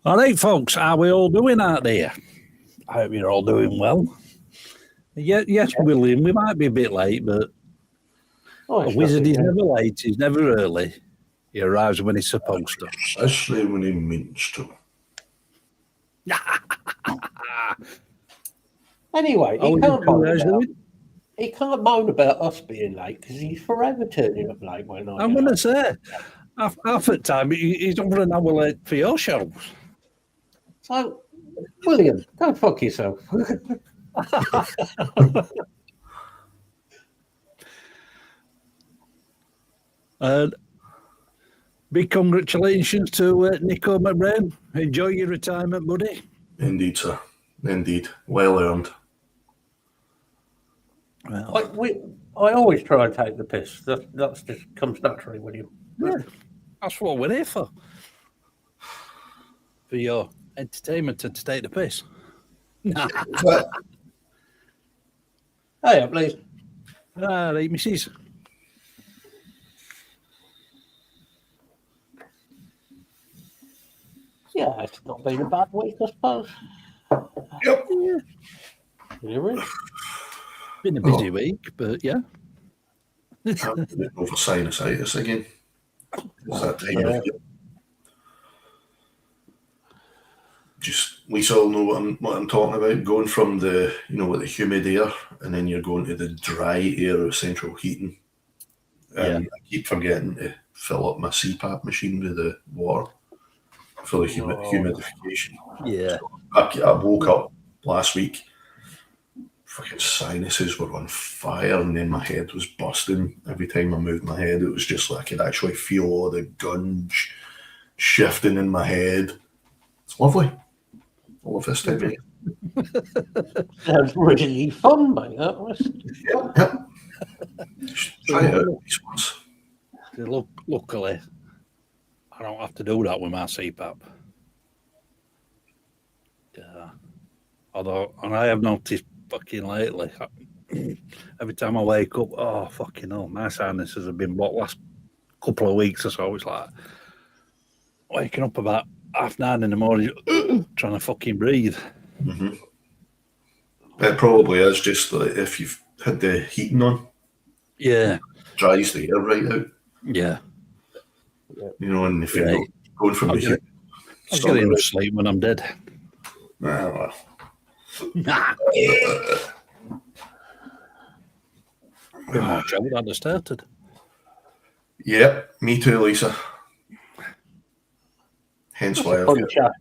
All right, folks, how are we all doing out there? I hope you're all doing well. Yes, William, we might be a bit late, but a wizard is never late, he's never early. He arrives when he's supposed to. Especially when he means to. Anyway, he can't moan about us being late because he's forever turning up late when I'm going to say, half the time, he's over an hour late for your shows. So, William, go fuck yourself. Big congratulations to Nico McBrain. Enjoy your retirement, buddy. Indeed, sir. Indeed. Well earned. Well, I always try and take the piss. That just comes naturally, William. Yeah, that's what we're here for. For your entertainment and to take the piss. Hey, please. All right, missus. Yeah, it's not been a bad week, I suppose. Yep. Yeah. Been a busy week, but yeah. I'm getting over sinusitis again. It's that time of year. Just, we all know what I'm talking about. Going from the, with the humid air, and then you're going to the dry air of central heating. I keep forgetting to fill up my CPAP machine with the water for the humidification. Yeah. So I woke up last week, fucking sinuses were on fire, and then my head was busting. Every time I moved my head, it was just like I could actually feel all the gunge shifting in my head. It's lovely. All of this time. Sounds really fun, mate. That was. Yep. Try it out these ones. Luckily, I don't have to do that with my CPAP. Although, and I have noticed fucking lately, every time I wake up, oh, fucking hell, my sinuses have been blocked last couple of weeks or so. It's like waking up about 9:30 in the morning, trying to fucking breathe. Mm-hmm. It probably is just that if you've had the heating on. Yeah. Dries the air right out. Yeah. And if you're going from the heat. I'll get enough sleep when I'm dead. Well. Been more trouble than I started. Yep, me too, Lisa. Hence why I've got...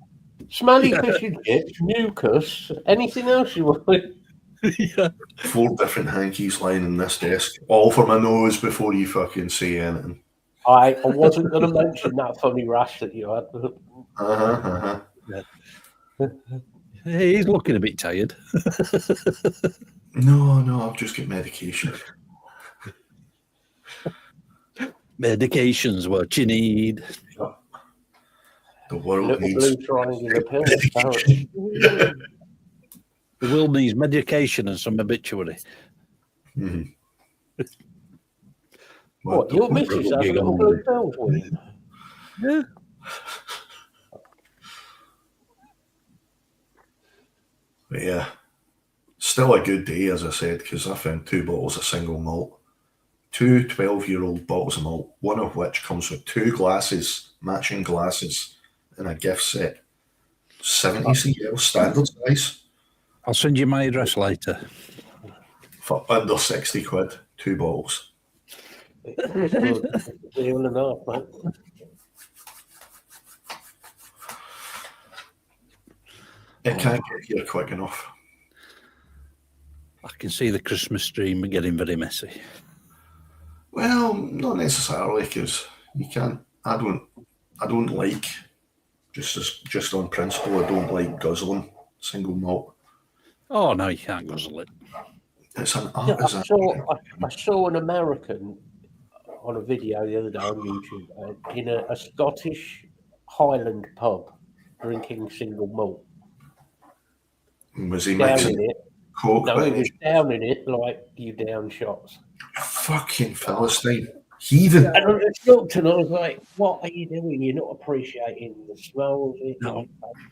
Smelly fish and chips, mucus, anything else you want? Yeah. 4 different hankies lying in this desk, all for my nose before you fucking say anything. I wasn't going to mention that funny rash that you had. Yeah. Hey, he's looking a bit tired. No, I've just got medication. Medication's what you need. The world needs medication. The world needs medication and some obituary. Mm-hmm. What, your missus has a little blue pill for you? Yeah. But yeah, still a good day, as I said, because I found 2 bottles of single malt. 2 12-year-old bottles of malt, one of which comes with 2 glasses, matching glasses, in a gift set. 70 cl standard size. I'll send you my address later. For under 60 quid, 2 bottles. Deal enough, mate. It can't get here quick enough. I can see the Christmas tree getting very messy. Well, not necessarily, because you can't. I don't like. Just on principle, I don't like guzzling single malt. Oh no, you can't guzzle it. It's an art. Yeah, I saw an American on a video the other day on YouTube in a Scottish Highland pub drinking single malt. Was he mixing it? Coke? No, he was downing it like you down shots. Fucking Philistine. Heaving. And I just looked and I was like, what are you doing? You're not appreciating the smell of it, No.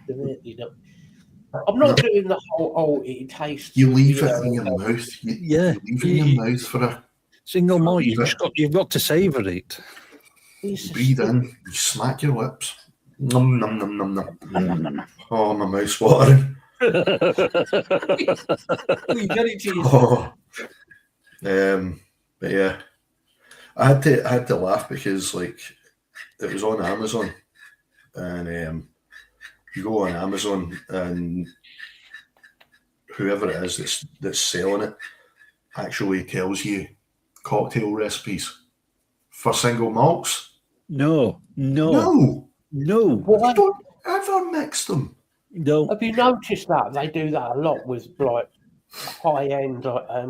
the taste of it. You know, I'm not doing the whole, it tastes. You leave it in your mouth. You leave it in your mouth for a single malt. leave it. You've got to savour it. It's Breathe in, you smack your lips. Num num num num num. Nom, nom, nom, nom. Oh, my mouth's watering. You got it to Oh. But yeah, I had to laugh because like it was on Amazon, and you go on Amazon and whoever it is that's selling it actually tells you cocktail recipes for single malts. No. Why? Don't ever mix them. No. Have you noticed that they do that a lot with like high end?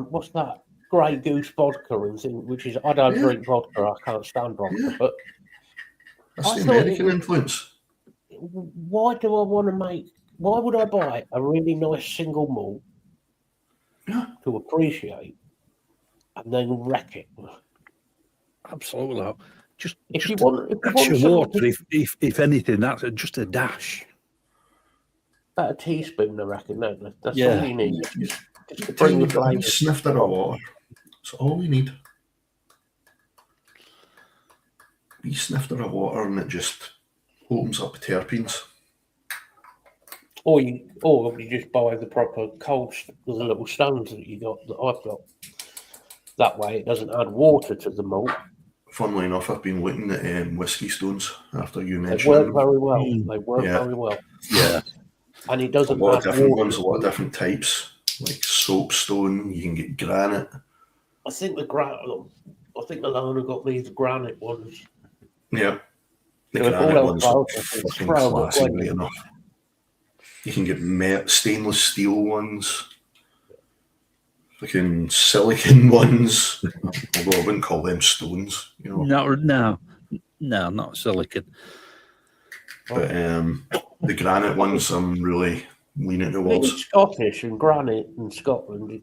What's that? Grey Goose vodka and thing, which is I don't drink vodka. I can't stand vodka. Yeah. But That's I the thought American influence. why do I want to make? Why would I buy a really nice single malt to appreciate and then wreck it? Absolutely not. Just If you a want dash of something water, if anything, that's just a dash. about a teaspoon, I reckon. No, that's Yeah. all you need. Just to Tiny bring the flavour. snifter of water. That's all we need. We snifter of water and it just opens up terpenes. Or you just buy the proper the little stones that you got that I've got. That way, it doesn't add water to the malt. Funnily enough, I've been looking at whiskey stones after you They mentioned work them. very well. Mm. They work Yeah. very well, Yeah. and it A doesn't lot of add different water. ones, a lot of different types, like soapstone. You can get granite. I think the Alana got these granite ones. Yeah, the So if all granite else ones are fails, I think fucking throw them classy, away. right enough. You can get stainless steel ones, fucking silicon ones. Although I wouldn't call them stones, you know. No, not silicon. But the granite ones, I'm really leaning Being towards. Scottish and granite in Scotland,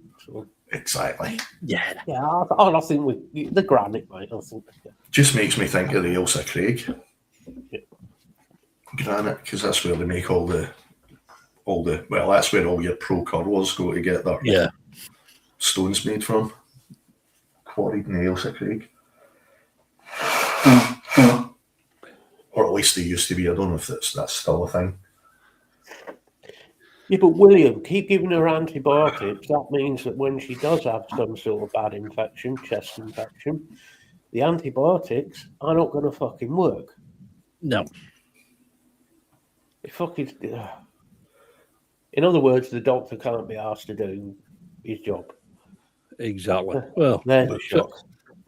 Exactly. Yeah. I think with the granite, mate. I think. Just makes me think of the Ailsa Craig Yeah. granite, because that's where they make all the well, that's where all your pro curlers go to get their stones made from. Quarried in the Ailsa Craig. Or at least they used to be. I don't know if that's still a thing. Yeah, but William, keep giving her antibiotics. That means that when she does have some sort of bad infection, chest infection, the antibiotics are not going to fucking work. No. It fucking. In other words, the doctor can't be asked to do his job. Exactly. Well, There's a shock.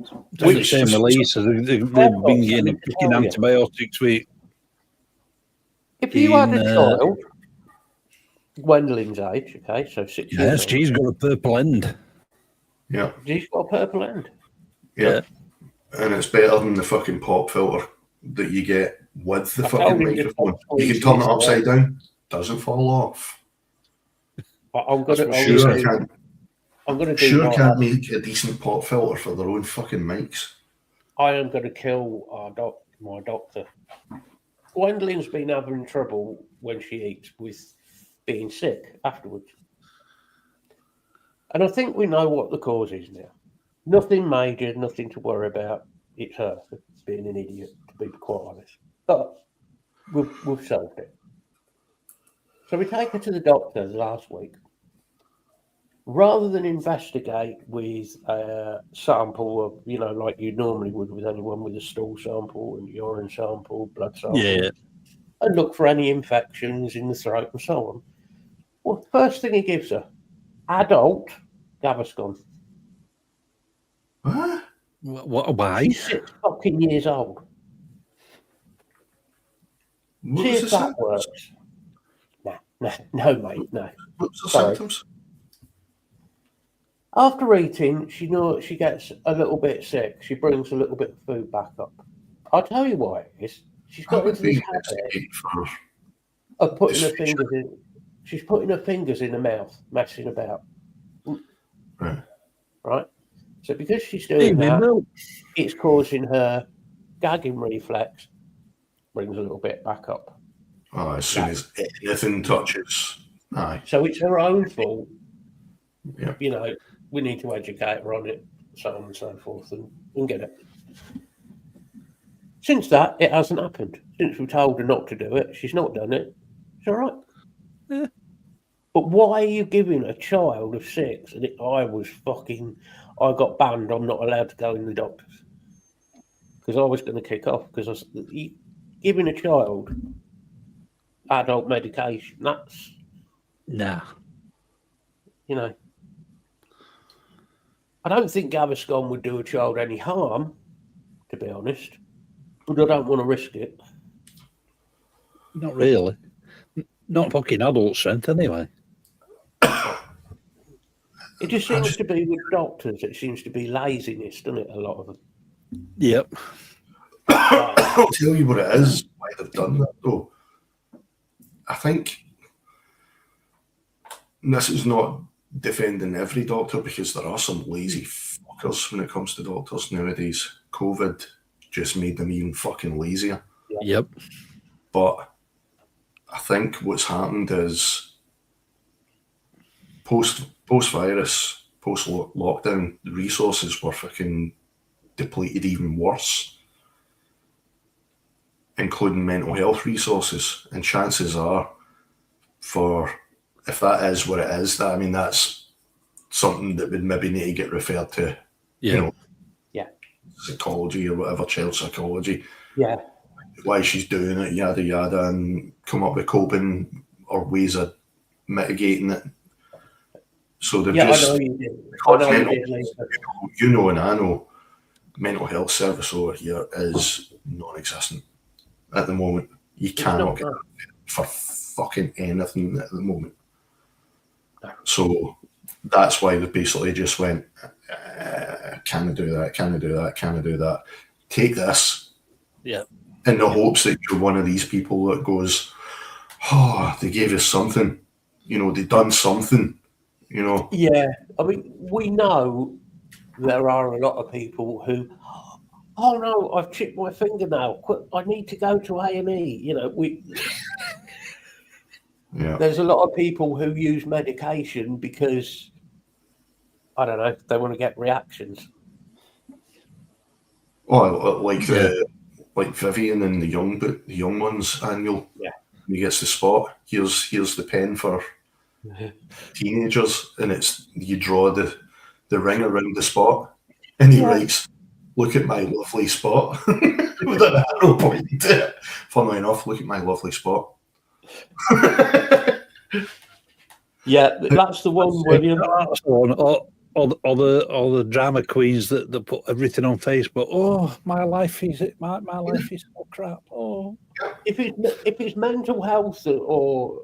it's the same with Lisa. They've been getting fucking antibiotics with. If you had a child, Gwendolyn's age, okay, so 6 years Yes, old, she's got a purple end. Yeah. she's got a purple end. Yeah. And it's better than the fucking pop filter that you get with the fucking microphone. You can turn it upside down, doesn't fall off. I'm gonna Sure can't make a decent pop filter for their own fucking mics. I am going to kill my doctor. Gwendolyn's been having trouble when she eats with being sick afterwards. And I think we know what the cause is now. Nothing major, nothing to worry about. It's her being an idiot, to be quite honest. But we've solved it. So we take her to the doctor last week. Rather than investigate with a sample of, like you normally would with anyone with a stool sample and urine sample, blood sample, and look for any infections in the throat and so on. Well, first thing he gives her, adult Gaviscon. What? Why? She's 6 fucking years old. What See was if the that works. No, mate, no. What was the Sorry. symptoms? After eating, she gets a little bit sick. She brings a little bit of food back up. I'll tell you why it is. She's got into this habit of putting her fingers in. She's putting her fingers in her mouth, messing about. Right. Right? So because she's doing that, it's causing her gagging reflex, brings a little bit back up. Oh, as soon as anything touches, aye. So it's her own fault. Yeah. You know, we need to educate her on it, so on and so forth, and get it. Since that, it hasn't happened. Since we told her not to do it, she's not done it. It's all right. Yeah. But why are you giving a child of 6? And I got banned. I'm not allowed to go in the doctors because I was going to kick off because giving a child adult medication. That's Nah. You know, I don't think Gaviscon would do a child any harm, to be honest. But I don't want to risk it. Not really. Not fucking adult strength, anyway. It just seems to be with doctors. It seems to be laziness, doesn't it? A lot of them. Yep. I'll tell you what it is, why they've done that, though. I think this is not defending every doctor because there are some lazy fuckers when it comes to doctors nowadays. COVID just made them even fucking lazier. Yep. But I think what's happened is post-virus, post-lockdown, the resources were fucking depleted even worse, including mental health resources. And chances are, if that is what it is, that's something that would maybe need to get referred to, psychology or whatever, child psychology. Yeah. Why she's doing it, yada yada, and come up with coping or ways of mitigating it. So they're just, I know you did. You know, and I know, mental health service over here is non-existent at the moment. You cannot get it for fucking anything at the moment. So that's why they basically just went, can I do that? Can I do that? Can I do that? Take this. Yeah. In the hopes that you're one of these people that goes, oh, they gave us something. They done something. Yeah. I mean, we know there are a lot of people who, oh no, I've chipped my fingernail. Quick, I need to go to A&E. There's a lot of people who use medication because, I don't know, they want to get reactions. Oh, like Vivian and the young ones annual. Yeah. He gets the spot. Here's the pen for teenagers, and it's you draw the ring around the spot, and he writes, "Look at my lovely spot," with an arrow pointing to it. Funnily enough, look at my lovely spot. Yeah, that's the one where all the drama queens that put everything on Facebook. Oh, my life is so crap. Oh, if it's mental health or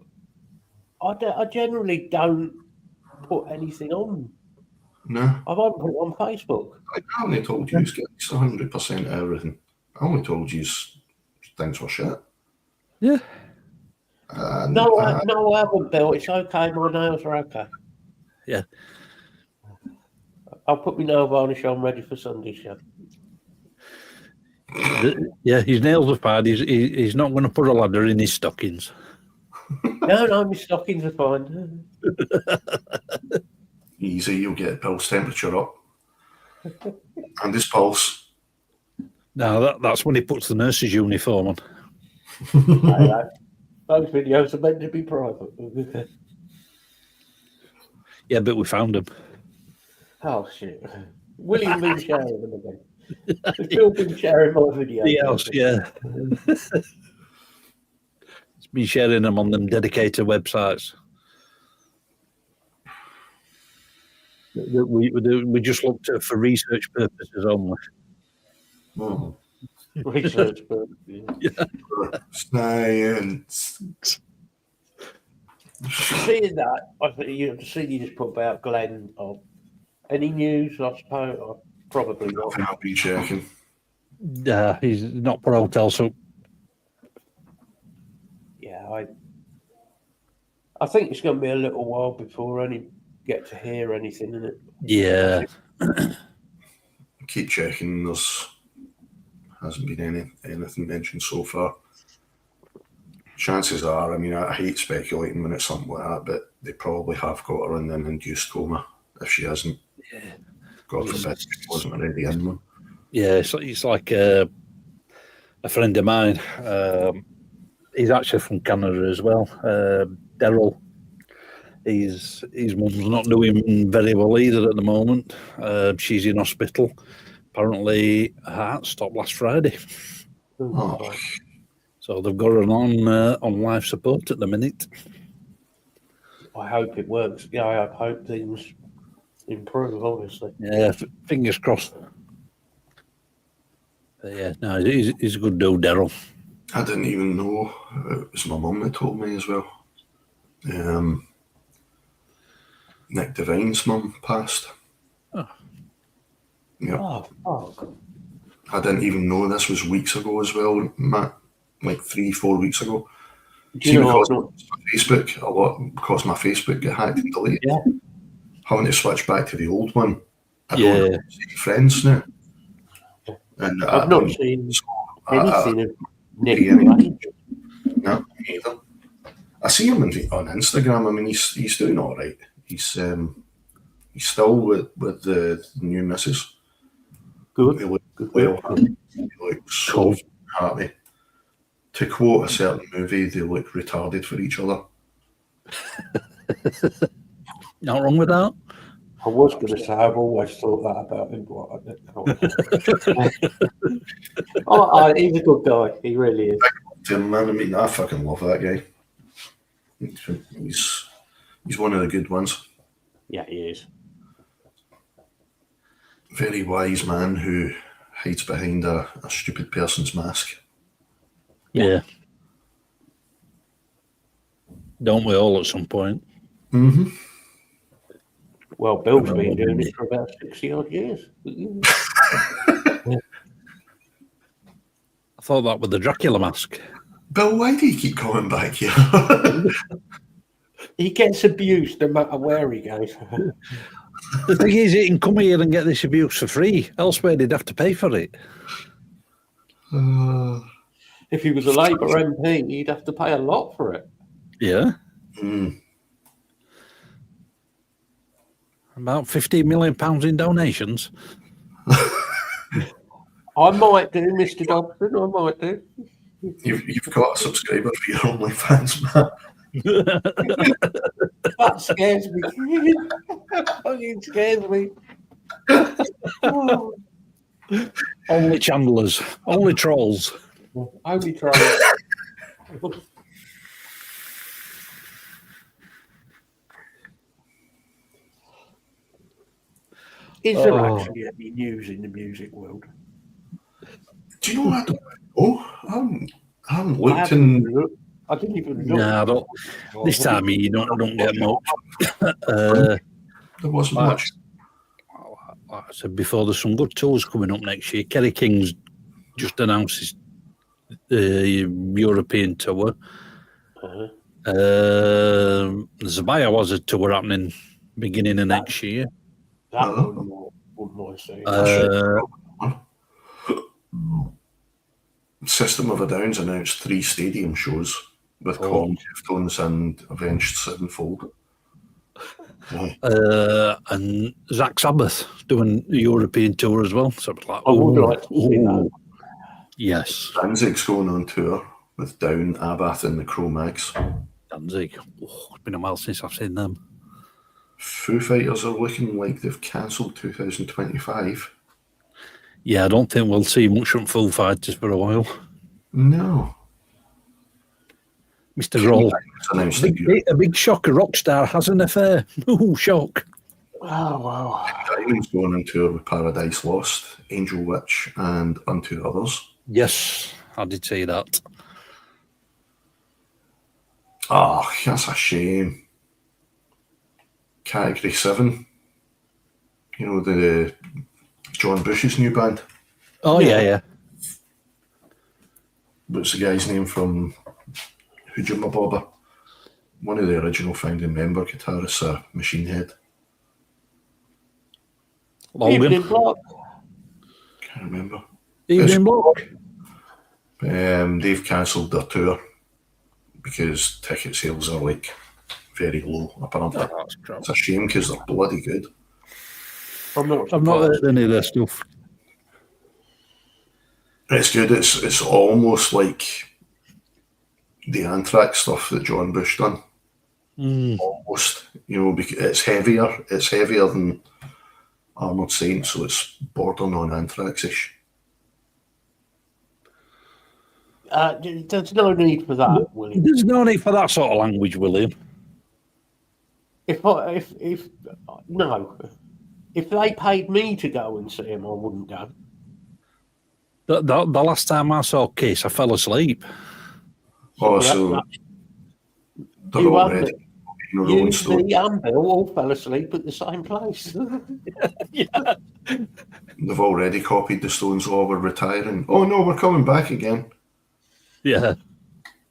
I generally don't put anything on. No, I won't put it on Facebook. I only told you it's 100% everything. I only told you things were shit. Yeah. No, I haven't, Bill. It's okay. My nails are okay. Yeah. I'll put my nail varnish on, ready for Sunday's show. Yeah, his nails are fine. He's not going to put a ladder in his stockings. No, my stockings are fine. Easy, you'll get Bill's temperature up. And his pulse. No, that's when he puts the nurse's uniform on. Those videos are meant to be private. Yeah, but we found him. Oh, shit. William been sharing them again. We've still been sharing my videos. Yes, yeah. It's been sharing them on them dedicated websites. We just looked at for research purposes only. Research purposes. Yeah. Science. Seeing that, I think you just put about Glenn. Any news? I suppose probably not. I've been checking. He's not put hotel, so yeah, I think it's going to be a little while before any get to hear anything in it. Yeah. keep checking. Hasn't been anything mentioned so far. Chances are, I mean, I hate speculating when it's something like that, but they probably have got her in an induced coma if she hasn't. Yeah. God forbid she wasn't already in one. Yeah, it's like a friend of mine. He's actually from Canada as well. Daryl. His mum's not doing very well either at the moment. She's in hospital. Apparently, her heart stopped last Friday. Oh, So they've got her on life support at the minute. I hope it works. Yeah, I hope things improve, obviously. Yeah, fingers crossed. But yeah, no, he's a good dude, Daryl. I didn't even know. It was my mum that told me as well. Nick Devine's mum passed. Oh. Yep. Oh, God. I didn't even know this was weeks ago as well, Matt. Like 3-4 weeks ago. Do you know because my Facebook a lot because my Facebook got hacked and deleted. Yeah. Having to switch back to the old one. I Yeah. don't see friends now. And I've not seen anything of Nick. No, me either. I see him on Instagram. I mean, he's doing all right. He's still with the new missus. Good. He looks Good. well. He looks so happy. To quote a certain movie, they look retarded for each other. Not wrong with that. I was going to say I've always thought that about him. But he's a good guy. He really is. Man, I mean, I fucking love that guy. He's one of the good ones. Yeah, he is. Very wise man who hides behind a stupid person's mask. Yeah. Don't we all at some point? Mm-hmm. Well, Bill's been doing it for about 60 odd years. I thought that was the Dracula mask. Bill, why do you keep coming back here? He gets abused no matter where he goes. The thing is, he can come here and get this abuse for free. Elsewhere, they'd have to pay for it. If he was a Labour MP, he'd have to pay a lot for it. Yeah. Mm. About £15 million in donations. I might do, Mr. Dobson. I might do. You've got a subscriber for your OnlyFans, man. That scares me. Fucking scares me. Oh. Only chandlers. Only trolls. Only try. Is there actually any news in the music world? Do you know what? I haven't looked in. I didn't even look. No, I don't. This time you don't get much. There wasn't much. Like I said before, there's some good tours coming up next year. Kerry King's just announced his European tour. Zabaya was a tour happening beginning of next year. That wouldn't mind saying. System of a Down's announced 3 stadium shows with Colin Deftones and Avenged Sevenfold. And Zach Sabbath doing the European tour as well. So it's like, I would like to see that. Yes. Danzig's going on tour with Down, Abath and the Cro-Mags. Danzig. It's been a while since I've seen them. Foo Fighters are looking like they've cancelled 2025. Yeah, I don't think we'll see much from Foo Fighters for a while. No. Mr. Roll. A big shock, a rock star has an affair. Ooh, shock. Oh, wow. Diamond's going on tour with Paradise Lost, Angel Witch and Unto Others. Yes, I did see that. Oh, that's a shame. Category 7. You know, the John Bush's new band. Oh, yeah. What's the guy's name from Hujuma Bobber? One of the original founding member guitarists, Machine Head. Logan. Evening Block. remember. Evening Block. They've cancelled their tour because ticket sales are like very low, apparently. Oh, that's crap. It's a shame because they're bloody good. I'm not I've not surprised. heard any of their stuff. It's good. It's almost like the Anthrax stuff that John Bush done. Almost, because it's heavier. It's heavier than Arnold Saint, so it's bordering on Anthrax-ish. There's no need for that, William. There's no need for that sort of language, William. If they paid me to go and see him, I wouldn't go. The last time I saw Kiss, I fell asleep. Oh, that- so that- they're you already You, Rolling Stone. me, and Bill all fell asleep at the same place. Yeah. They've already copied the Stones. Oh, we're retiring. Oh no, we're coming back again. Yeah.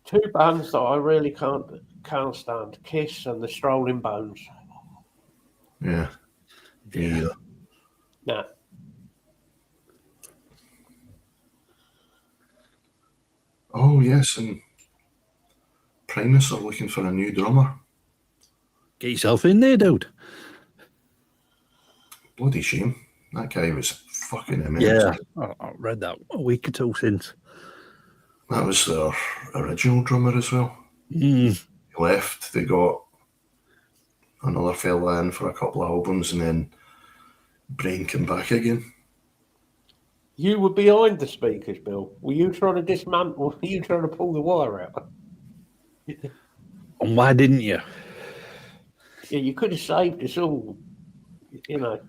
Two bands that I really can't stand: Kiss and the Strolling Bones. Yeah. Yeah. Nah. Oh yes, and Primus are looking for a new drummer. Get yourself in there, dude. Bloody shame. That guy was fucking amazing. Yeah. I read that a week or two since. That was their original drummer as well. Mm. He left. They got another fella in for a couple of albums, and then Brain came back again. You were behind the speakers, Bill. Were you trying to dismantle? Were you trying to pull the wire out? And why didn't you? Yeah, you could have saved us all. You know.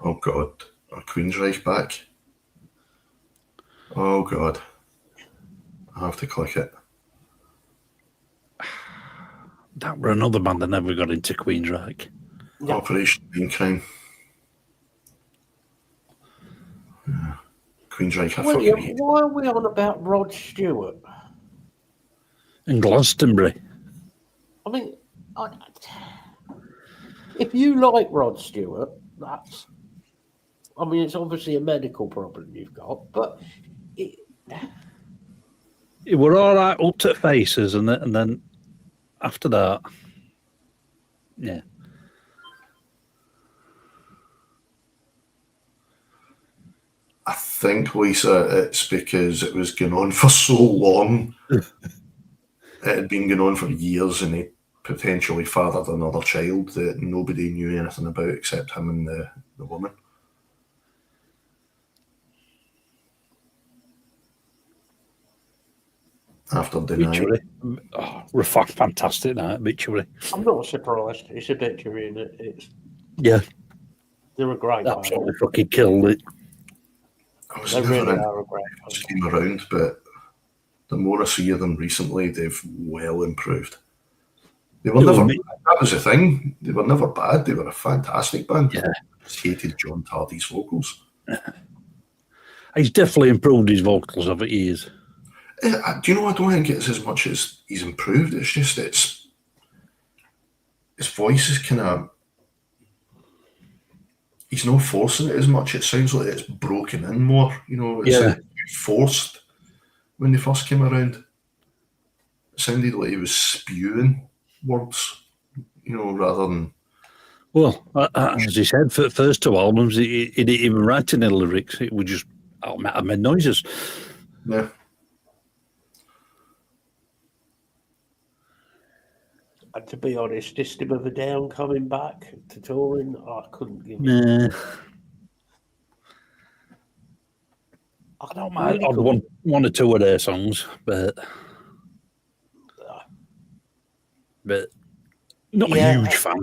Oh God, are Queensryche back? Oh God, I have to click it. That were another band that never got into Queensryche. Yeah. Operation Crime. Yeah. Queensryche, I William, fucking hate. why are we on about Rod Stewart? In Glastonbury. I mean, if you like Rod Stewart, that's. I mean, it's obviously a medical problem you've got, but It were all right up to faces, and then after that, yeah. I think, Lisa, it's because it was going on for so long. It had been going on for years, and he potentially fathered another child that nobody knew anything about except him and the woman. After denying. Obituary. Oh, fantastic night, Obituary. I'm not surprised. It's Obituary, and Yeah, they're a great band. absolutely fucking killed it. I was They never really in are a great band. came around, but the more I see of them recently, they've well improved. They were They were never mi- bad. That was the thing. They were never bad. They were a fantastic band. Yeah. I just hated John Tardy's vocals. He's definitely improved his vocals over the years. Do you know, I don't think it's as much as he's improved. It's just his voice is kind of, he's not forcing it as much. It sounds like it's broken in more. It sounded forced when they first came around. It sounded like he was spewing words, rather than. Well, as he said, for the first two albums, he didn't even write any lyrics. It was just, I made noises. Yeah. And to be honest, System of a Down coming back to touring, I couldn't give it. Nah. I don't mind. I'd want one or two of their songs, but not a huge fan.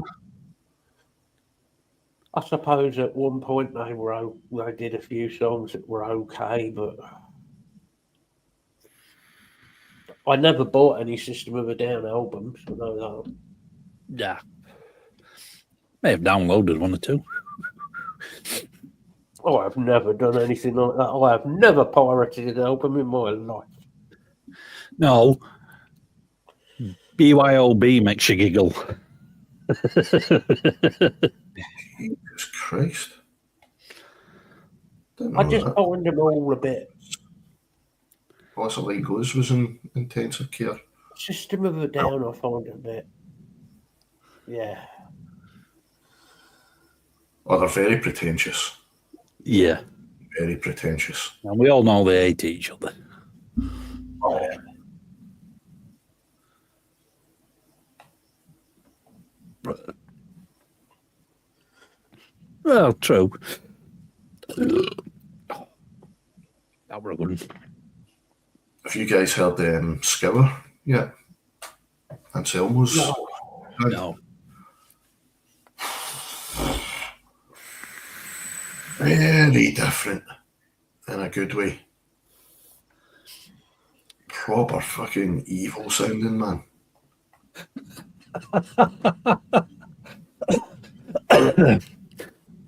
I suppose at one point they did a few songs that were okay, but I never bought any System of a Down albums. I know that. Yeah. May have downloaded one or two. Oh, I've never done anything like that. I have never pirated an album in my life. No. BYOB makes you giggle. Jesus Christ. Don't know I just that. find them all a bit. Possibly Goes was in intensive care. System of a Down, I find a bit. Yeah. Oh, they're very pretentious. Yeah. Very pretentious. And we all know they hate each other. Oh, Well, true. That were a good one. have you guys heard Scour yet? Anselmo's. No. Very different in a good way. Proper fucking evil sounding, man.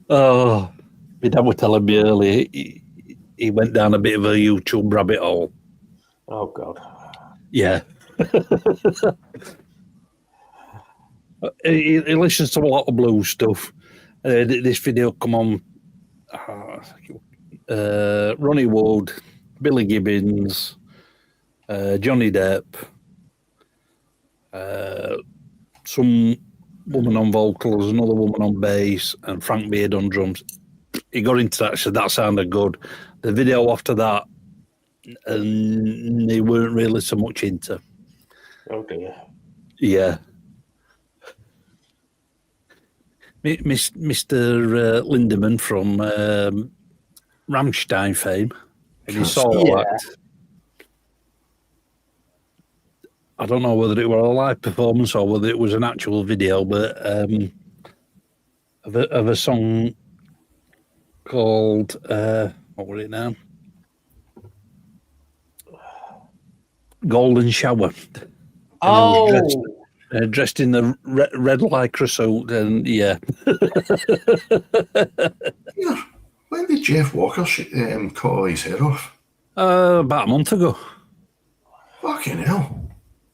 Oh, my dad was telling me earlier he went down a bit of a YouTube rabbit hole. Oh, God. Yeah. he listens to a lot of blues stuff. This video come on Ronnie Wood, Billy Gibbons, Johnny Depp, some woman on vocals, another woman on bass, and Frank Beard on drums. He got into that, said that sounded good. The video after that, and they weren't really so much into. Oh, dear. Yeah. Mr. Lindemann from Rammstein fame, and he saw that. I don't know whether it were a live performance or whether it was an actual video, but of a song called what was it now? Golden Shower. Oh, Dressed in the red lycra suit, and yeah. Yeah. When did Jeff Walker cut all his hair off? About a month ago. Fucking hell.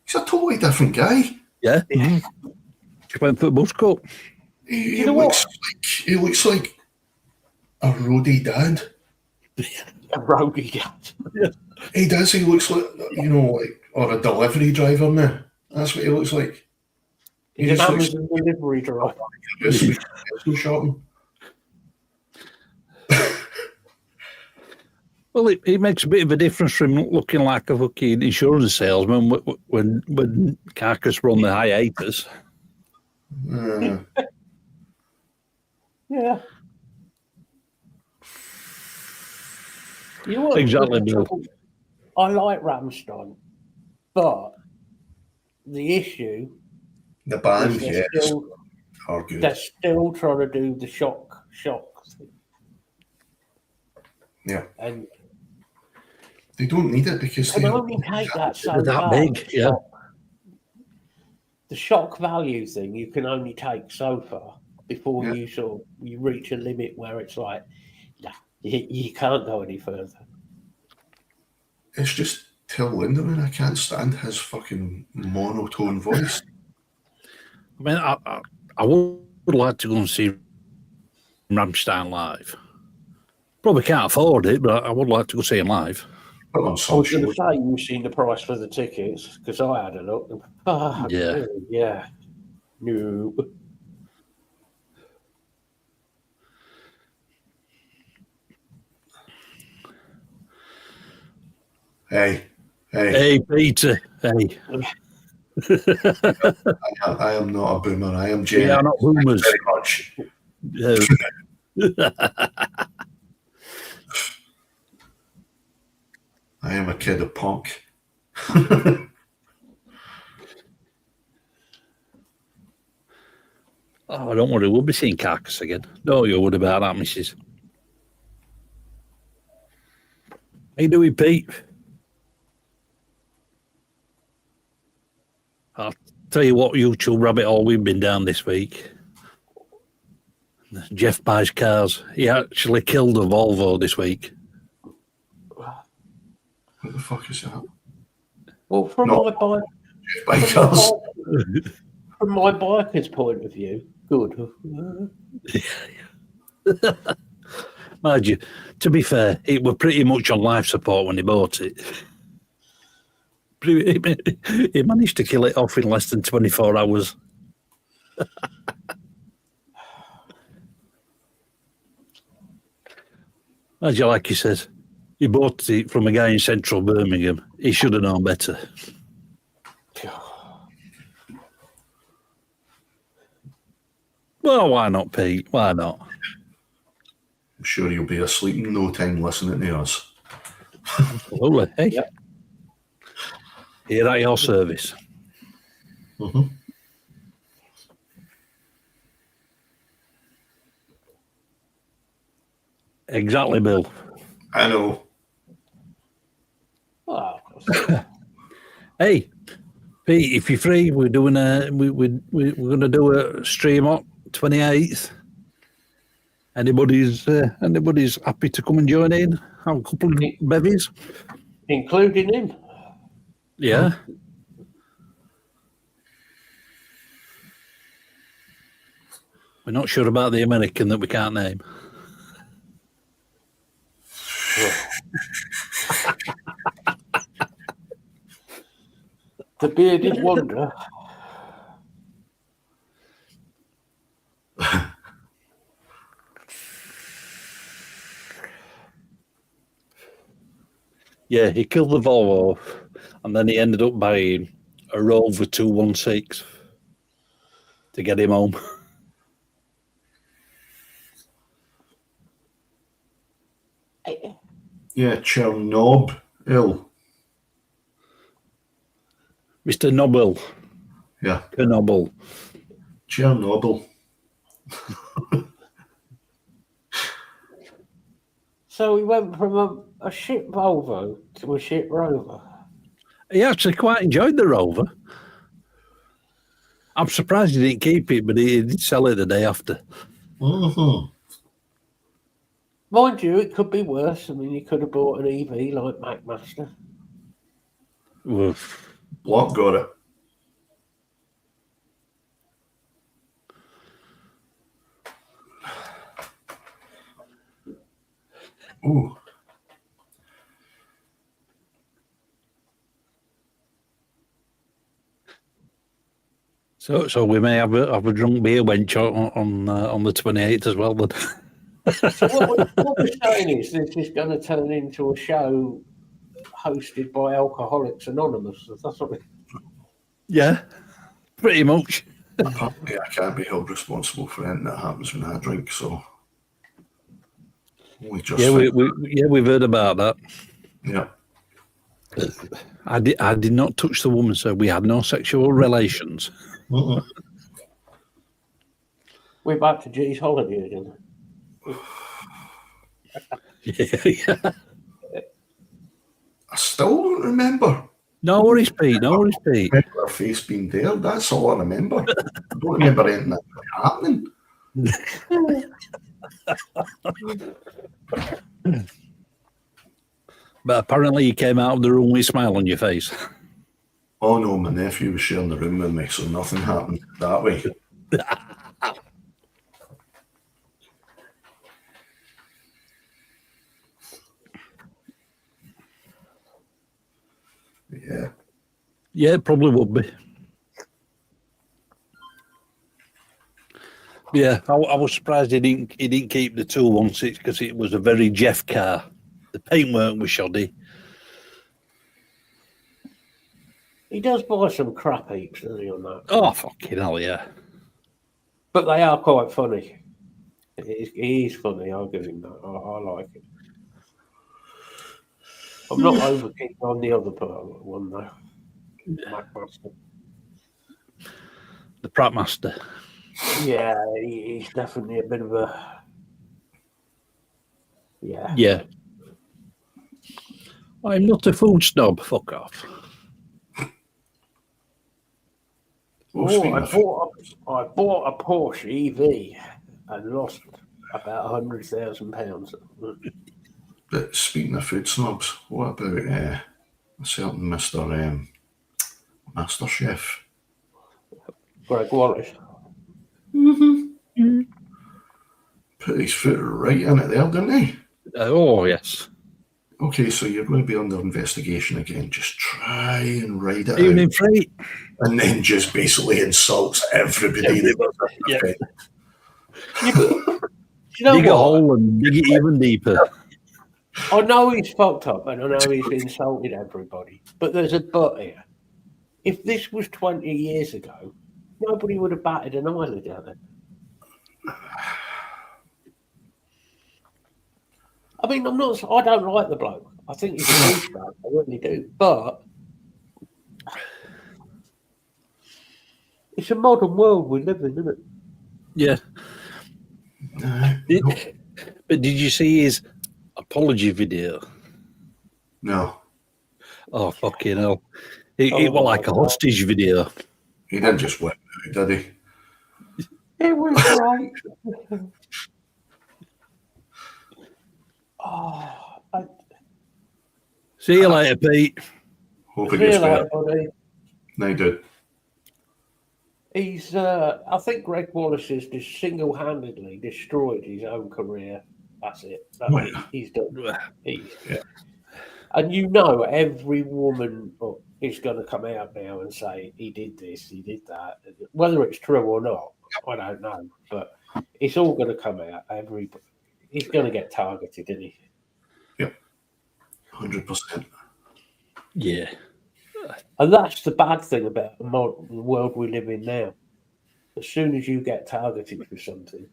He's a totally different guy. Yeah. Mm-hmm. Just went for a buzz cut. He looks like a roadie dad. a roadie dad. He does. He looks like, or a delivery driver now. That's what he looks like. He He's just an looks Amazon delivery driver. like shopping. Well, it makes a bit of a difference from looking like a fucking insurance salesman when Carcass run the hiatus. Yeah. You know what? Exactly, Bill. I like Rammstein, but the issue The band, is yes, are good. they're still trying to do the shock thing. Yeah. And they don't need it because they only take that so They're that far. big, yeah. The shock value thing you can only take so far before Yeah. you reach a limit where it's like, nah, you can't go any further. It's just Till Lindemann. I can't stand his fucking monotone voice. I mean, I would like to go and see Rammstein live. Probably can't afford it, but I would like to go see him live. But on I some was going to show. say you've seen the price for the tickets because I had a look. Yeah. Yeah. No. Hey, Peter. Hey. I am not a boomer. I am Gen We are X. not boomers. Very much. I am a kid of punk. Oh, don't worry, we'll be seeing Carcass again. Don't you worry about that, missus. How you doing, Pete? I'll tell you what YouTube rabbit hole we've been down this week. Jeff buys cars. He actually killed a Volvo this week. What the fuck is that? Well, from No. my Bikers. from my biker's point of view, good. Mind you, to be fair, it were pretty much on life support when he bought it. He managed to kill it off in less than 24 hours. As you like he says, he bought it from a guy in central Birmingham. He should have known better. Well, why not, Pete? Why not? I'm sure you'll be asleep in no time listening to us. Absolutely. Hey, Yep. here at your service. Mm-hmm. Exactly, Bill. I know. Oh, Hey, Pete, if you're free, we're doing we're going to do a stream on 28th. Anybody's happy to come and join in? Have a couple of bevies? including him. Yeah. We're not sure about the American that we can't name. The bearded wonder. Yeah, he killed the Volvo, and then he ended up buying a Rover 216 to get him home. Yeah, Chernobyl. Mr. Nobel. Yeah, Chernobyl. Chernobyl. So we went from a ship Volvo to a ship Rover. He actually quite enjoyed the Rover. I'm surprised he didn't keep it, but he did sell it the day after. Mm-hmm. Mind you, it could be worse. I mean, you could have bought an EV like McMaster. Oof. Block got it. Ooh. So we may have a drunk beer wench on the 28th as well. Then. So what we're saying is this is going to turn into a show hosted by Alcoholics Anonymous. That's what Yeah, pretty much. Apparently, I can't be held responsible for anything that happens when I drink. So, we just We've heard about that. yeah. I did not touch the woman, so we had no sexual relations. Mm-mm. we're back to G's holiday again. Yeah. I still don't remember. No worries, Pete. No worries, Pete. I remember her face being there. That's all I remember. I don't remember anything that happening. But apparently you came out of the room with a smile on your face. Oh no, my nephew was sharing the room with me, so nothing happened that way. Yeah. Yeah, it probably would be. Yeah, I was surprised he didn't keep the 216 because it was a very Jeff car. The paintwork was shoddy. He does buy some crap heaps, doesn't he, on that? Oh, fucking hell, yeah. But they are quite funny. He is funny, I'll give him that. I like it. I'm not over keen on the other one, though. McMaster. The Pratt Master. Yeah, he's definitely a bit of a... Yeah. Yeah. I'm not a food snob. Fuck off. Oh, I bought a Porsche EV and lost about £100,000. but speaking of food snobs, what about a certain Mr. Master Chef? Greg Wallace. put his foot right in it there, didn't he? Oh, yes. Okay, so you're going to be under investigation again. Just try and ride it Even out. in free. And then just basically insults everybody. Yeah. Yeah, but you know Dig a what? hole and dig it even deeper. I know he's fucked up and I know he's insulted everybody, but there's a but here. If this was 20 years ago, nobody would have batted an eyelid at it. I mean, I don't like the bloke. I think he's a douchebag. I really do. But it's a modern world we live in, isn't it? Yeah. But did you see his apology video? No. Oh, fucking hell. It was like a hostage video. He didn't just whip it out, did he? It was right. See you later, Pete. Hope it gets better. Buddy. No, dude. He's, I think Greg Wallace has just single-handedly destroyed his own career. That's it. He's done. And you know, every woman is going to come out now and say, he did this, he did that. Whether it's true or not, I don't know. But it's all going to come out. He's going to get targeted, isn't he? Yep. 100%. Yeah. And that's the bad thing about the world we live in now. As soon as you get targeted for something,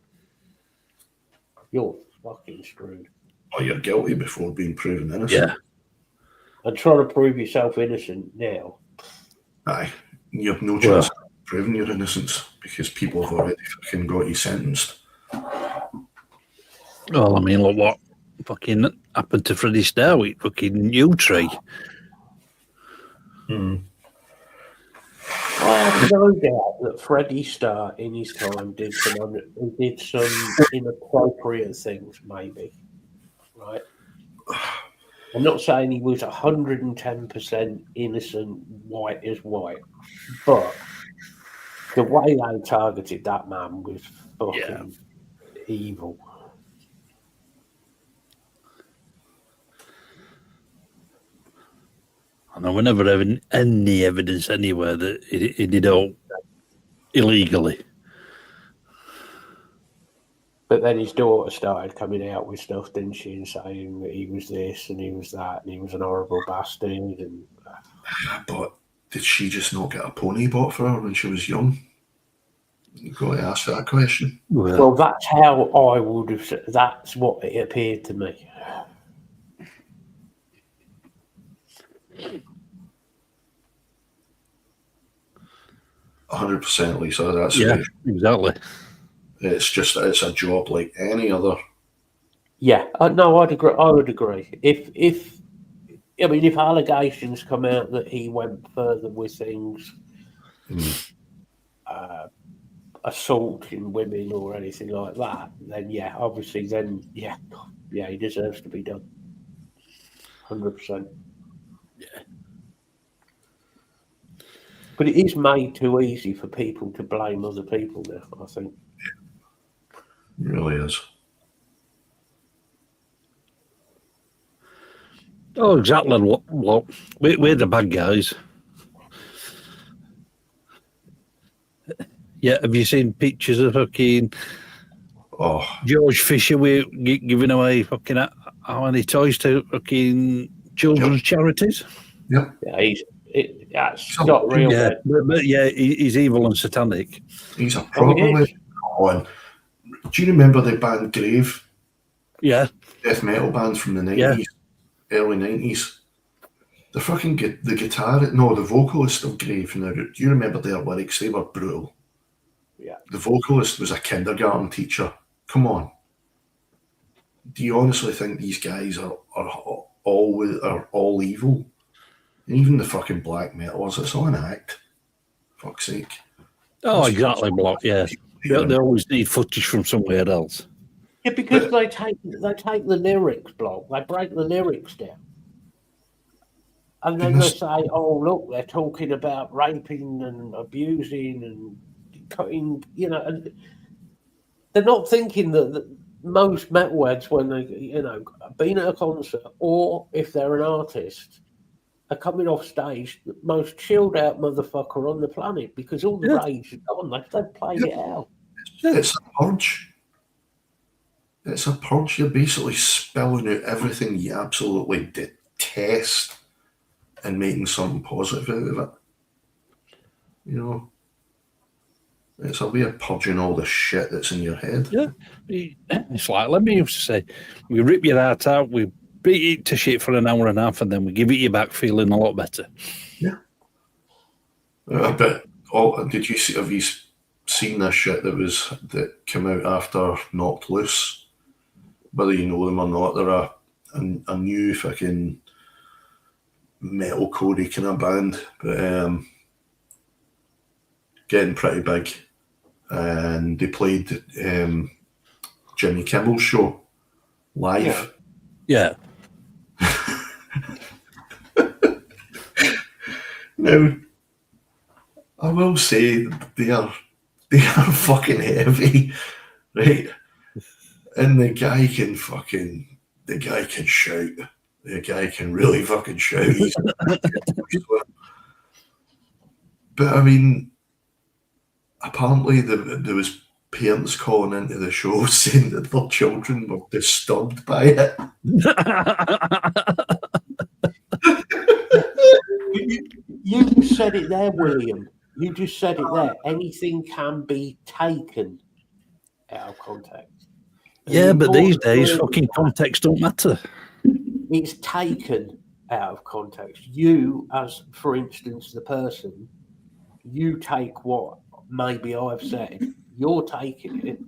you're fucking screwed. Oh, you're guilty before being proven innocent. Yeah. And trying to prove yourself innocent now. Aye. You have no chance of proving your innocence because people have already fucking got you sentenced. Well, I mean, look what fucking happened to Freddie Starr with fucking U-Tree. I have no doubt that Freddie Starr in his time did some inappropriate things, maybe. Right? I'm not saying he was 110% innocent, white as white, but the way they targeted that man was fucking evil. And there were never having any evidence anywhere that he did it all illegally. But then his daughter started coming out with stuff, didn't she, and saying that he was this and he was that and he was an horrible bastard. And but did she just not get a pony bought for her when she was young? You've got to ask that question. Well, that's how I would have said. That's what it appeared to me. %, Lisa. That's exactly. It's a job like any other. Yeah, no, I'd agree. I would agree. If allegations come out that he went further with things, assaulting women or anything like that, then obviously, he deserves to be done. 100%. Yeah. But it is made too easy for people to blame other people now, I think. It really is. Oh, exactly. What? We're the bad guys. Yeah, have you seen pictures of fucking George Fisher giving away fucking how many toys to fucking children's charities? Yep. Yeah, that's not real. Yeah, but he's evil and satanic. He's a proper one. Do you remember the band Grave? Yeah. Death metal band from the 90s, early 90s. The fucking the vocalist of Grave. Now, do you remember their lyrics? They were brutal. Yeah. The vocalist was a kindergarten teacher. Come on. Do you honestly think these guys are all evil? And even the fucking black metalers, it's all an act. Fuck's sake. Oh, exactly, Block. Yeah, they always need footage from somewhere else. Yeah, because they take the lyrics, Block. They break the lyrics down, and then they say, "Oh, look, they're talking about raping and abusing and cutting." And they're not thinking that most metalheads, when they, been at a concert, or if they're an artist, are coming off stage the most chilled out motherfucker on the planet because all the rage is gone. They've played it out. It's a purge. It's a purge. You're basically spilling out everything you absolutely detest and making something positive out of it. It's a way of purging all the shit that's in your head. Yeah. It's like, let me used to say, we rip your heart out, we beat it to shit for an hour and a half, and then we give it you back feeling a lot better. Yeah. But did you see? Have you seen this shit that came out after Knocked Loose? Whether you know them or not, they're a new fucking metalcore kind of band, but getting pretty big. And they played Jimmy Kimmel's show live. Yeah. Now, I will say they are fucking heavy, right? And the guy can shout. The guy can really fucking shout. But I mean, apparently there was parents calling into the show saying that their children were disturbed by it. You just said it there, William. You just said it there. Anything can be taken out of context. Yeah, but these days, fucking context don't matter. It's taken out of context. You, as for instance, the person, you take what maybe I've said, you're taking it,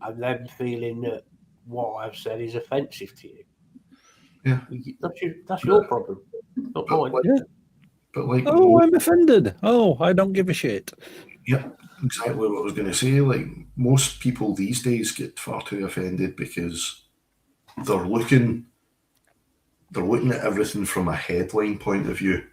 and then feeling that what I've said is offensive to you. Yeah, that's your problem, not mine. But like, I'm offended. Oh, I don't give a shit. Yeah, exactly what I was going to say. Like, most people these days get far too offended because they're looking at everything from a headline point of view.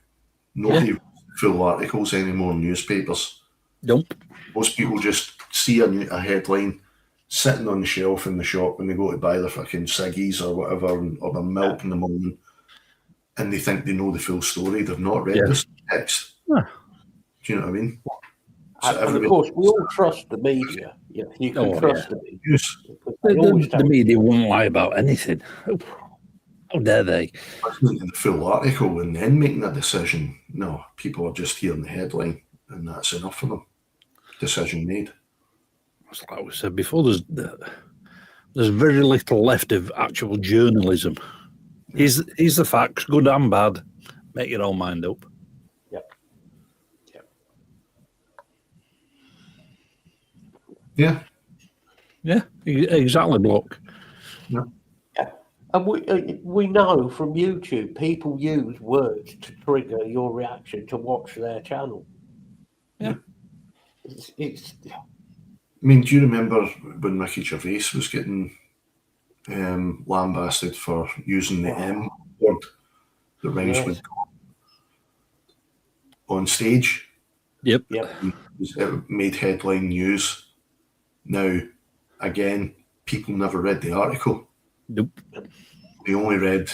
Nobody reads full articles anymore in newspapers. Nope. Most people just see a headline sitting on the shelf in the shop when they go to buy their fucking ciggies or whatever, or their milk in the morning, and they think they know the full story. They've not read this text. Do you know what I mean? So and of course, we all trust the media. Yeah, you can trust the media. Yes. The media won't lie about anything. How dare they? The full article and then making a decision. No, people are just hearing the headline, and that's enough for them. Decision made. Like we said before, there's very little left of actual journalism. Here's the facts, good and bad. Make your own mind up. Yeah. Yeah, exactly, bloke. Yeah. And we know from YouTube, people use words to trigger your reaction to watch their channel. Yeah. It's I mean, do you remember when Ricky Gervais was getting lambasted for using the M word that rhymes with on stage? Yep. It made headline news. Now, again, people never read the article. Nope. They only read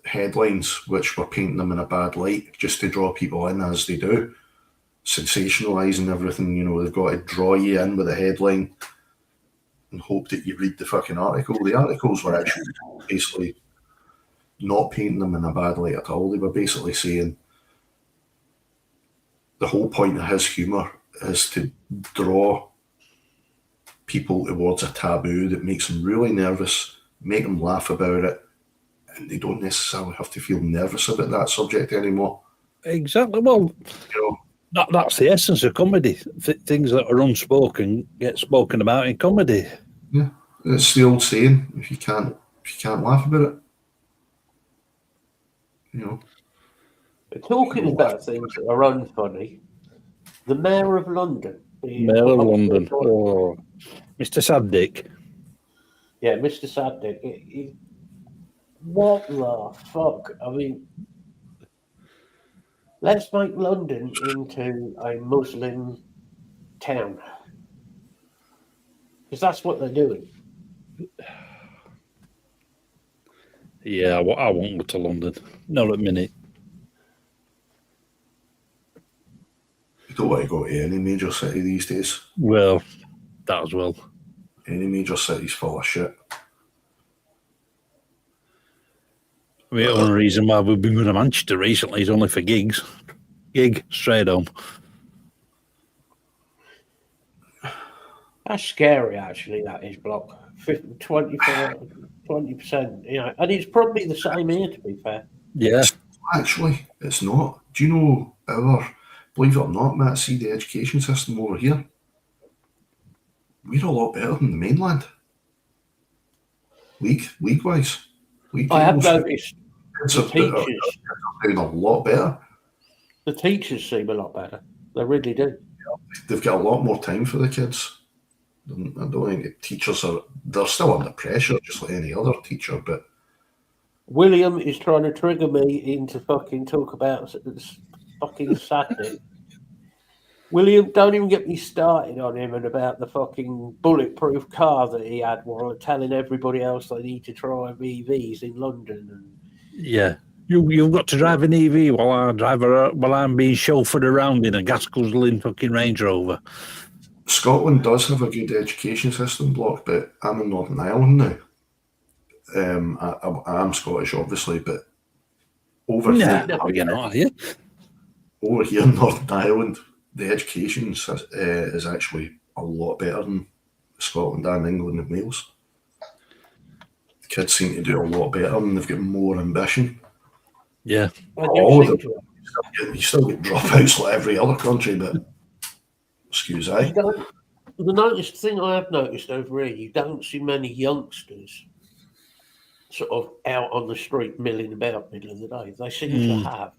headlines which were painting them in a bad light just to draw people in, as they do. Sensationalising everything, they've got to draw you in with a headline and hope that you read the fucking article. The articles were actually basically not painting them in a bad light at all. They were basically saying the whole point of his humour is to draw people towards a taboo that makes them really nervous, make them laugh about it, and they don't necessarily have to feel nervous about that subject anymore. Exactly. Well, that's the essence of comedy. Things that are unspoken get spoken about in comedy. Yeah, it's the old saying: if you can't laugh about it, talking about things that are unfunny. The Mayor of London. Oh, Mr. Saddick. Yeah, Mr. Saddick. What the fuck? I mean, let's make London into a Muslim town. Because that's what they're doing. Yeah, I won't go to London. Not at the minute. You don't want to go to any major city these days. Well, that as well. Any major city's full of shit. I mean, the only reason why we've been going to Manchester recently is only for gigs. Gig, straight home. That's scary, actually, that is, Block. 20%, you know, and it's probably the same here, to be fair. Yeah. Actually, it's not. Do you know believe it or not, Matt, see the education system over here? We're a lot better than the mainland. League-wise. I have noticed the teachers are doing a lot better. The teachers seem a lot better. They really do. They've got a lot more time for the kids. I don't think the teachers they're still under pressure, just like any other teacher, but William is trying to trigger me into fucking talk about fucking Saturday. William, don't even get me started on him and about the fucking bulletproof car that he had while telling everybody else they need to try EVs in London. Yeah. You've got to drive an EV while I'm being chauffeured around in a gas guzzling fucking Range Rover. Scotland does have a good education system, Block, but I'm in Northern Ireland now. I'm Scottish, obviously, but over here, you're not, are you? Over here in Northern Ireland, the education is actually a lot better than Scotland and England and Wales. The kids seem to do a lot better and they've got more ambition. Yeah. All of them. You still get dropouts like every other country, but excuse me. The thing I have noticed over here, you don't see many youngsters sort of out on the street milling about middle of the day. They seem to have,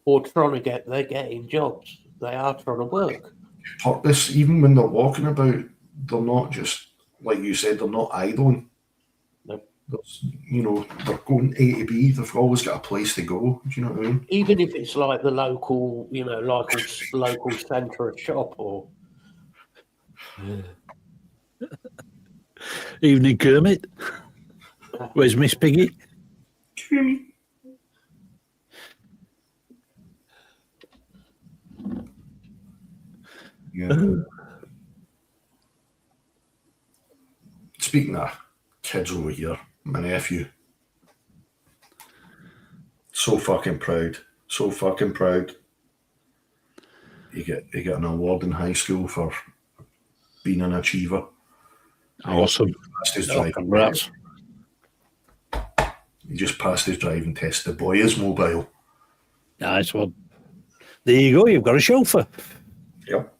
or they're getting jobs. They are trying to work. Purpose, even when they're walking about, they're not just, like you said, they're not idling. No. They're going A to B. They've always got a place to go. Do you know what I mean? Even if it's like the local, local centre shop or. Evening, Kermit. Where's Miss Piggy? Yeah. Speaking of kids over here, my nephew, so fucking proud. He got an award in high school for being an achiever. Awesome. Congrats. He just passed his driving test. The boy is mobile. Nice one. There you go. You've got a chauffeur. Yep.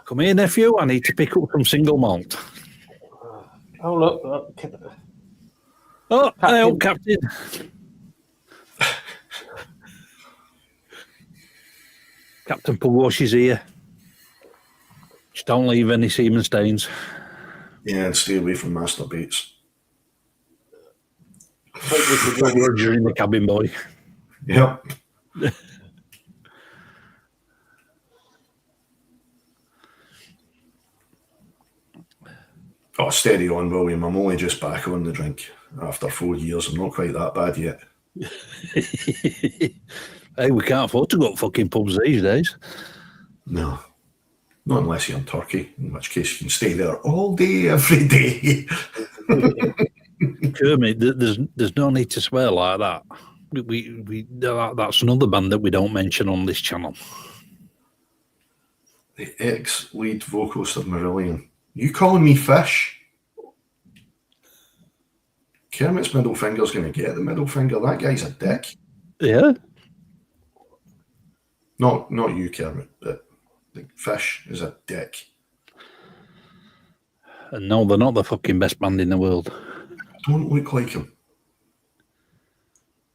Come here, nephew. I need to pick up some single malt. Oh, look. Oh, hello, Captain. Captain Pugwash is here. Just don't leave any semen stains. Yeah, and stay away from masturbates. Roger in the cabin, boy. Yep. Oh, steady on, William. I'm only just back on the drink after 4 years. I'm not quite that bad yet. Hey, we can't afford to go to fucking pubs these days. No. Not unless you're in Turkey, in which case you can stay there all day, every day. Kermit, there's no need to swear like that. That's another band that we don't mention on this channel. The ex-lead vocalist of Marillion. You calling me fish? Kermit's middle finger's going to get the middle finger. That guy's a dick. Yeah. Not you, Kermit, but the fish is a dick. And no, they're not the fucking best band in the world. Don't look like him.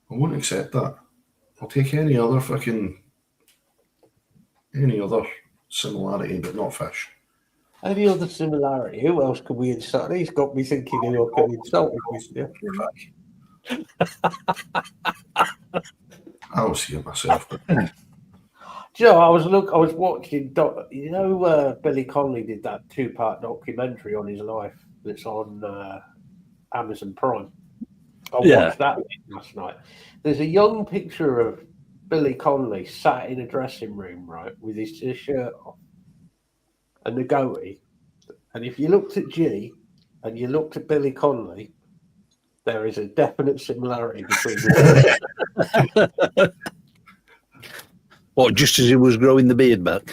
I won't accept that. I'll take any other similarity, but not fish. Any other similarity? Who else could we insult? He's got me thinking who I could insult I don't see it myself, but Do you know, I was watching. Billy Connolly did that 2-part documentary on his life that's on Amazon Prime. I watched that last night. There's a young picture of Billy Connolly sat in a dressing room, right, with his shirt off and the goatee. And if you looked at G and you looked at Billy Connolly, there is a definite similarity between the two. What, just as he was growing the beard back?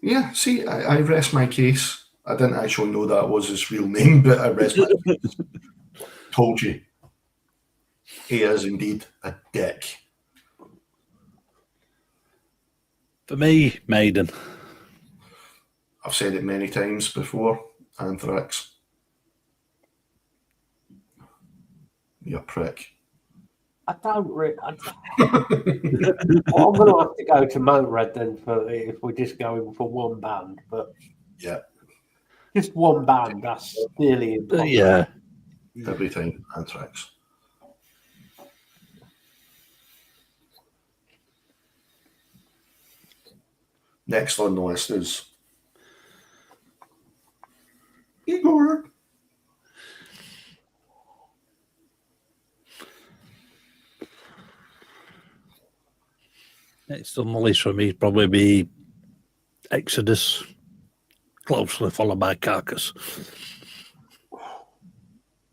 Yeah, see, I rest my case. I didn't actually know that was his real name, but I rest my case. Told you. He is indeed a dick. For me, Maiden. I've said it many times before. Anthrax. You prick. I don't really. I'm going to have to go to Motorhead then if we're just going for one band, but Yeah. just one band. That's nearly impossible. Yeah. Every time, Anthrax. Next on the list is Igor. Next on the list for me would probably be Exodus, closely followed by Carcass.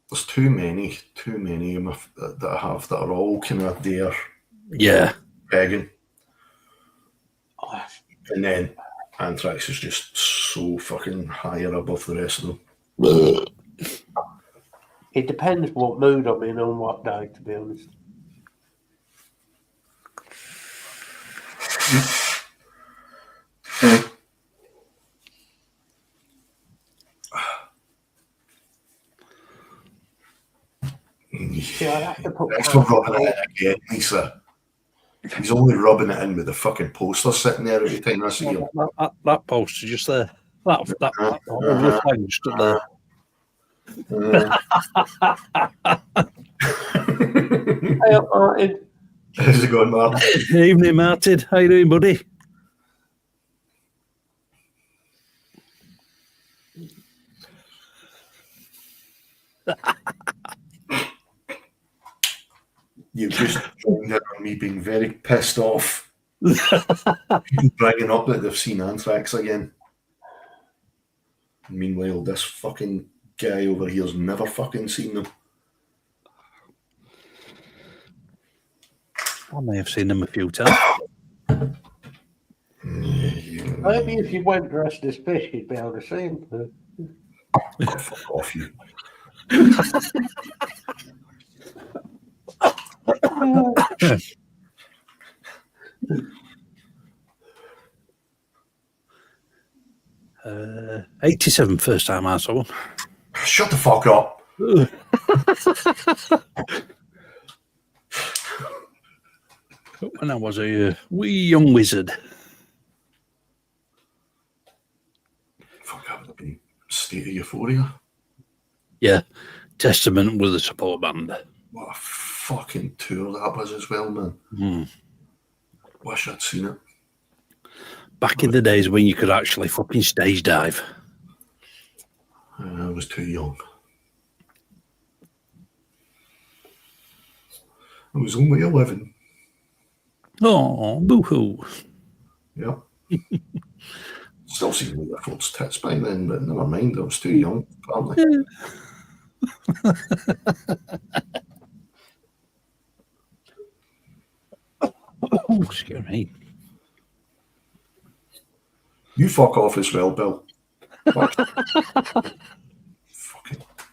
There's too many that I have that are all kind of there. Yeah. Begging. And then Anthrax is just so fucking higher above the rest of them. It depends what mood I'm in on what day, to be honest. See, I have to put Thanks for rubbing it in again, Lisa. He's only rubbing it in with the fucking poster sitting there every time I see him. That poster just there. That lovely flag just up there. Hey up, Martin. How's it going, Martin? Evening, Martin. How you doing, buddy? You've just joined in on me being very pissed off. Bragging up that they've seen Anthrax again. Meanwhile, this fucking guy over here's never fucking seen them. I may have seen them a few times. Maybe if you went dressed as fish, you'd be able to see him. Oh, fuck off, you. 87 first time I saw one. Shut the fuck up. When I was a wee young wizard. Fuck, that would have been State of Euphoria. Yeah. Testament with a support band. What a fucking tour that was as well, man. Wish I'd seen it. Back in the days when you could actually fucking stage dive. I was too young. I was only 11. Oh, boo-hoo. Yeah. Still seen Rutherford's tits by then, but never mind, I was too young, apparently. Oh, excuse me. You fuck off as well, Bill. Fucking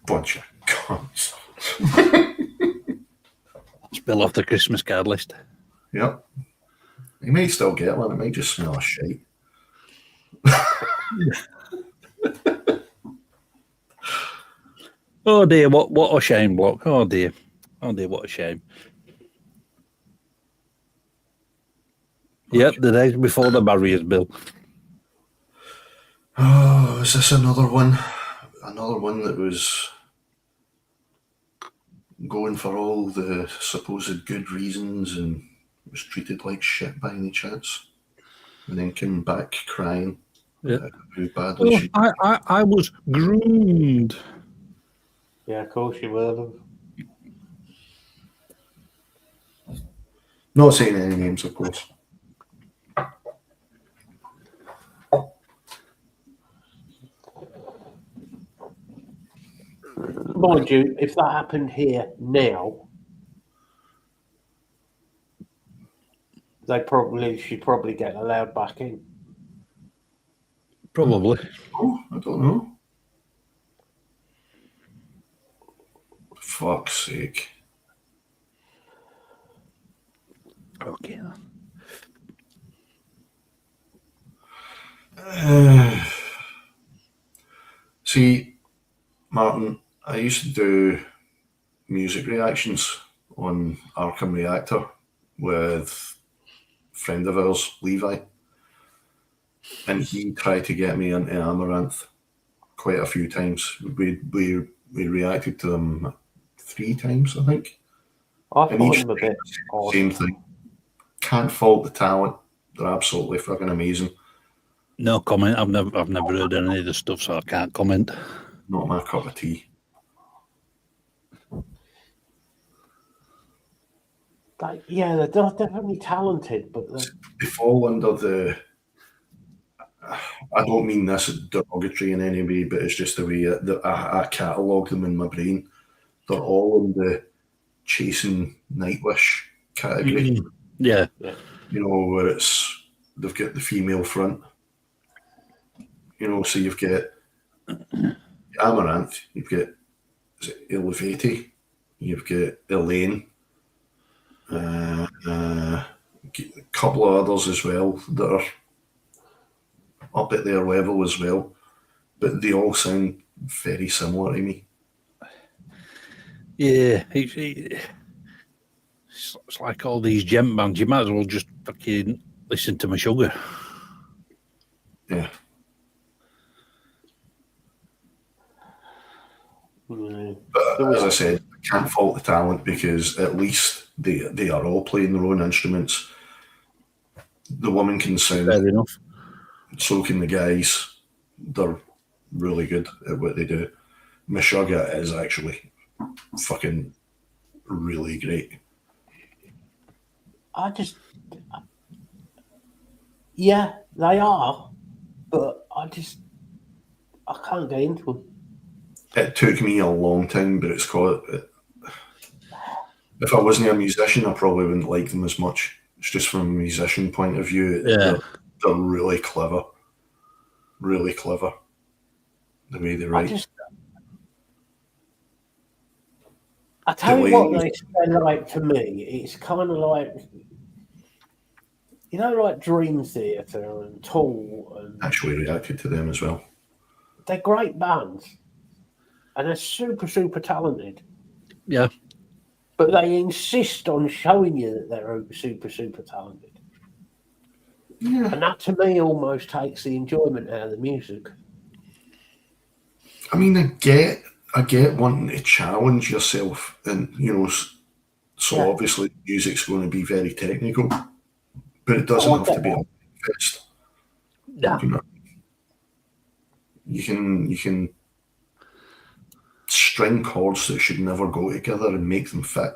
bunch of cunts. Spill off the Christmas card list. Yep. You may still get one, it might just smell of shite. Oh dear, what a shame, block. Oh dear, what a shame. Yep, the days before the barriers, Bill. Oh, is this another one? Another one that was going for all the supposed good reasons and was treated like shit by any chance, and then came back crying. Yeah. How badly she. I was groomed. Yeah, of course you were. Not saying any names, of course. Mind you, if that happened here now, she'd probably get allowed back in. Probably. Oh, I don't know. For fuck's sake. Okay. See, Martin, I used to do music reactions on Arkham Reactor with a friend of ours, Levi, and he tried to get me into Amaranth quite a few times. We reacted to them 3 times, I think. I And find each them a bit odd. same thing. Can't fault the talent. They're absolutely fucking amazing. No comment. I've never heard any of the stuff, so I can't comment. Not my cup of tea. Yeah, they're definitely talented, but They fall under the. I don't mean this derogatory in any way, but it's just the way that I catalogue them in my brain. They're all in the chasing Nightwish category. Yeah. You know, where they've got the female front. You know, so you've got Amaranth, you've got Elevati, you've got Elaine, a couple of others as well that are up at their level as well, but they all sound very similar to me. Yeah. It's like all these gem bands. You might as well just fucking listen to my sugar. Yeah. But as I said, I can't fault the talent because at least they are all playing their own instruments. The woman can sound. Fair enough. So can the guys. They're really good at what they do. Meshuggah is actually fucking really great. Yeah, they are, but I can't get into them. It took me a long time, but it's called. If I wasn't a musician, I probably wouldn't like them as much. It's just from a musician point of view. Yeah. They're really clever. Really clever. The way they write. I tell you what they're like to me. It's kind of like, you know, like Dream Theater and Tool. And actually reacted to them as well. They're great bands. And they're super, super talented. Yeah. But they insist on showing you that they're super, super talented. Yeah. And that to me almost takes the enjoyment out of the music. I mean, I get wanting to challenge yourself, and you know, so obviously music's going to be very technical, but it doesn't have to be a fest. Yeah. You can string chords that should never go together and make them fit.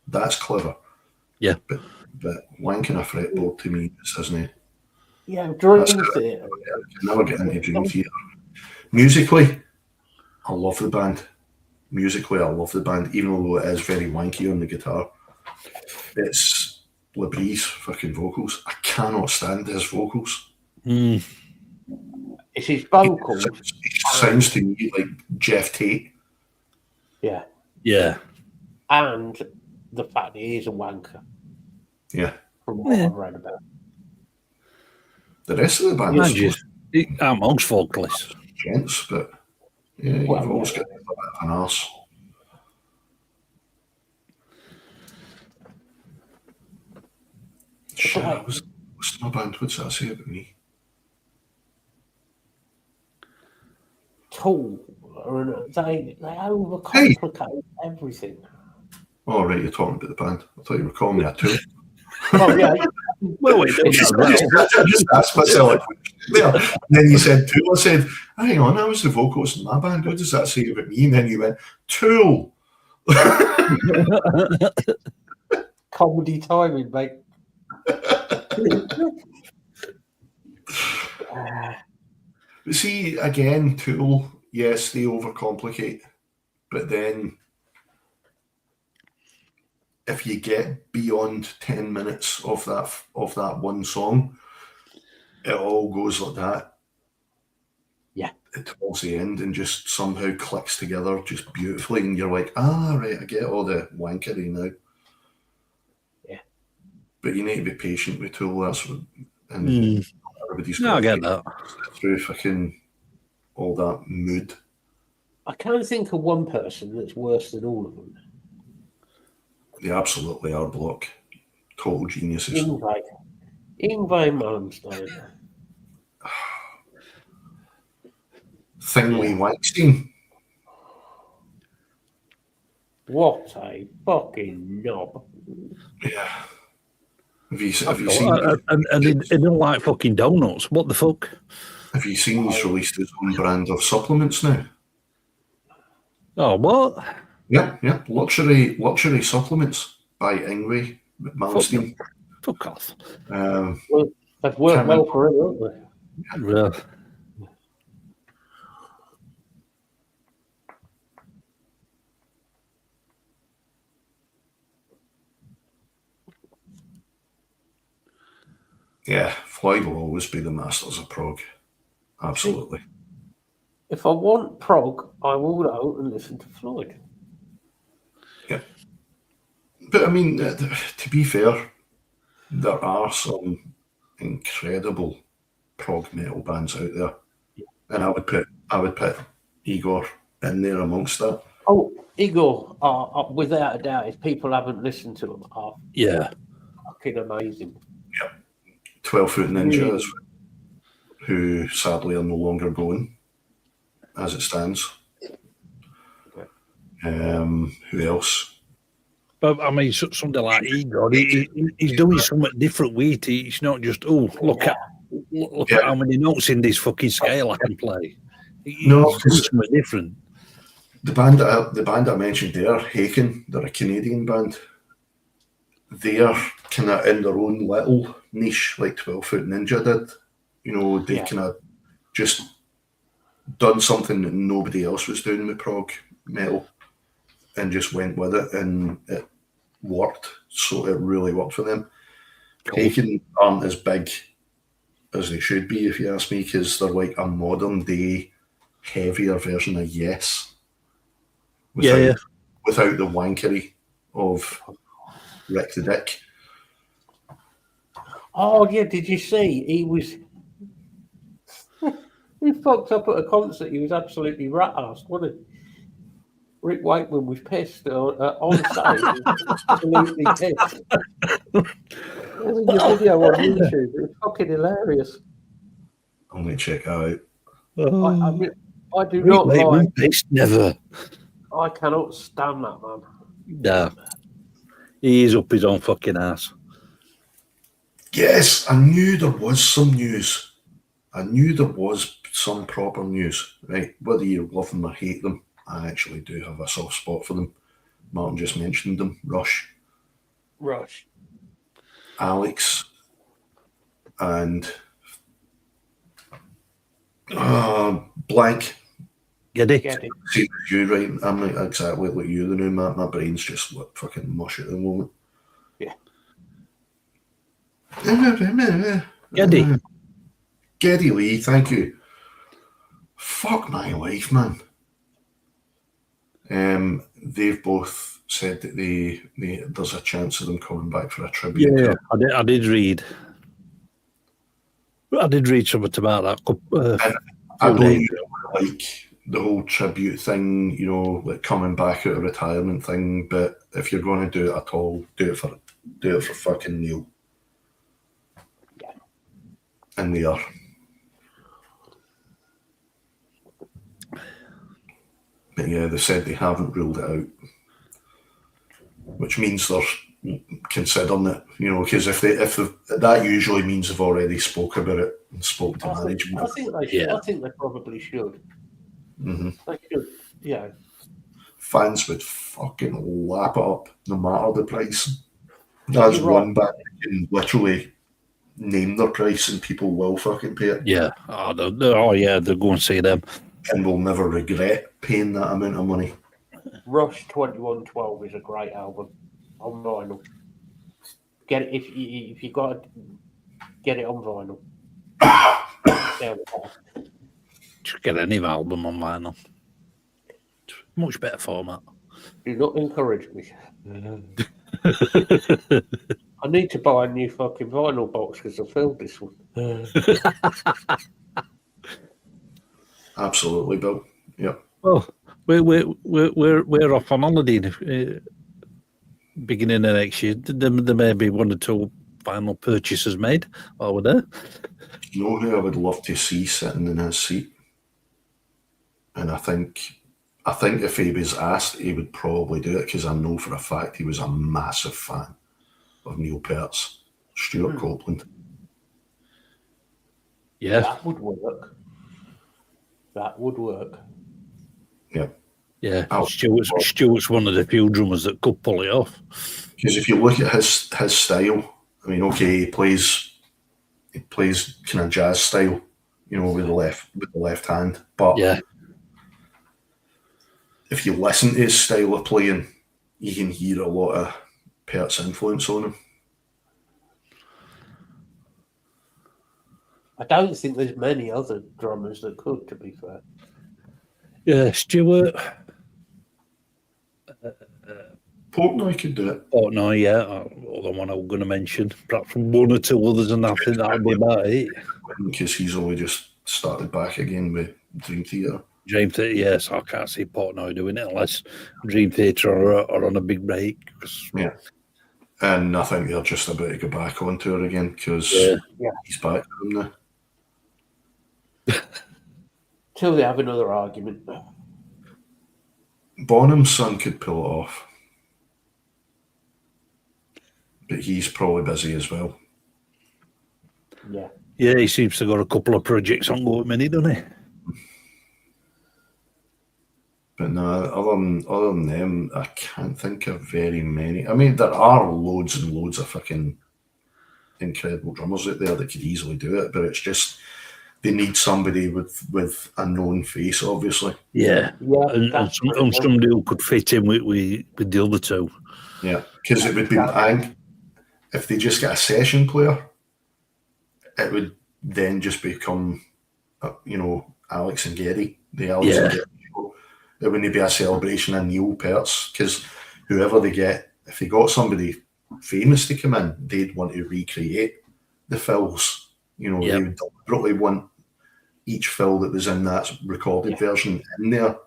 That's clever. Yeah. But wanking a fretboard to me isn't it? Yeah, Dream Theater. I can never get into Dream Theater. Musically, I love the band. Musically, I love the band, even though it is very wanky on the guitar. It's Labree's fucking vocals. I cannot stand his vocals. It's his vocals. It sounds to me like Jeff Tate. Yeah. Yeah. And the fact that he is a wanker. Yeah. From what I've read about. The rest of the band is amongst vocalists. Gents, but yeah, you've always got a bit of an arse. Shit, what's my band? What's that say about me? Tool. They overcomplicate everything. Oh, right, you're talking about the band. I thought you were calling me a tool. Oh, yeah. Well, we done Just, that well. just asked myself a question there. And then you said Tool. I said, hang on, I was the vocalist in my band. What does that say about me? And then you went, Tool. Comedy timing, mate. But see, again, Tool, yes, they overcomplicate. But then if you get beyond 10 minutes of that one song, it all goes like that. Yeah. Towards the end and just somehow clicks together just beautifully, and you're like, right, I get all the wankery now. Yeah. But you need to be patient with Tool, that's what, and everybody's got I get that. through fucking all that mood. I can't think of one person that's worse than all of them. They absolutely are block. Total geniuses. Ingve Malmsteen. Thingley Weinstein. What a fucking knob. Yeah. Have you seen? And they don't like fucking donuts. What the fuck? Have you seen he's released his own brand of supplements now? Oh, what? Yeah. Luxury supplements by Ingve Malmsteen. Fuck off. Well, they've worked well for him, haven't they? Yeah. Yeah, Floyd will always be the masters of prog. Absolutely. If I want prog, I will go and listen to Floyd. Yeah. But I mean, to be fair, there are some incredible prog metal bands out there, and I would put Igor in there amongst that. Oh, Igor, without a doubt, if people haven't listened to them, are fucking amazing. Yeah. 12 Foot Ninjas, who sadly are no longer going, as it stands. Who else? But I mean, something like Igor, he's doing something different with it. It's not just, look at how many notes in this fucking scale I can play. He's doing something different. The band I mentioned there, Haken, they're a Canadian band. They're kind of in their own little niche, like 12 Foot Ninja did. You know, they kind of just done something that nobody else was doing with prog metal and just went with it, and it worked. So it really worked for them. Cool. Haken aren't as big as they should be, if you ask me, because they're like a modern day, heavier version of Yes. Without the wankery of Rick the Dick. Oh, yeah, did you see? He was... he fucked up at a concert. He was absolutely rat-assed, wasn't he? Rick Wakeman was pissed on stage. He was absolutely pissed. There's a video on YouTube. It was fucking hilarious. I'm going to check out. I do not like... Pissed, never. I cannot stand that, man. No. He is up his own fucking ass. Yes, I knew there was some news. I knew there was some proper news, right? Whether you love them or hate them, I actually do have a soft spot for them. Martin just mentioned them. Rush. Alex. And blank. Get See, you right? I'm not exactly like you, the new my brain's just like fucking mush at the moment. Yeah. Geddy Lee, thank you. Fuck my life, man. They've both said that they there's a chance of them coming back for a tribute. Yeah, I did read. I did read something about that. I don't really like the whole tribute thing, you know, like coming back out of retirement thing. But if you're going to do it at all, do it for fucking Neil. Yeah. And they are. But yeah, they said they haven't ruled it out, which means they're considering it, because if that usually means they've already spoke about it and spoke to management. I think they should. I think they probably should. Mm-hmm. They should. Yeah. Fans would fucking lap it up no matter the price. That's one band that can literally name their price and people will fucking pay it. Yeah. They'll go and see them. And will never regret paying that amount of money. Rush 2112 is a great album on vinyl. Get it if you got to get it on vinyl. Just get any album on vinyl. Much better format. Do not encourage me. I need to buy a new fucking vinyl box because I filled this one. Absolutely, Bill. Yep. Well, we're off on holiday beginning of next year. There may be one or two final purchases made while we're there. You know who I would love to see sitting in his seat? And I think if he was asked, he would probably do it because I know for a fact he was a massive fan of Neil Peart's, Stuart Copeland. Yeah. That would work. Yeah. Yeah. Stuart's one of the few drummers that could pull it off. Because if you look at his style, I mean, okay, he plays kind of jazz style, with the left hand. But yeah, if you listen to his style of playing, you can hear a lot of Peart's influence on him. I don't think there's many other drummers that could, to be fair. Yeah, Stuart. Portnoy could do it. Portnoy, yeah. The one I was going to mention. Perhaps one or two others, and I think that would be about it. Because he's only just started back again with Dream Theater. Dream Theater, yes. I can't see Portnoy doing it unless Dream Theater are on a big break. Yeah. And I think they're just about to go back on tour again because he's back from now. Till they have another argument. Bonham's son could pull it off. But he's probably busy as well. Yeah. Yeah, he seems to have got a couple of projects ongoing, doesn't he? But no, other than them, I can't think of very many. I mean, there are loads and loads of fucking incredible drummers out there that could easily do it, but it's just they need somebody with a known face, obviously. Yeah. And somebody who could fit in with the other two. Yeah, because it would be, if they just get a session player, it would then just become, Alex and Gary. The Alex and Gary show. It wouldn't be a celebration of Neil Peart's, because whoever they get, if they got somebody famous to come in, they'd want to recreate the fills. They would deliberately want each fill that was in that recorded version in there,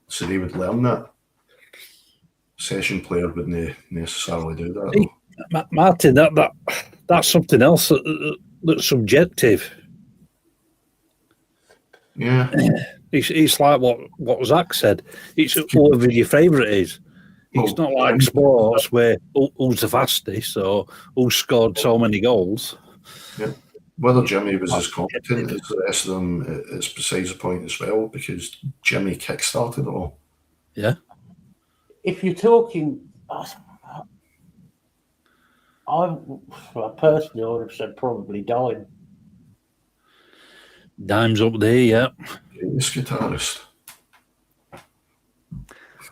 so they would learn that. Session player wouldn't necessarily do that. Hey, Martin, that's something else that's subjective. Yeah. It's like what Zach said. It's whoever your favourite is. It's not like sports where who's the fastest or who scored so many goals. Yeah. Whether Jimmy was as competent as the rest of them is besides the point as well, because Jimmy kick-started it all. Yeah. If you're talking, personally, I would have said probably Dime. Dime's up there, yeah. Greatest guitarist.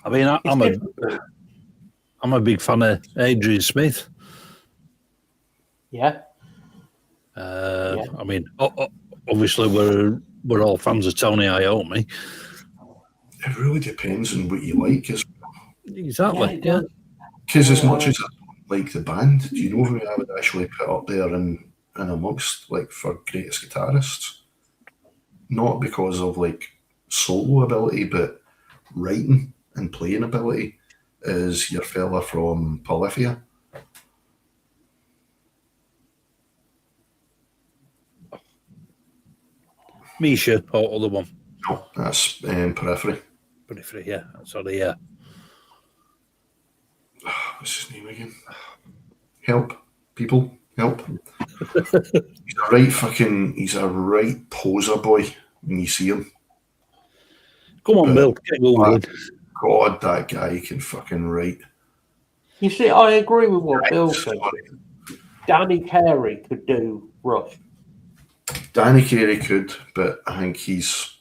I mean, I'm a big fan of Adrian Smith. Yeah. I mean, obviously we're all fans of Tony Iommi. It really depends on what you like as well. Exactly, yeah. Because as much as I don't like the band, do you know who I would actually put up there and amongst, like, for greatest guitarists? Not because of, like, solo ability, but writing and playing ability is your fella from Polyphia. Misha, or other one. No, that's Periphery. Periphery, yeah. Sorry, yeah. What's his name again? Help, people, help. He's a right poser boy when you see him. Come on, Bill, get Googling. God, that guy can fucking write. You see, I agree with what Bill said. Danny Carey could do Rush. Danny Carey could, but I think he's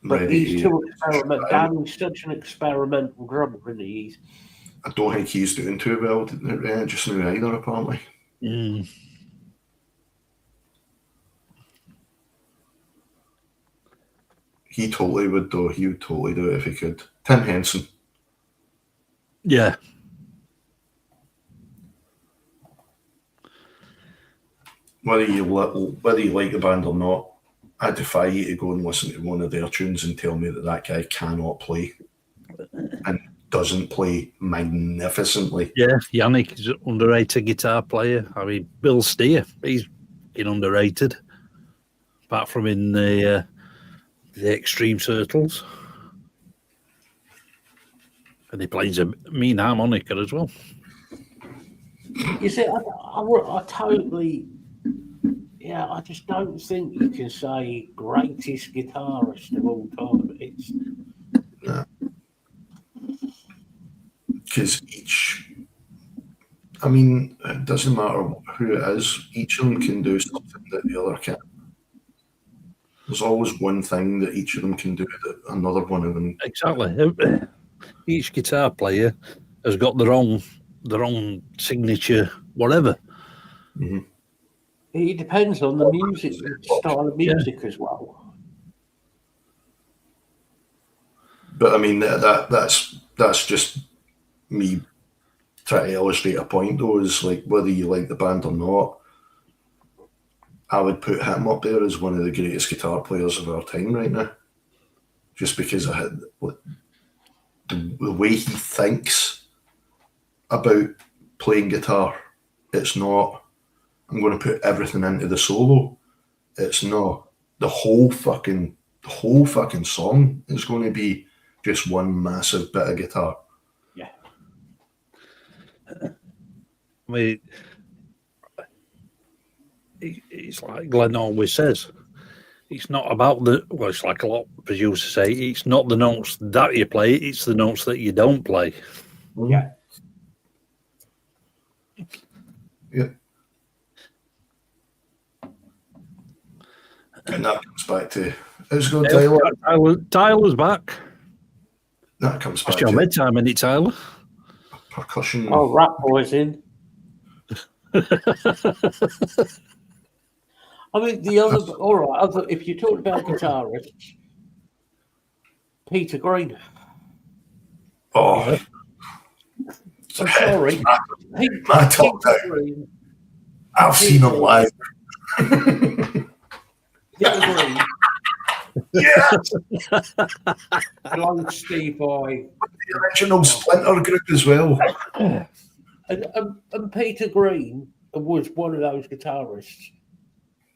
But ready. he's too experimental. Danny's such an experimental drummer, isn't he? I don't think he's doing too well just now either, apparently. Mm. He totally would, though. He would totally do it if he could. Tim Henson. Yeah. Whether you like the band or not, I defy you to go and listen to one of their tunes and tell me that guy cannot play and doesn't play magnificently. Yeah, Yannick is an underrated guitar player. I mean, Bill Steer, he's underrated, apart from in the Extreme Turtles. And he plays a mean harmonica as well. You see, I totally... Yeah, I just don't think you can say greatest guitarist of all time. It's because it doesn't matter who it is, each of them can do something that the other can't. There's always one thing that each of them can do that another one of them. Exactly. Each guitar player has got their own signature, whatever. Mm-hmm. It depends on the music, the style of music as well. But I mean that's just me trying to illustrate a point, though, is like whether you like the band or not, I would put him up there as one of the greatest guitar players of our time right now. Just because I had the way he thinks about playing guitar, it's not I'm going to put everything into the solo. It's not the whole fucking song is going to be just one massive bit of guitar. Yeah. I mean, it's like Glenn always says. It's not about it's like a lot of producers say, it's not the notes that you play, it's the notes that you don't play. Yeah. Yeah. And that comes back to it's good, Tyler's back. That comes back to your bedtime, isn't it, Tyler? Percussion. Oh, Rat Boy's in. I mean, the other, all right, if you talk about guitarists, Peter Green. Oh, yeah. I'm sorry. My top down. I've seen him live. Peter Green. Yes! Along Steve Vai. The original Splinter group as well. And Peter Green was one of those guitarists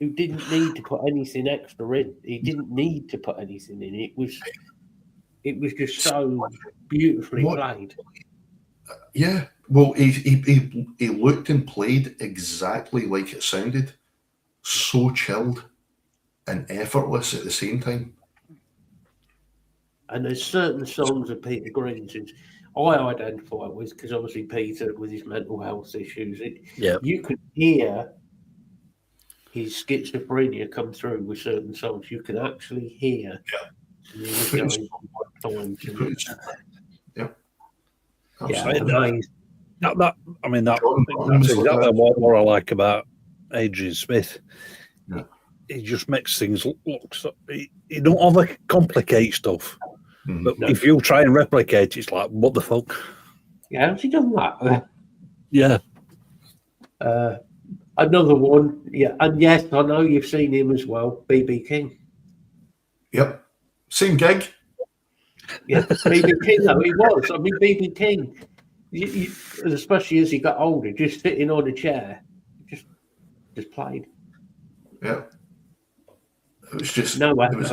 who didn't need to put anything extra in. He didn't need to put anything in. It was just so beautifully played. Yeah. Well, he looked and played exactly like it sounded. So chilled and effortless at the same time. And there's certain songs of Peter Green's I identify with, because obviously Peter, with his mental health issues, you could hear his schizophrenia come through with certain songs. You can actually hear. Yeah. Amazing. That's exactly what I like about Adrian Smith. Yeah. He just makes things look so. He don't overcomplicate stuff. Mm-hmm. But if you try and replicate, it's like, what the fuck? Yeah, how's he done that? Yeah. Another one, yeah, and yes, I know you've seen him as well, BB King. Yep, same gig. Yeah, BB King, though, he was. I mean, BB King, especially as he got older, just sitting on a chair, just played. Yeah, it was just it was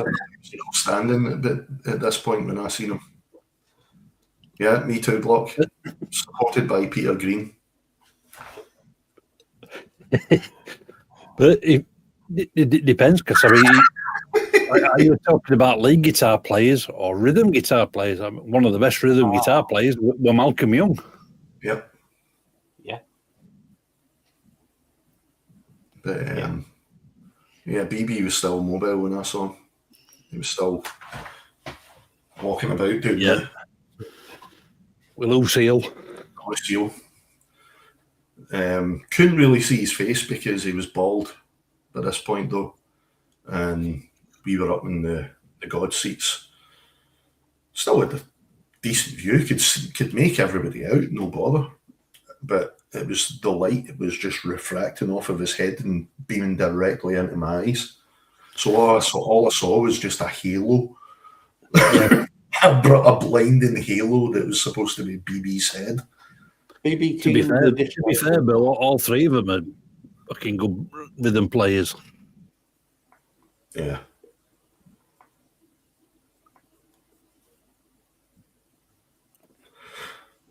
outstanding at this point when I seen him. Yeah, Me Too block, supported by Peter Green. But it depends, because I mean, are you talking about lead guitar players or rhythm guitar players? I mean, one of the best rhythm guitar players were Malcolm Young. Yep. Yeah. But yeah, BB was still mobile when I saw him. He was still walking about doing Yeah. With Lucille. Lucille. Couldn't really see his face because he was bald at this point, though. And we were up in the God seats. Still had a decent view, could make everybody out, no bother. But it was the light, it was just refracting off of his head and beaming directly into my eyes. So all I saw was just a halo. Yeah. A blinding halo that was supposed to be BB's head. BB To be fair, Bill, all three of them are fucking good rhythm players. Yeah.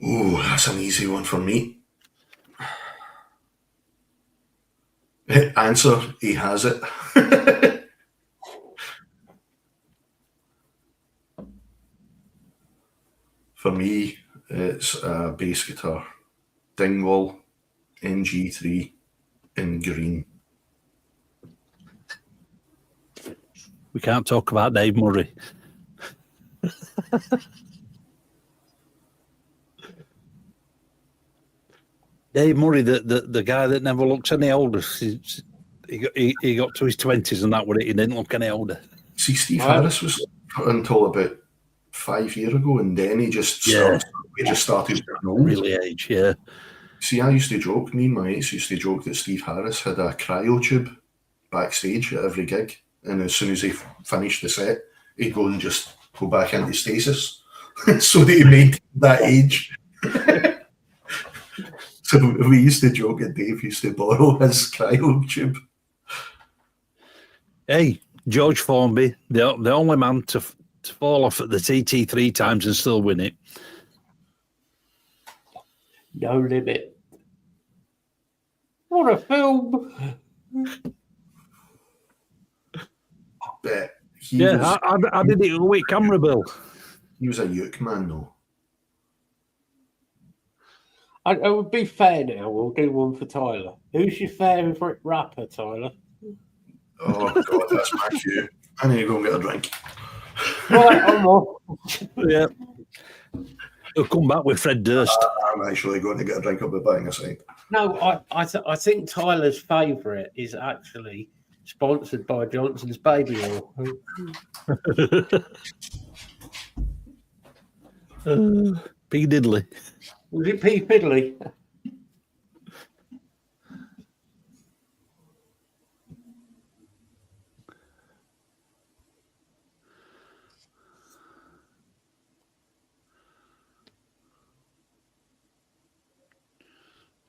Oh, that's an easy one for me. Answer, he has it. For me, it's a bass guitar. Dingwall NG3 in green. We can't talk about Dave Murray. Dave Murray, the guy that never looks any older. He got to his 20s and that was it. He didn't look any older. See, Steve Harris was until about 5 years ago, and then he just started really age. Yeah. See, I used to joke. Me and my mates used to joke that Steve Harris had a cryo tube backstage at every gig, and as soon as he finished the set, he'd go and just go back into stasis, so that he made that age. So we used to joke that Dave used to borrow his cryo tube. Hey, George Formby, the only man to fall off at the TT 3 times and still win it. No Limit. What a film! But I did it with camera, Bill. He was a uke man, though. I would be fair now. We'll do one for Tyler. Who's your favourite rapper, Tyler? Oh, God, that's my cue. I need to go and get a drink. Right, I'm off. Yeah. He'll come back with Fred Durst. I'm actually going to get a drink. I'll be buying a side. No, I think Tyler's favourite is actually sponsored by Johnson's Baby Oil. P. Diddley. Was it P. Fiddley?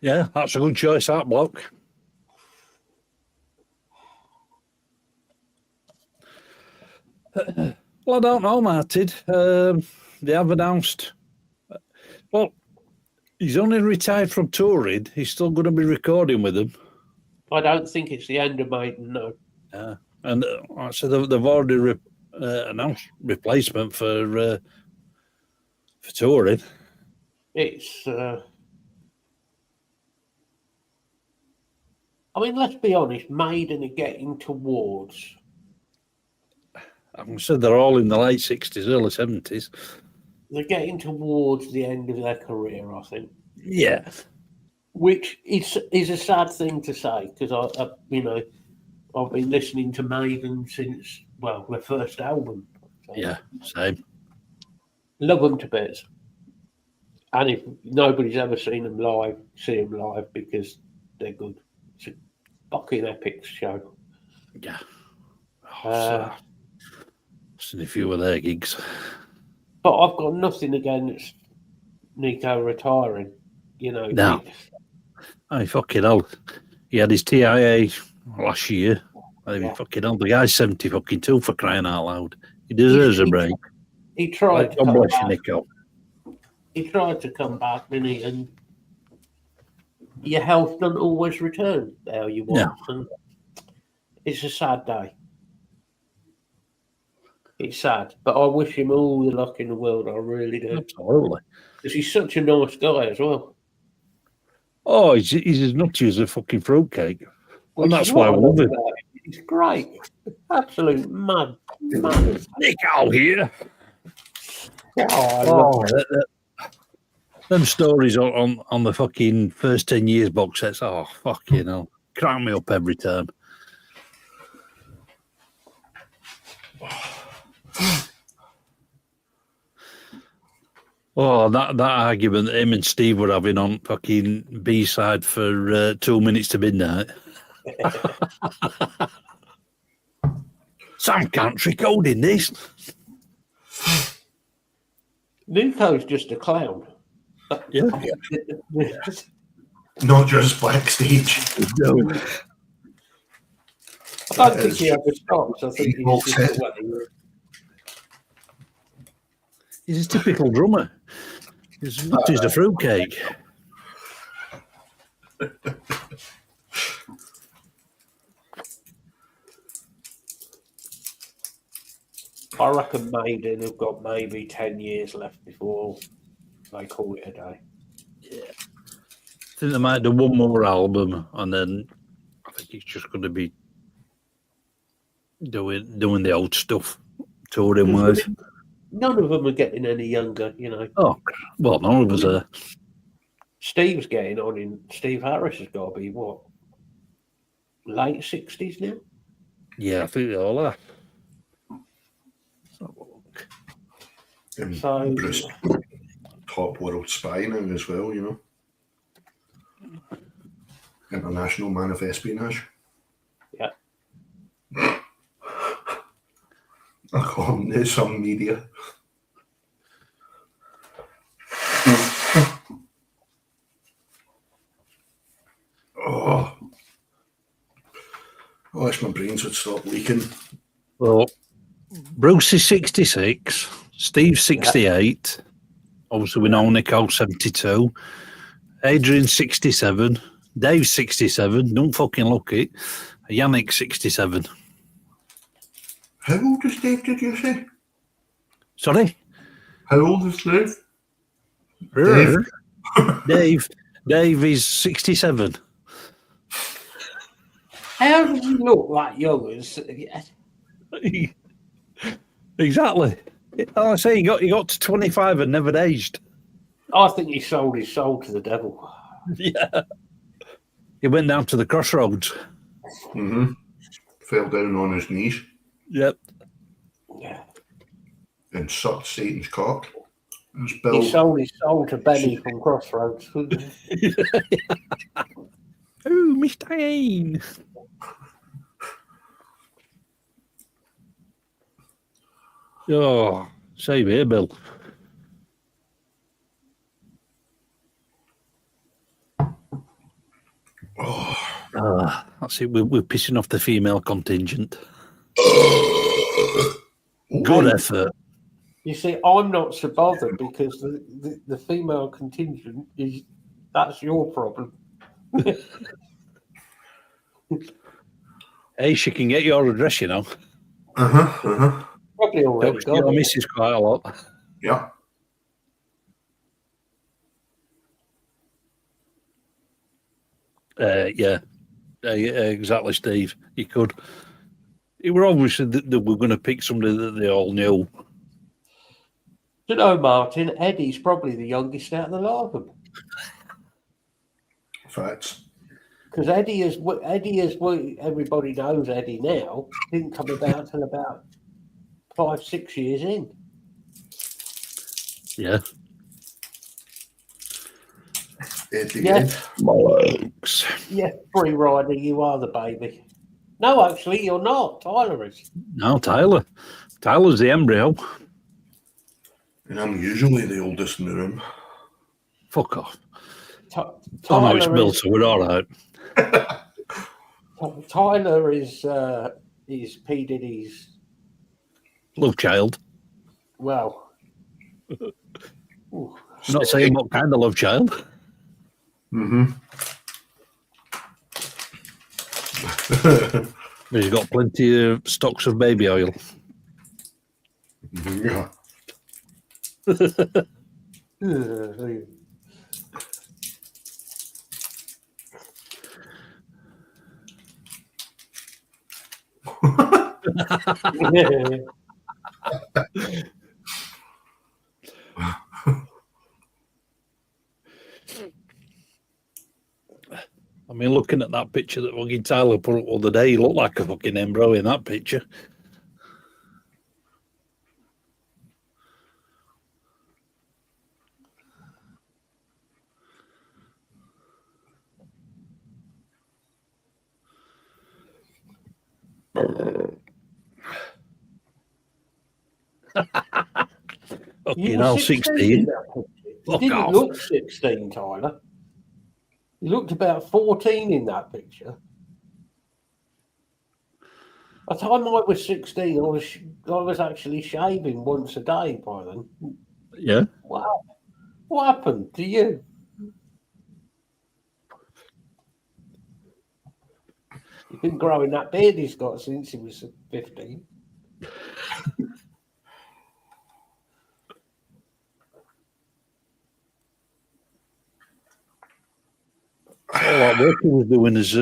Yeah, that's a good choice, that bloke. Well, I don't know, Martin. They have announced. Well, he's only retired from touring. He's still going to be recording with them. I don't think it's the end of Maiden, no. Yeah, and so they've already announced replacement for touring. It's. I mean, let's be honest. Maiden are getting towards. I said they're all in the late 60s, early 70s. They're getting towards the end of their career, I think. Yeah. Which is a sad thing to say because I've been listening to Maiden since their first album. So Yeah, same. love them to bits. And if nobody's ever seen them live, see them live because they're good. It's a fucking epic show. Yeah. Seen a few of their gigs. But I've got nothing against Nico retiring. No. I fucking hell. He had his TIA last year. I mean, fucking hell, the guy's 72 for crying out loud. He deserves a break. He tried. God bless you, Nico. He tried to come back, didn't he? And your health doesn't always return how you want. Yeah. And it's a sad day. It's sad, but I wish him all the luck in the world. I really do. Absolutely. Because he's such a nice guy as well. Oh, he's as nutty as a fucking fruitcake. Which that's is why I what love love him. about him. He's great. Absolute mad. Mad. Nick out here. Oh, I love Oh, them stories on the fucking first 10 years box sets. Oh, fucking hell. Crank me up every time. Oh, that argument that him and Steve were having on fucking B-side for 2 minutes to midnight. Sam can't trick in this. Nico's just a clown. Yeah. Not just backstage. No. I don't think he ever stops. I think he's just Bullshit. away. He's a typical drummer. He's nutty as a fruitcake. I reckon Maiden have got maybe 10 years left before they call it a day. I think they might do one more album, and then I think it's just going to be doing the old stuff, touring wise. None of them are getting any younger, you know. Oh, well, none of us are. Steve's getting on in. Steve Harris has got to be what? Late 60s now? Yeah, I think they all are. Let's have a look. And So- Bruce, top world spy now as well, you know. International man of espionage. Yeah. According to some media. Oh. I wish my brains would stop leaking. Well, Bruce is 66, Steve's 68. Obviously, we know Nicole's 72. Adrian's 67. Dave's 67. Don't fucking look it. Yannick's 67. How old is Dave, did you say? Sorry? How old is Dave? Dave is 67. How does he look like young as. Exactly. I say he got to 25 and never aged. I think he sold his soul to the devil. Yeah. He went down to the crossroads. Mm-hmm. Fell down on his knees Yep. Yeah. and sucked Satan's cock. As He Bill, sold his soul to Benny from Crossroads. Oh, Mr. Ain. Oh, same here, Bill. That's it. We're pissing off the female contingent. Good effort. You see, I'm not so bothered because the female contingent is that's your problem. Hey, she can get your address, you know. Probably already Talks to got your it. missus quite a lot. yeah. Yeah. Exactly, Steve. You could. It were obviously that we're going to pick somebody that they all knew. You know, Martin, Eddie's probably the youngest out of the lot of them. Facts. Because Eddie is everybody knows Eddie now. Didn't come about until about 5-6 years in. Yeah. Eddie Yeah. Ed. Bollocks. Yeah, free rider, you are the baby. No, actually, you're not. Tyler is. No, Tyler. Tyler's the embryo. And I'm usually the oldest in the room. Fuck off. Tyler Oh, no, it's Bill, is, so we're all right. Tyler is P. Diddy's. Love child. Well, I'm not saying what kind of love child. Mm-hmm. He's got plenty of stocks of baby oil. Yeah. I mean, looking at that picture that fucking Tyler put up the other day, he looked like a fucking embro in that picture. You Fucking were hell, 16 in 16. that picture. You Fuck didn't off. look 16, Tyler. You looked about 14 in that picture. By the time I was 16, I was actually shaving once a day by then. Yeah. Wow. What happened to you? He's been growing that beard he's got since he was 15. All that work he was doing is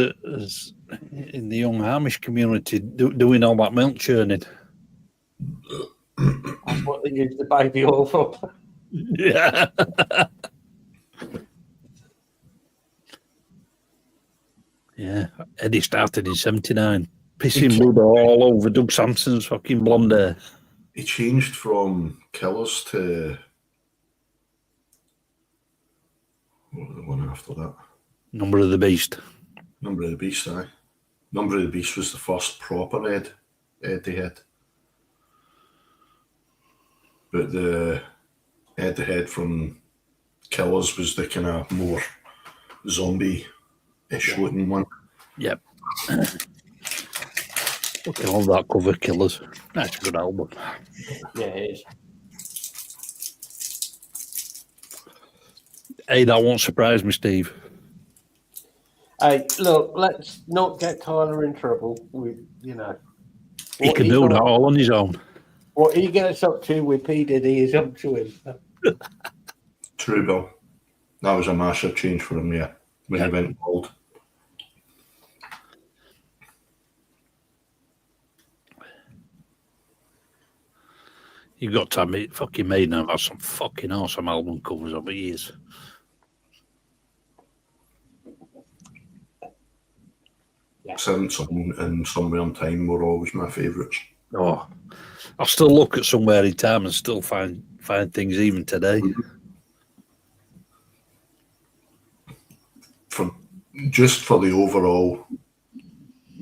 in the young Amish community, doing all that milk churning. That's what they use the baby oil for. Yeah. Yeah. Eddie started in 79, pissing blood all over Doug Sampson's fucking blonde hair. He changed from Killers to what was the one after that? Number of the Beast. Number of the Beast, aye. Number of the Beast was the first proper Ed they had. But the Ed they had from Killers was the kind of more zombie-ish looking one. Yep. Fucking love that cover, Killers. That's a good album. Yeah, it is. Hey, that won't surprise me, Steve. Hey, look, let's not get Tyler in trouble with, He what can do that all on his own. What he gets up to with P. Diddy is up to him. True, Bill. That was a massive change for him, yeah, when he went bald. You've got to admit, fucking Maiden have had some fucking awesome album covers over years. Seventh Son and Somewhere in Time were always my favourites. Oh, I still look at Somewhere in Time and still find things even today. For the overall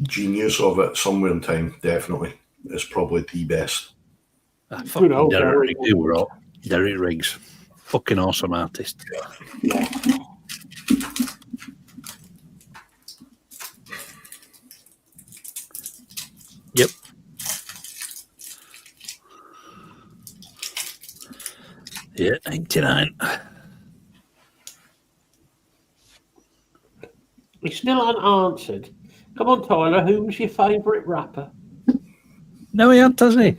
genius of it, Somewhere in Time definitely is probably the best. Fucking Derek Riggs, fucking awesome artist. Yep. Yeah, 89. He's still unanswered. Come on, Tyler, who was your favourite rapper? No, he hasn't, has he?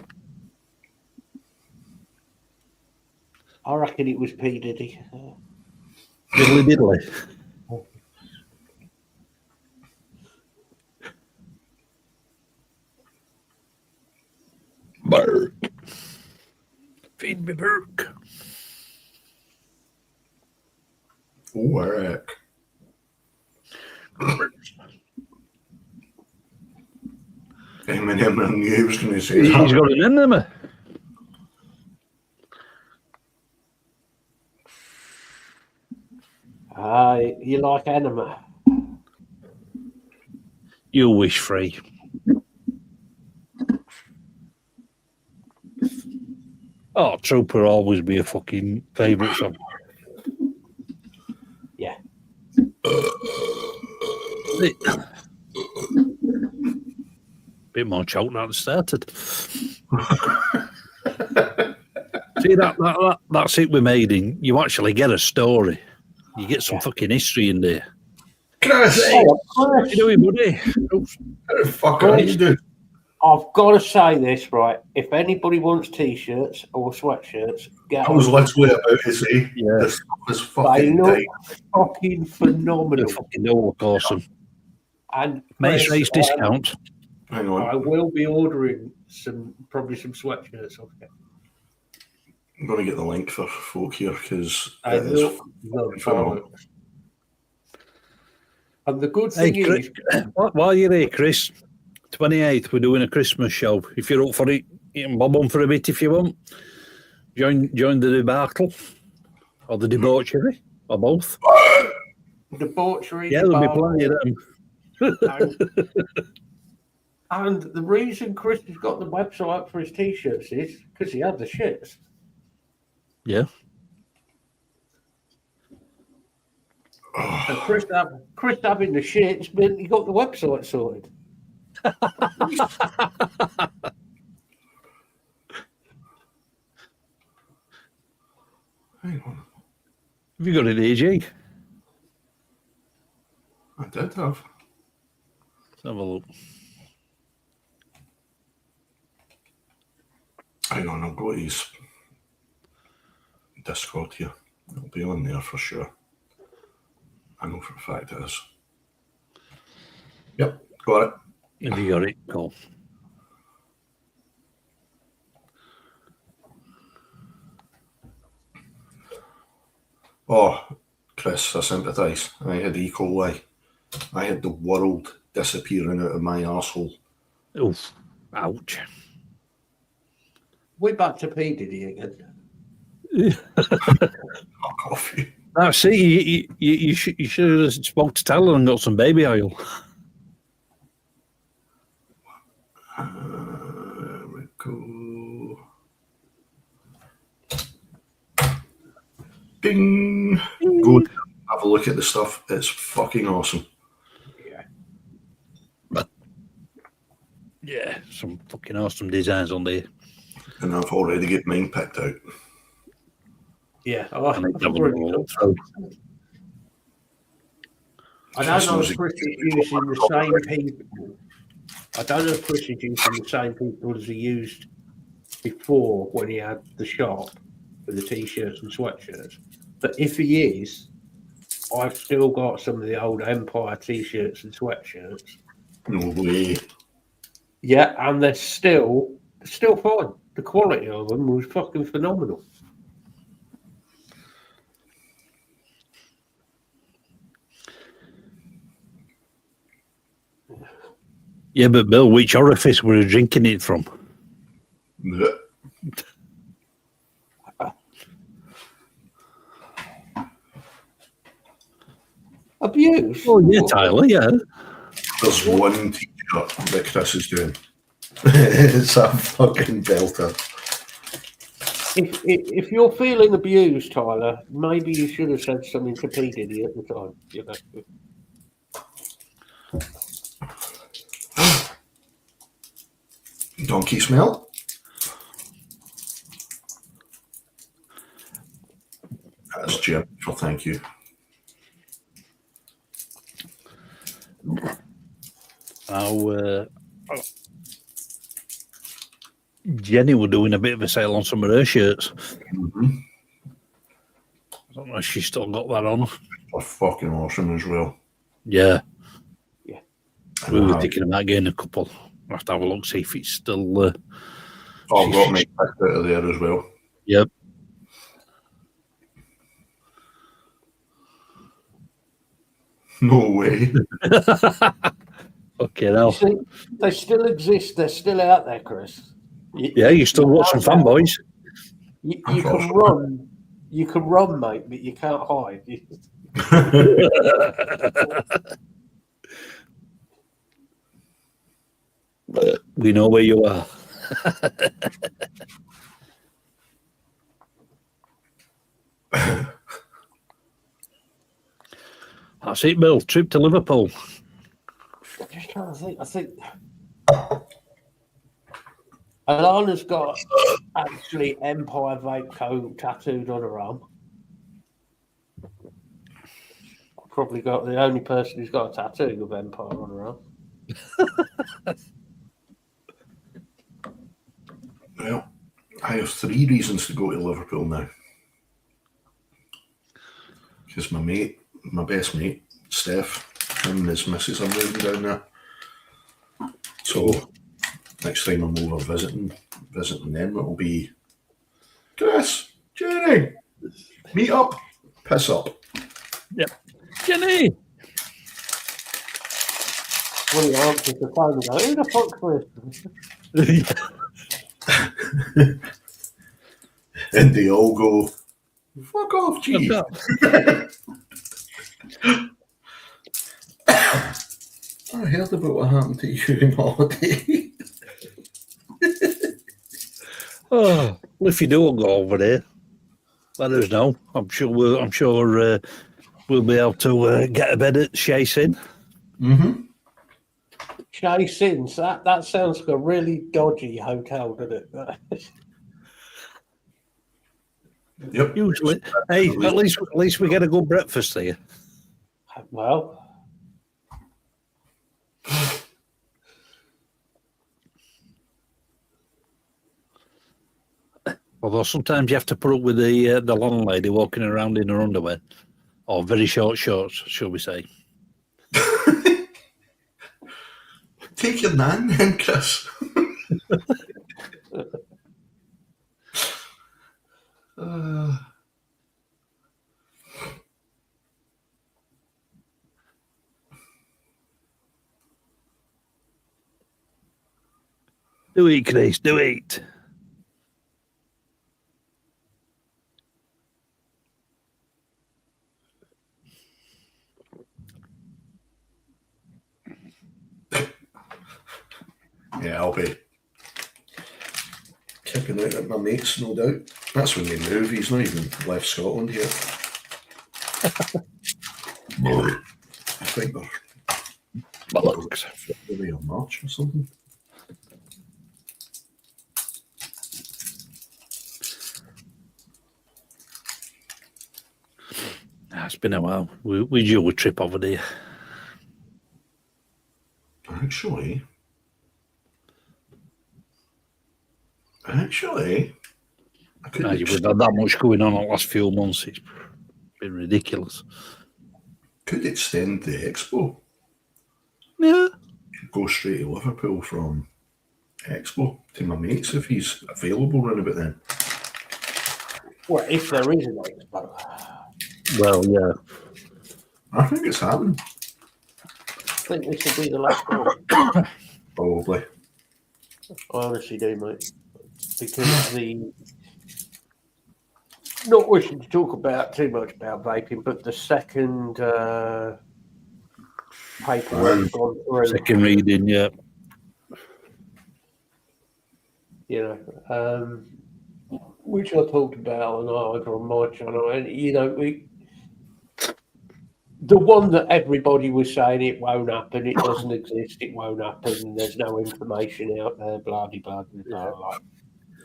I reckon it was P. Diddy. Diddly. Burke. Feed me Burke. Oh, Eric. Eminem, I knew he was going to say that. He's got an enema. You like Enema? You wish free. Oh, Trooper will always be a fucking favourite song. Yeah. Bit more choke than it started. See, that's it with Maiden. You actually get a story. You get some fucking history in there. Chris! Hey, what you doing, buddy? Oops. How the fuck are you doing? I've got to say this, right? If anybody wants t-shirts or sweatshirts, get I was on literally about to say, Yeah. this stuff is They fucking look tight. fucking They phenomenal. fucking do look awesome. And Mates Chris, rates discount. Hang I on. will be ordering probably some sweatshirts off you. I'm going to get the link for folk here because They it is look the phenomenal. bollocks. And the good Hey, thing Chris, is, while you're here, Chris, 28th, we're doing a Christmas show. If you're up for it, you can bob on for a bit if you want. Join the debacle or the debauchery or both. debauchery, Yeah, there'll be debacle, plenty of them. and the reason Chris has got the website up for his t-shirts is because he had the shits. Yeah. So Chris having the shits meant he got the website sorted. Hang on. Have you got an AJ? I did have. Let's have a look. Hang on, I'll go to his Discord here. It'll be on there for sure. I know for a fact it is. Yep, got it. Have you got it? Cool. Oh, Chris, I sympathise. I had E. coli. I had the world disappearing out of my arsehole. Oof. Ouch. We're back to P. Diddy again. Fuck off you. That's it. You should have spoke to Tyler and got some baby oil. There we go. Ding. Go have a look at the stuff. It's fucking awesome. Yeah, some fucking awesome designs on there. And I've already got mine picked out. Yeah, I need to have a little look through. I don't know if Chris is using the same people. I don't know if Chris is using the same people as he used before when he had the shop for the t-shirts and sweatshirts. But if he is, I've still got some of the old Empire t-shirts and sweatshirts. No way. Yeah, and they're still fine. The quality of them was fucking phenomenal. Yeah, but Bill, which orifice were you drinking it from? Blech. Abuse? Oh, yeah, Tyler, yeah. There's one t-shirt that Chris is doing. It's a fucking belter. If you're feeling abused, Tyler, maybe you should have said something to P. Diddy at the time. You know? Donkey smell? That's Jim. Well, thank you. Jenny were doing a bit of a sale on some of her shirts. Mm-hmm. I don't know if she's still got that on. They're fucking awesome as well. Yeah. Yeah. We were thinking about getting a couple. We'll have to have a look, see if it's still... I've got me picked out of there as well. Yep. No way. Okay, now. See, they still exist. They're still out there, Chris. Yeah, you still got some fanboys. You can run. You can run, mate, but you can't hide. We know where you are. That's it, Bill. Trip to Liverpool. I'm just trying to think. I think Alana's got actually Empire Vape Co tattooed on her arm. probably got the only person who's got a tattoo of Empire on her arm. Well, I have 3 reasons to go to Liverpool now. Because my best mate, Steph, him and his missus are moving down there. So next time I'm over visiting them, it'll be Chris, Jenny, meet up, piss up. Yep. Jenny! One of the answers to the phone and go, who the fuck's this? And they all go, fuck off, G. I heard about what happened to you in holiday. Oh, well, if you do go over there, let us know. I'm sure we'll be able to get a bed at Shea Sin. Mm-hmm. Shea Sins, that sounds like a really dodgy hotel, doesn't it? Yep. Usually, hey, at least we get a good breakfast there. Well, Although sometimes you have to put up with the landlady walking around in her underwear or very short shorts, shall we say? Take your nan then, Chris. Do eat, Chris, do eat. Yeah, I'll be kicking out at my mates, no doubt. That's when they move. He's not even left Scotland yet. I think they're February or March or something. It's been a while. We do a trip over there. Actually, I could We've had that much going on the last few months. It's been ridiculous. could extend the expo. Yeah. Go straight to Liverpool from expo to my mates if he's available round about then. well, if there is an expo. Well, yeah. I think it's happening. I think this will be the last one. Probably. I honestly do, mate. Because not wishing to talk about too much about vaping, but the second paperwork's gone through. Second reading, yeah. You know, which I talked about on my channel, and you know, the one that everybody was saying it won't happen, it doesn't exist, it won't happen, there's no information out there, blah blah blah blah blah.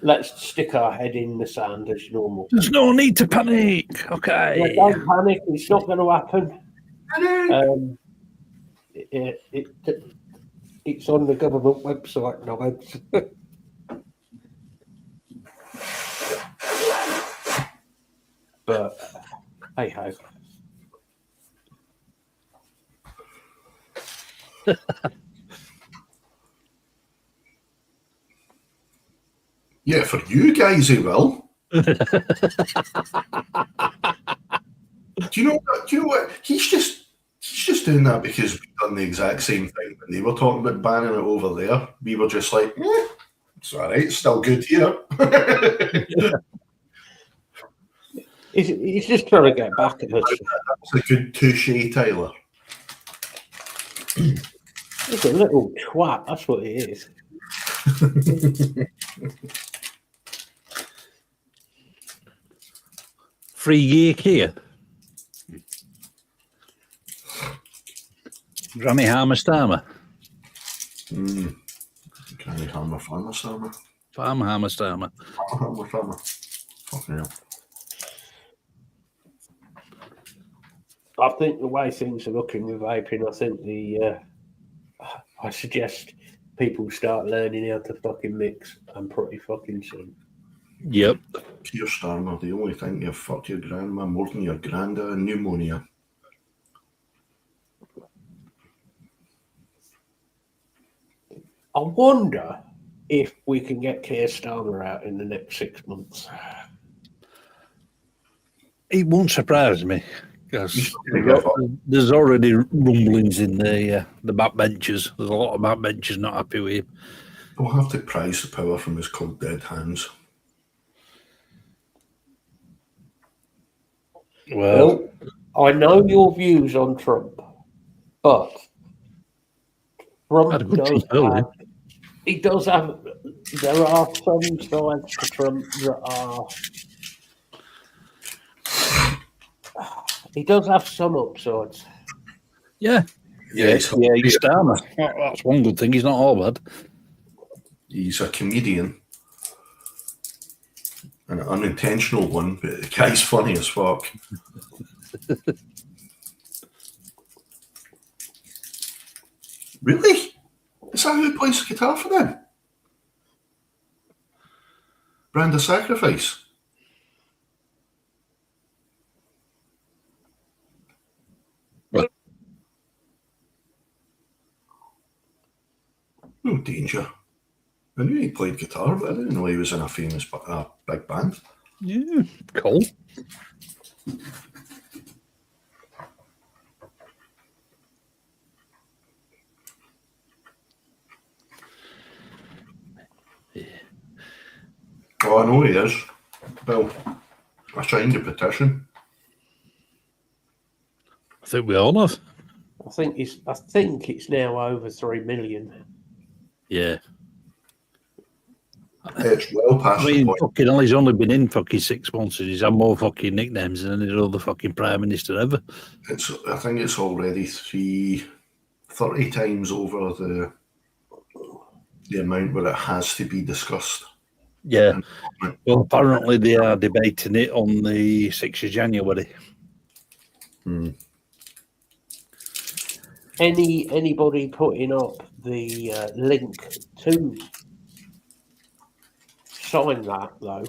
Let's stick our head in the sand as normal. There's no need to panic. Okay. Yeah, don't panic. It's not going to happen. It's on the government website now. But hey ho. Yeah, for you guys, he will. Do you know what? He's just doing that because we've done the exact same thing. When they were talking about banning it over there, we were just like, it's all right, it's still good here. He's just trying to get back at us. That's a good touche, Tyler. He's a little twat, that's what he is. Free geek here. Granny Hammer-Starmer. Granny Hammer-Farmer-Starmer. Farmer Hammer-Starmer. Hammer-Farmer. Fucking hell. I think the way things are looking with vaping, I think I suggest people start learning how to fucking mix, and pretty fucking soon. Yep. Keir Starmer, the only thing you've fucked your grandma more than your granda and pneumonia. I wonder if we can get Keir Starmer out in the next 6 months. It won't surprise me because He's not gonna give up. there's already rumblings in the backbenchers. There's a lot of backbenchers not happy with him. We'll have to prize the power from his cold dead hands. Well, I know your views on Trump, but Had a Trump good does Trump early. have. He does have. There are some sides to Trump that are. He does have some upsides. yeah, He's Starmer. That's one good thing. He's not all bad. He's a comedian. An unintentional one, but the guy's funny as fuck. Really? Is that who plays the guitar for them? Brand of Sacrifice. No danger. I knew he played guitar, but I didn't know he was in a famous big band. Yeah, cool. Oh, I know he is. Bill, I signed the petition. I think we all have. I think it's now over 3 million. Yeah. It's well past I the mean, point. fucking hell, he's only been in fucking 6 months and he's had more fucking nicknames than any other fucking prime minister ever. I think it's already 30 times over the amount where it has to be discussed. Yeah. Well, apparently they are debating it on the 6th of January. Anybody putting up the link to sign that, though,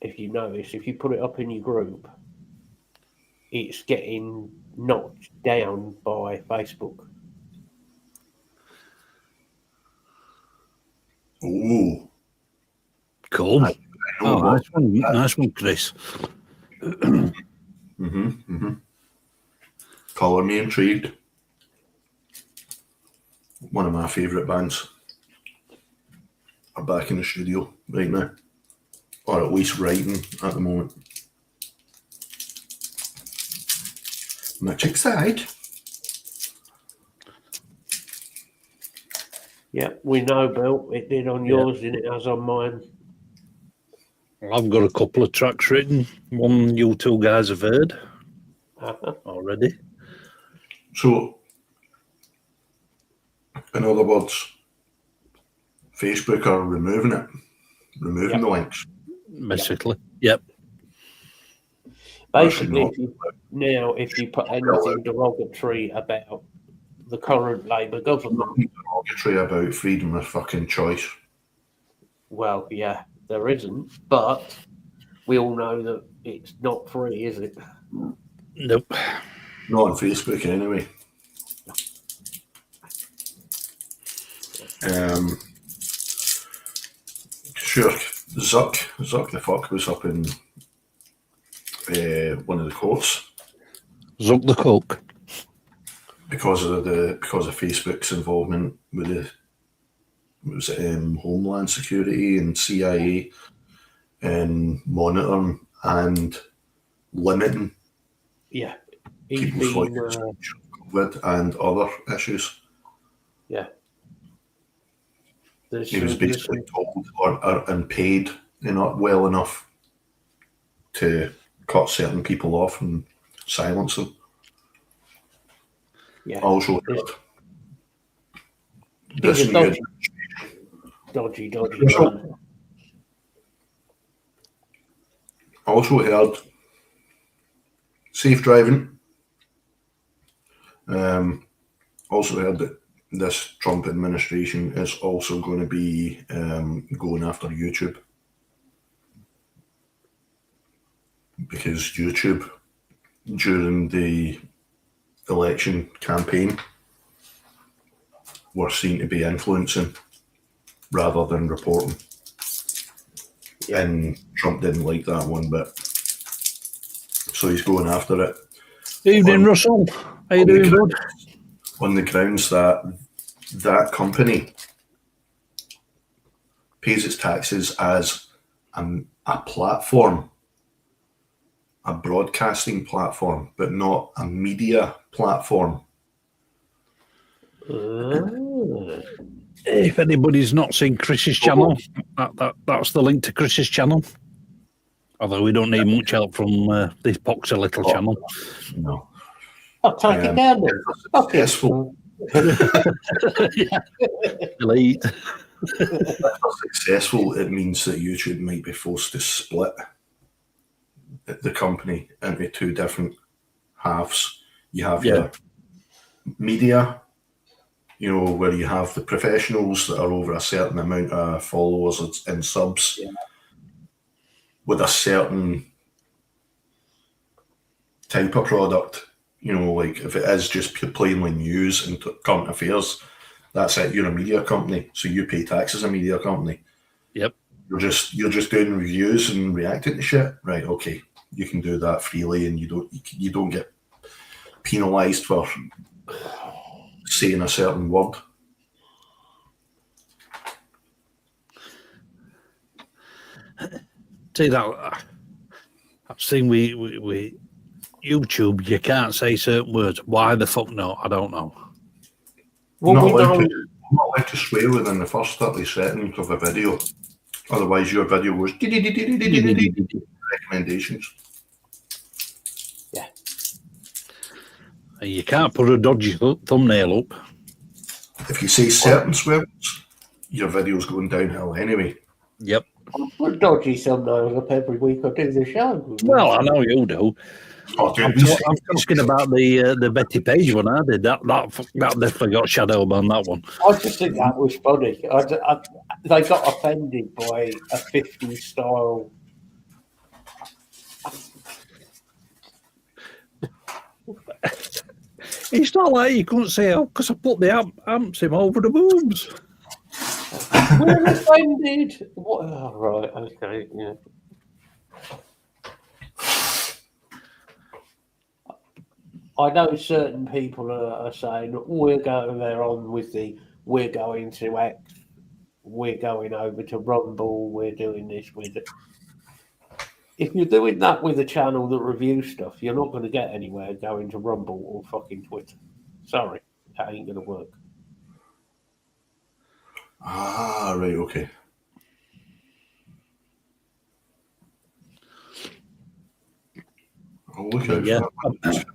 if you notice, if you put it up in your group, it's getting knocked down by Facebook. Oh, Cool. I know what- Nice one, Chris. Colour me intrigued. One of my favourite bands are back in the studio right now, or at least writing at the moment. Much excited. Yeah, we know, Bill. It did on yours, didn't it? As on mine. I've got a couple of tracks written. One you two guys have heard Uh-huh. already. So, in other words, Facebook are removing the links. Basically. Yep. Basically, Actually, if you put anything derogatory about the current Labour government, nothing derogatory about freedom of fucking choice. well, yeah, there isn't. But we all know that it's not free, is it? Nope. Not on Facebook anyway. Sure, Zuck the fuck was up in one of the courts Zuck the Coke. because of Facebook's involvement with Homeland Security and CIA and monitoring and limiting Yeah. He's people's been, voices on COVID and other issues. yeah. He was basically told and paid well enough to cut certain people off and silence them. Yeah. Also, He's a dodgy. Man. Also heard safe driving, Also heard that this Trump administration is also going to be going after YouTube, because YouTube, during the election campaign, were seen to be influencing rather than reporting. And Trump didn't like that one bit. So he's going after it. Evening, Russell. How you doing, bud? On the grounds that that company pays its taxes as a platform, a broadcasting platform, but not a media platform. If anybody's not seen Chris's channel, that's the link to Chris's channel. Although we don't need much help from this poxy little channel. No. I'll take it down then. Successful. Delete. If they're successful, it means that YouTube might be forced to split the company into two different halves. You have your media, where you have the professionals that are over a certain amount of followers and subs with a certain type of product. Like if it is just plainly news and current affairs, that's it. You're a media company, so you pay tax as a media company. Yep. You're just doing reviews and reacting to shit, right? Okay, you can do that freely, and you don't get penalised for saying a certain word. See that? I've seen we YouTube, you can't say certain words. Why the fuck not? I don't know. Well, not allowed to swear within the first 30 seconds of a video. Otherwise, your video goes recommendations. Yeah. And you can't put a dodgy thumbnail up. If you say certain swear words, your video's going downhill anyway. Yep. I put dodgy thumbnails up every week I do the show. Well, I know you do. Oh, dude, I'm talking about the Betty Page one I did. That definitely got shadow ban, that one. I just think that was funny. They got offended by a 50s style. It's not like you couldn't say, because I put the amps him over the boobs. We're offended. What? Oh, right, okay, yeah. I know certain people are saying we're going there on with we're going to X, we're going over to Rumble, we're doing this with it. If you're doing that with a channel that reviews stuff, you're not going to get anywhere going to Rumble or fucking Twitter. Sorry, that ain't going to work. Ah, right, okay. I'll look out for that.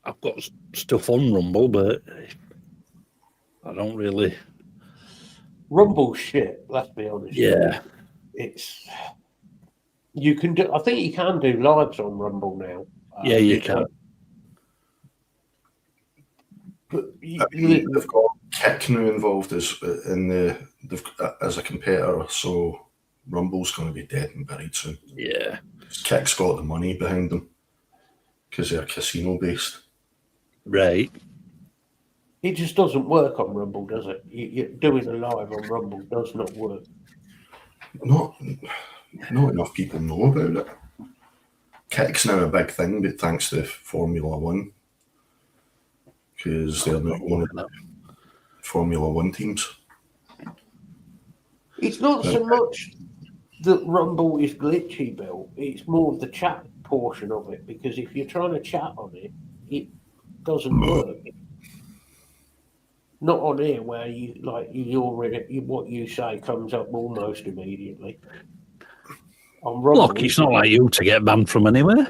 I've got stuff on Rumble, but I don't really. Rumble shit, let's be honest. Yeah. You can do. I think you can do lives on Rumble now. Yeah, you can. But they've got Kick now involved as a competitor, so Rumble's going to be dead and buried soon. Yeah. Kick's got the money behind them because they're casino based. Right. It just doesn't work on Rumble, does it? You doing a live on Rumble does not work. Not enough people know about it. Kick's now a big thing, but thanks to Formula One, because they're not one of the Formula One teams. It's not so much that Rumble is glitchy built, it's more of the chat portion of it, because if you're trying to chat on it, it doesn't work. Not on here where what you say comes up almost immediately. On Rumble, Look, it's not like you to get banned from anywhere.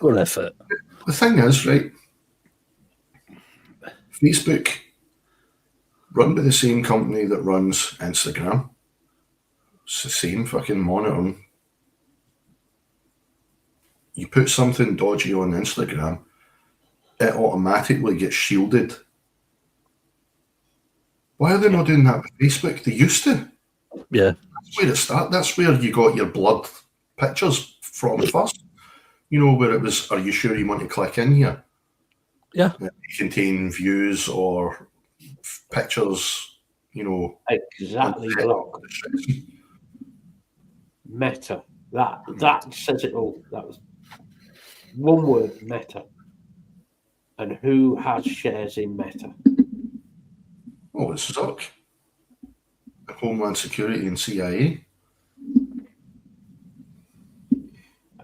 Good effort. The thing is, right, Facebook run by the same company that runs Instagram. It's the same fucking monitoring. You put something dodgy on Instagram, it automatically gets shielded. Why are they not doing that with Facebook? They used to. Yeah. That's where it started. That's where you got your blood pictures from first. You know, where it was, are you sure you want to click in here? Yeah. They contain views or pictures, you know. Exactly block. Meta. That says it all. That was one word, Meta. And who has shares in Meta? Oh, it's Zuck. Homeland Security and CIA.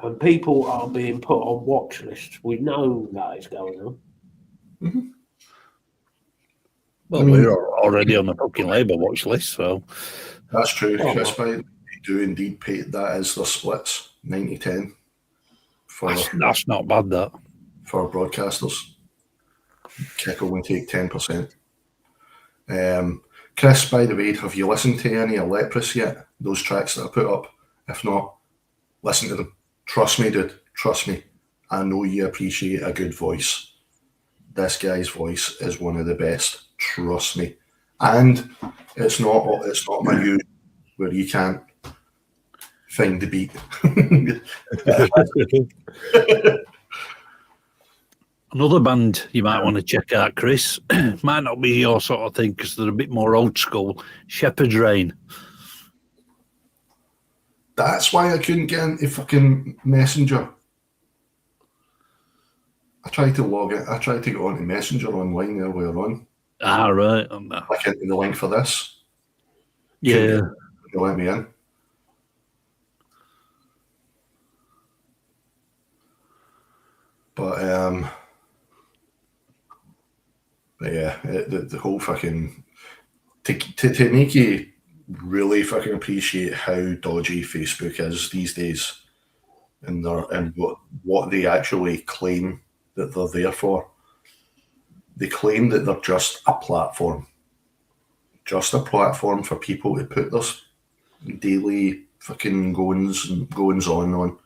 And people are being put on watch lists. We know that is going on. Mm-hmm. Well, we're already on the fucking Labour watch list, so. That's true, Chris. They do indeed pay that as their splits, 90-10. That's not bad, that. For broadcasters. Kick only take 10%. Chris, by the way, have you listened to any of Leprous yet? Those tracks that I put up? If not, listen to them. Trust me, dude. Trust me. I know you appreciate a good voice. This guy's voice is one of the best. Trust me. And it's not my you where you can't find the beat. Another band you might want to check out, Chris, might not be your sort of thing because they're a bit more old school. Shepherd's Rain. That's why I couldn't get into fucking Messenger. I tried to log it. I tried to get onto Messenger online earlier on. Ah, right. Click into the link for this. Yeah. They let me in. But yeah, the whole fucking to make you really fucking appreciate how dodgy Facebook is these days, and what they actually claim that they're there for. They claim that they're just a platform for people to put their daily fucking goings on.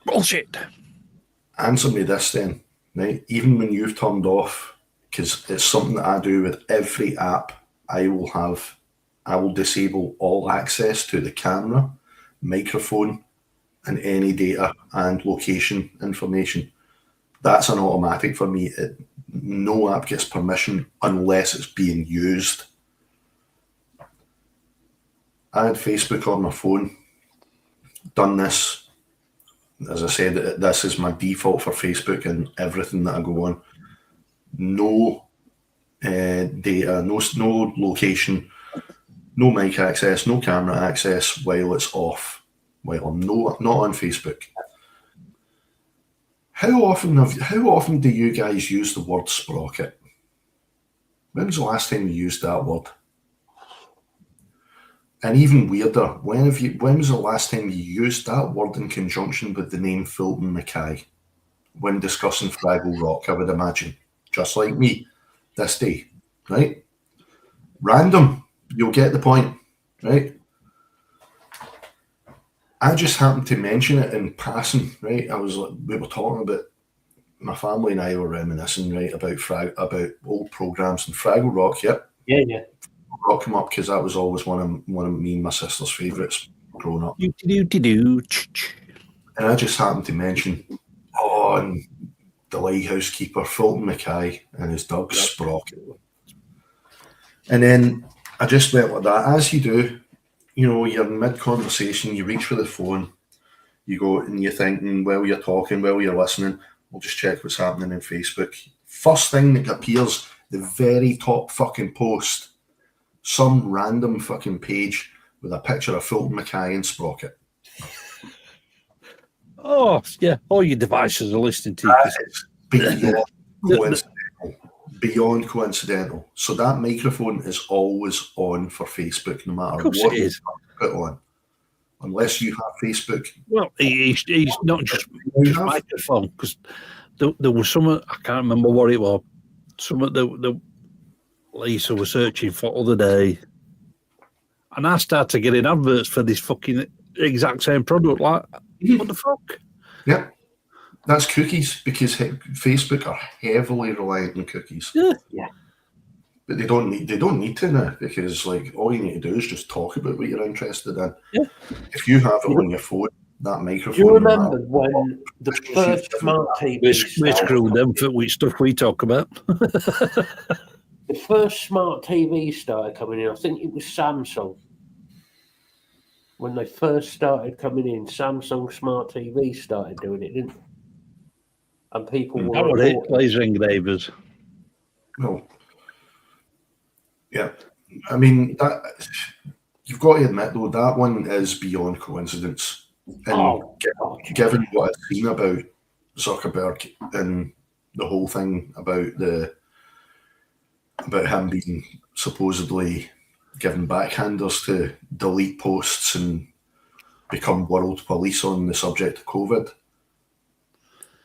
Bullshit. Answer me this then, right? Even when you've turned off, because it's something that I do with every app, I will disable all access to the camera, microphone, and any data and location information. That's an automatic for me. No app gets permission unless it's being used. I had Facebook on my phone, done this. As I said, this is my default for Facebook and everything that I go on. No data, no location, no mic access, no camera access while it's off, while I'm not on Facebook. How often do you guys use the word sprocket? When was the last time you used that word? And even weirder, when was the last time you used that word in conjunction with the name Fulton Mackay when discussing Fraggle Rock, I would imagine? Just like me this day, right? Random, you'll get the point, right? I just happened to mention it in passing, right? We were talking about, my family and I were reminiscing, right, about old programs and Fraggle Rock. Yep. Yeah. Rock come up because that was always one of me and my sister's favourites growing up. And I just happened to mention, and the lighthouse keeper, Fulton Mackay, and his dog Sprocket. And then I just went like that, as you do. You know, you're in mid-conversation, you reach for the phone, you go and you're thinking, while you're talking, while you're listening, we'll just check what's happening in Facebook. First thing that appears, the very top fucking post, some random fucking page with a picture of Fulton Mackay and Sprocket. Oh, yeah. All your devices are listening to you. Beyond coincidental. So that microphone is always on for Facebook, no matter what it is. You put on. Unless you have Facebook. Well, he's not just microphone, because there was some, I can't remember what it was, some of the Lisa was searching for other day, and I started getting adverts for this fucking exact same product. Like, what the fuck? Yeah, that's cookies, because Facebook are heavily reliant on cookies. Yeah. But they don't need to now, because like all you need to do is just talk about what you're interested in. Yeah. If you have it on your phone, that microphone. Do you remember when the first smart TV We started? screw them for which stuff we talk about. The first smart TV started coming in, I think it was Samsung. When they first started coming in, Samsung smart TV started doing it, didn't they? And people were That was it, reporting. laser engravers. Well, yeah. I mean, that you've got to admit though, that one is beyond coincidence. And given what I've seen about Zuckerberg and the whole thing about him being supposedly given backhanders to delete posts and become world police on the subject of COVID.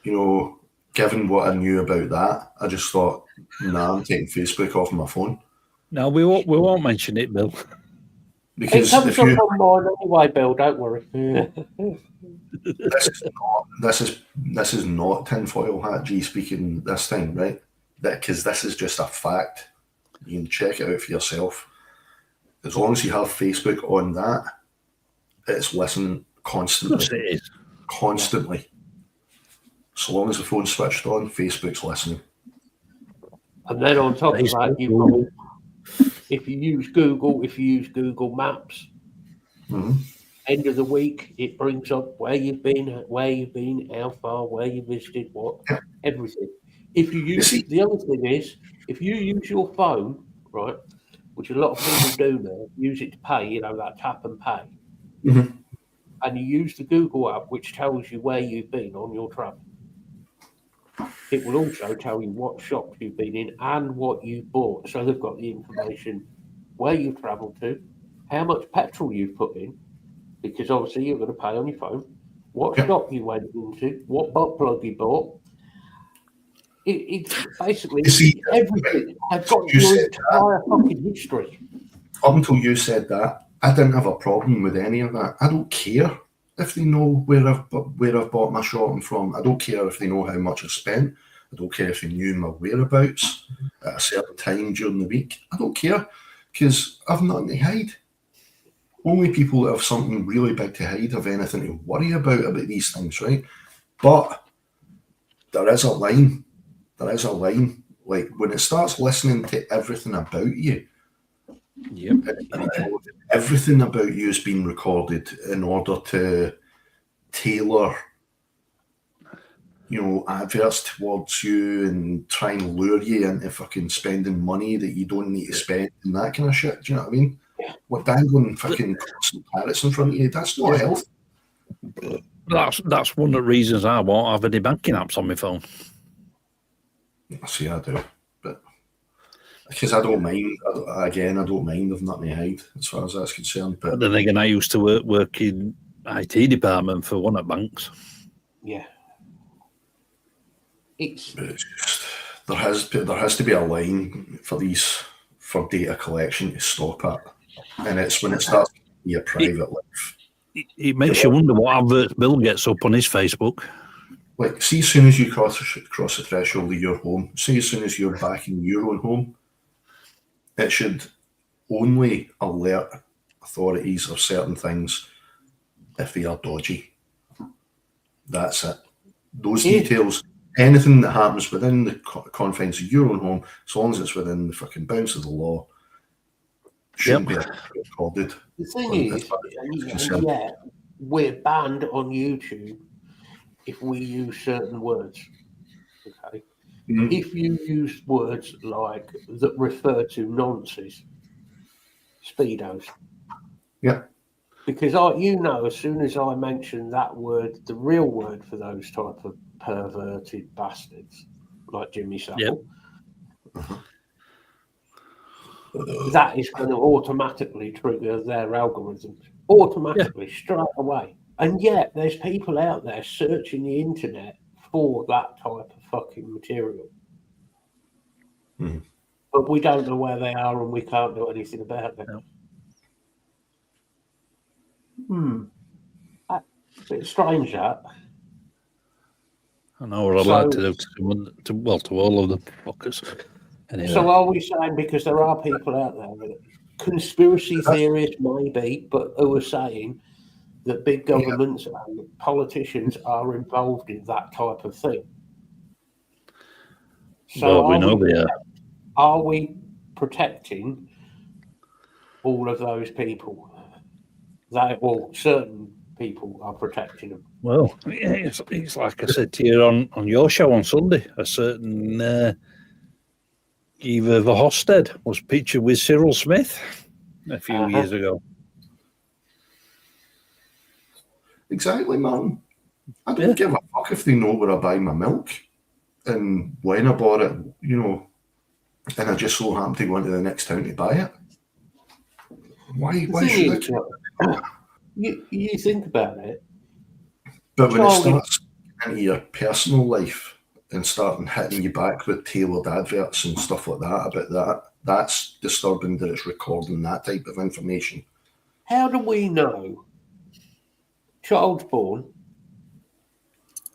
You know, given what I knew about that, I just thought, nah, I'm taking Facebook off my phone. No, we won't mention it, Bill. Because it comes up on mine anyway, Bill. Don't worry. this is not tinfoil hat G speaking this time, right? Because this is just a fact. You can check it out for yourself. As long as you have Facebook on that, it's listening constantly. Of course it is. Constantly. So long as the phone's switched on, Facebook's listening. And then on top of that, you've got, if you use Google Maps, end of the week, it brings up where you've been, how far, where you visited, what, everything. If you use the other thing is, if you use your phone, right, which a lot of people do now, use it to pay, you know, that tap and pay, and you use the Google app, which tells you where you've been on your travel. It will also tell you what shops you've been in and what you bought. So they've got the information where you've travelled to, how much petrol you've put in, because obviously you're going to pay on your phone, what shop you went into, what butt plug you bought. It's basically everything. I've got your entire fucking history. Up until you said that, I didn't have a problem with any of that. I don't care if they know where I've bought my shopping from. I don't care if they know how much I've spent. I don't care if they knew my whereabouts at a certain time during the week. I don't care, because I've nothing to hide. Only people that have something really big to hide have anything to worry about these things, right? But there is a line. There is a line. Like, when it starts listening to everything about you, everything about you is being recorded in order to tailor, you know, adverts towards you and try and lure you into fucking spending money that you don't need to spend and that kind of shit. Do you know what I mean? What dangling fucking constant parrots in front of you, that's not healthy. That's one of the reasons I won't have any banking apps on my phone. See, I do, but because I don't mind. I don't mind of nothing to hide as far as that's concerned. But then again, I used to work in IT department for one of the banks. Yeah, it's just, there has to be a line for data collection to stop at, and it's when it starts to be a private life. It makes you wonder what adverts Bill gets up on his Facebook. Like, see, as soon as you cross the threshold of your home, see, as soon as you're back in your own home, it should only alert authorities of certain things if they are dodgy. That's it. Those details, anything that happens within the confines of your own home, as long as it's within the fucking bounds of the law, shouldn't be recorded. The thing is, we're banned on YouTube if we use certain words. Okay. If you use words like that refer to nonces, speedos. Yeah. Because as soon as I mention that word, the real word for those type of perverted bastards, like Jimmy Savile, that is going to automatically trigger their algorithms. Automatically, straight away. And yet, there's people out there searching the internet for that type of fucking material. But we don't know where they are, and we can't do anything about them. No. A bit strange that. I know what I'd like to do to someone, to all of them fuckers. Anyway. So are we saying, because there are people out there, conspiracy theorists maybe, but who are saying that big governments and politicians are involved in that type of thing? So well, we know they are. Are we protecting all of those people? Certain people are protecting them. Well, it's like I said to you on your show on Sunday, a certain Eva Verhofstadt was pictured with Cyril Smith a few years ago. Exactly, man. I don't give a fuck if they know where I buy my milk and when I bought it, and I just so happen to go into the next town to buy it. Why should I? You think about it. But when it starts into your personal life and starting hitting you back with tailored adverts and stuff like that about that's disturbing that it's recording that type of information. How do we know? Child's born.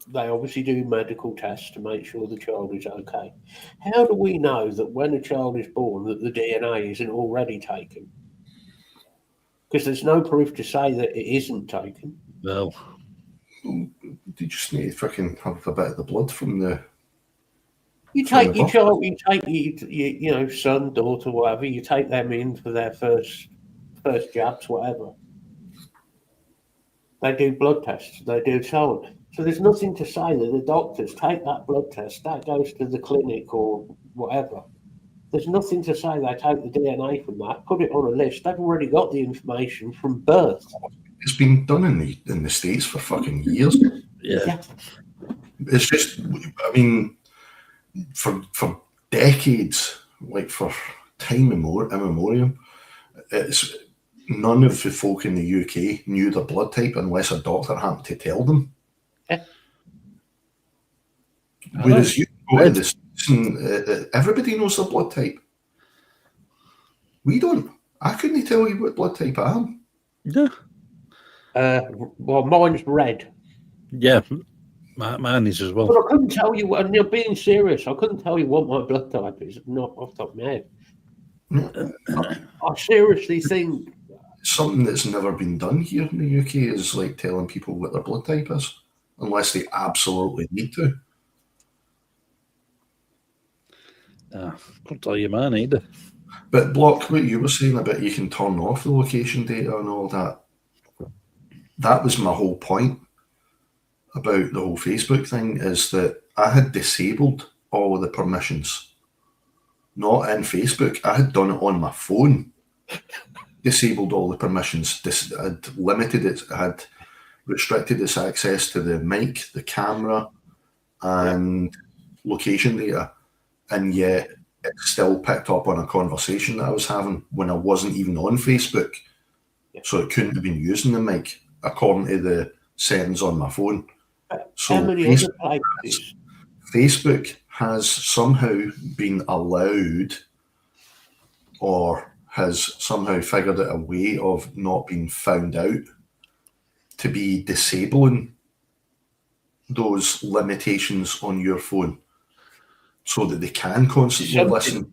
They obviously do medical tests to make sure the child is okay. How do we know that when a child is born that the DNA isn't already taken? Because there's no proof to say that it isn't taken. Well, you just need to freaking have a bit of the blood from the. You take your child, you take your son, daughter, whatever. You take them in for their first jabs, whatever. They do blood tests. They do so on. So there's nothing to say that the doctors take that blood test, that goes to the clinic or whatever. There's nothing to say they take the DNA from that, put it on a list. They've already got the information from birth. It's been done in the States for fucking years. Yeah. It's just, I mean, for decades, like for time immemorial, it's none of the folk in the UK knew their blood type unless a doctor happened to tell them. Whereas you go to this, everybody knows their blood type. We don't. I couldn't tell you what blood type I am. Yeah. Well, mine's red. Yeah, mine is as well. But I couldn't tell you, and you're being serious, I couldn't tell you what my blood type is, not off the top of my head. I seriously think something that's never been done here in the UK is like telling people what their blood type is, unless they absolutely need to. Couldn't tell you mine either. But Block, what you were saying about you can turn off the location data and all that, that was my whole point about the whole Facebook thing, is that I had disabled all of the permissions. Not in Facebook. I had done it on my phone. Disabled all the permissions. I'd limited it. I had restricted its access to the mic, the camera, and location data. And yet it still picked up on a conversation that I was having when I wasn't even on Facebook. So it couldn't have been using the mic according to the settings on my phone. So Facebook has somehow been allowed, or has somehow figured out a way of not being found out, to be disabling those limitations on your phone so that they can constantly listen.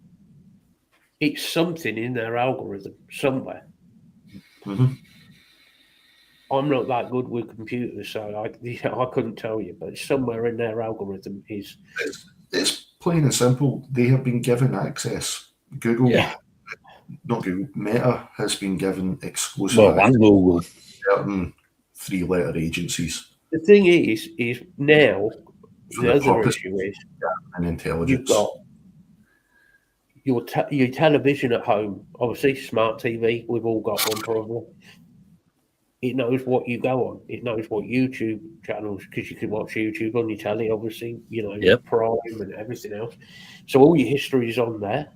It's something in their algorithm somewhere. Mm-hmm. I'm not that good with computers, so I couldn't tell you, but somewhere in their algorithm is... It's plain and simple. They have been given access. Google, not Google, Meta has been given exclusive access to certain three-letter agencies. The thing is now, the other issue is and intelligence. You've got your television at home, obviously, smart TV, we've all got one probably. It knows what you go on. It knows what YouTube channels, because you can watch YouTube on your telly, obviously, Prime and everything else. So all your history is on there.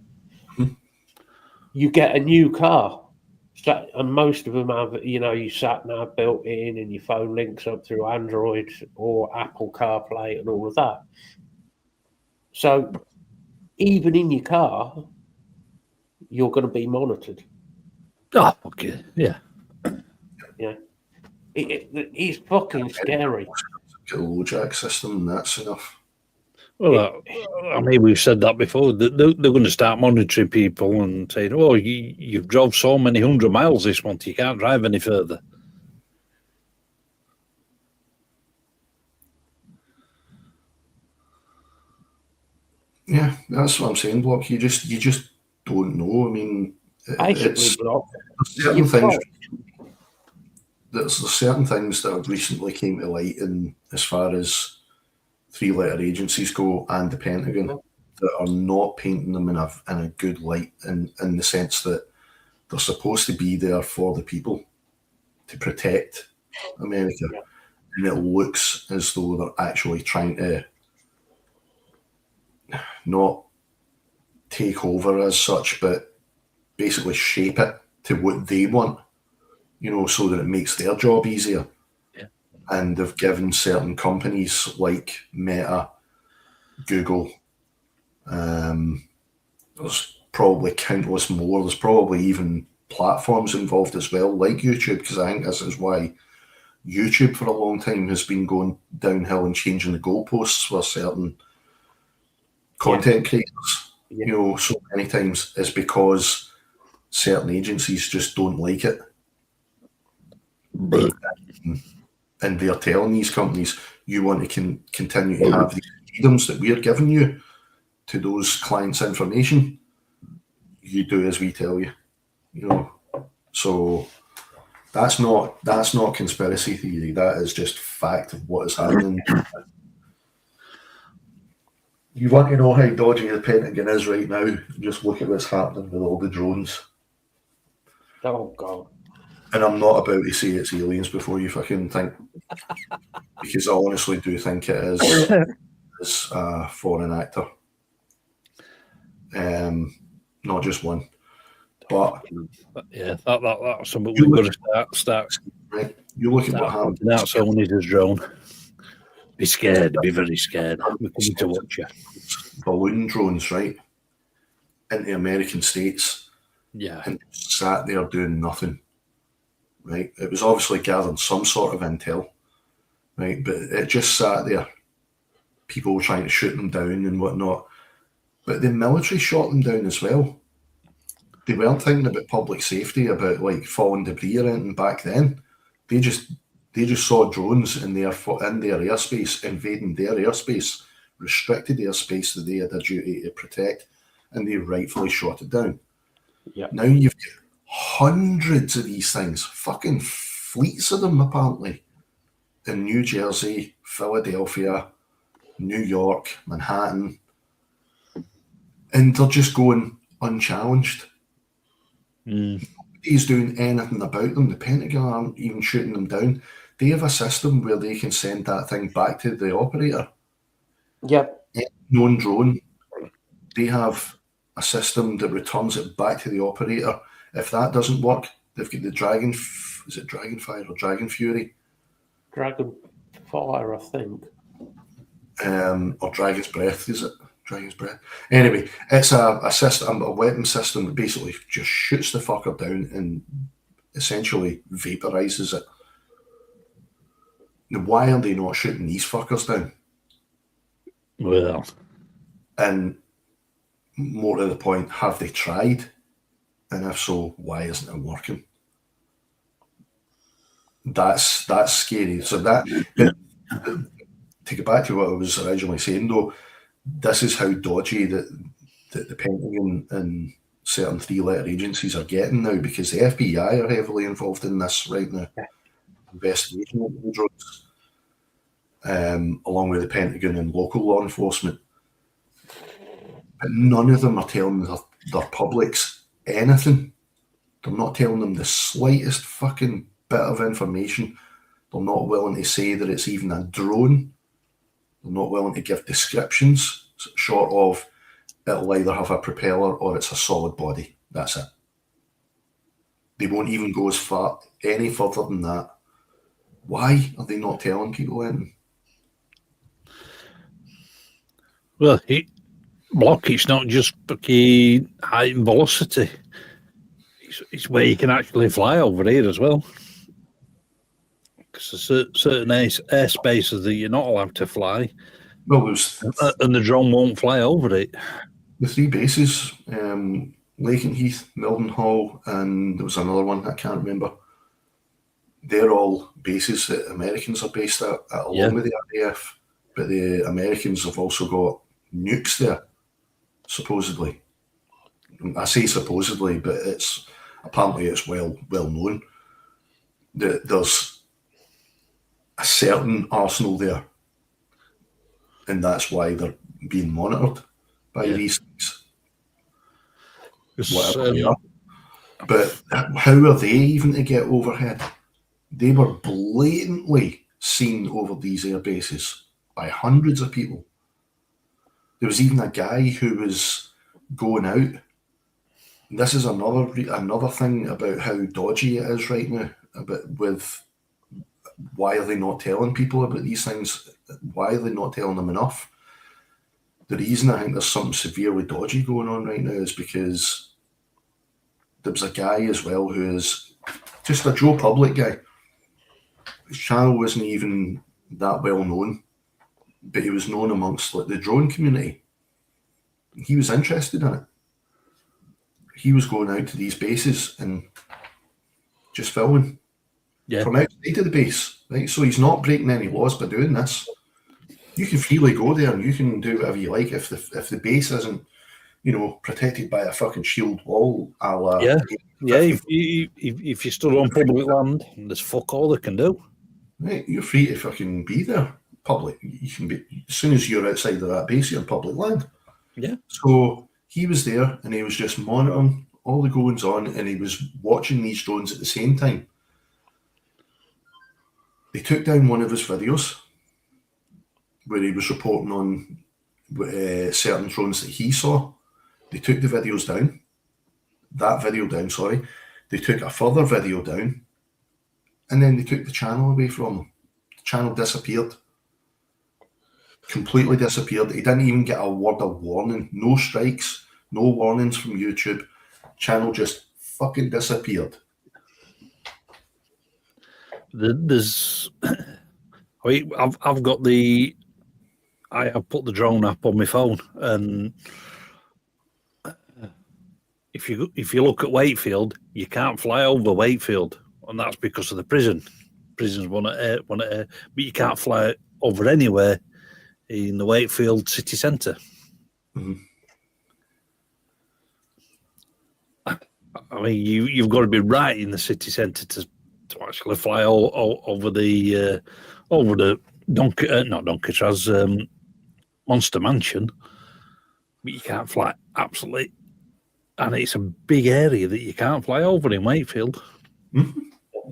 Mm-hmm. You get a new car, and most of them have, your sat nav built in, and your phone links up through Android or Apple CarPlay and all of that. So even in your car, you're going to be monitored. Oh, okay, yeah. Yeah, it's fucking scary. Get a low jack system, and that's enough. Well, I mean, we've said that before. They're going to start monitoring people and saying, "Oh, you've drove so many 100 miles this month, you can't drive any further." Yeah, that's what I'm saying, Block. You just don't know. I mean, Basically, Block, certain things. There's certain things that have recently came to light in as far as three-letter agencies go and the Pentagon that are not painting them in a good light in the sense that they're supposed to be there for the people to protect America. Yeah. And it looks as though they're actually trying to not take over as such, but basically shape it to what they want, so that it makes their job easier. Yeah. And they've given certain companies like Meta, Google, there's probably countless more. There's probably even platforms involved as well, like YouTube, because I think this is why YouTube for a long time has been going downhill and changing the goalposts for certain content creators. Yeah. So many times is because certain agencies just don't like it. And they're telling these companies, you want to continue to have the freedoms that we're giving you to those clients' information, you do as we tell you. So that's not conspiracy theory. That is just fact of what is happening. You want to know how dodgy the Pentagon is right now? Just look at what's happening with all the drones. Oh God! And I'm not about to say it's aliens before you fucking think, because I honestly do think it is a foreign actor. Not just one. But yeah, that's something we've got to start. Right, you look at what happened. That's someone is his drone. Be scared. Be very scared. We're coming to watch you. Balloon drones, right, into American states. Yeah, and sat there doing nothing. Right, it was obviously gathering some sort of intel. Right, but it just sat there. People were trying to shoot them down and whatnot, but the military shot them down as well. They weren't thinking about public safety, about like falling debris or anything back then. They just saw drones in their airspace, invading their airspace, restricted airspace that they had a duty to protect, and they rightfully shot it down. Yeah. Now you've got hundreds of these things, fucking fleets of them apparently, in New Jersey, Philadelphia, New York, Manhattan, and they're just going unchallenged. Nobody's doing anything about them. The Pentagon aren't even shooting them down. They have a system where they can send that thing back to the operator. Yep. Known drone. They have a system that returns it back to the operator. If that doesn't work, they've got the is it Dragonfire or Dragon Fury? Dragonfire, I think. Or Dragon's Breath, is it? Dragon's Breath. Anyway, it's a system, a weapon system that basically just shoots the fucker down and essentially vaporizes it. Now, why are they not shooting these fuckers down? Well, and more to the point, have they tried? And if so, why isn't it working? That's scary. So to get back to what I was originally saying, though, this is how dodgy that the Pentagon and certain three-letter agencies are getting now, because the FBI are heavily involved in this right now. Investigation into the drugs, along with the Pentagon and local law enforcement. But none of them are telling their publics anything. They're not telling them the slightest fucking bit of information. They're not willing to say that it's even a drone. They're not willing to give descriptions, short of it'll either have a propeller or it's a solid body. That's it. They won't even go any further than that. Why are they not telling people anything? Well, Block, it's not just fucking height and velocity. it's where you can actually fly over here as well. Because there's certain airspaces that you're not allowed to fly, Well, there's and the drone won't fly over it. the three bases, Lakenheath, Mildenhall, and there was another one I can't remember. They're all bases that Americans are based at along with the RAF, but the Americans have also got nukes there, supposedly. I say supposedly, but it's apparently it's well known that there's a certain arsenal there, and that's why they're being monitored by these things. Whatever they are. But how are they even to get overhead? They were blatantly seen over these air bases by hundreds of people. There was even a guy who was going out. This is another thing about how dodgy it is right now. With why are they not telling people about these things? Why are they not telling them enough? The reason I think there's something severely dodgy going on right now is because there was a guy as well who is just a Joe Public guy. His channel wasn't even that well known, but he was known amongst the drone community. He was interested in it. He was going out to these bases and just filming from outside of the base, right? So he's not breaking any laws by doing this. You can freely go there and you can do whatever you like if the base isn't, protected by a fucking shield wall. If you stood on public land, there's fuck all they can do. Right, you're free to fucking be there. Public, you can be as soon as you're outside of that base, you're on public land. Yeah. So he was there and he was just monitoring all the goings on, and he was watching these drones at the same time. They took down one of his videos where he was reporting on certain drones that he saw. They took the videos down. That video down, sorry. They took a further video down, and then they took the channel away from him. The channel disappeared. Completely disappeared. He didn't even get a word of warning. No strikes, no warnings from YouTube. Channel just fucking disappeared. There's, I've got I have put the drone app on my phone, and if you look at Wakefield, you can't fly over Wakefield, and that's because of the prison. Prisons want to air, but you can't fly over anywhere in the Wakefield city centre. Mm-hmm. I mean, you've got to be right in the city centre to actually fly all over the not Doncaster's Monster Mansion, but you can't fly absolutely, and it's a big area that you can't fly over in Wakefield. Mm-hmm.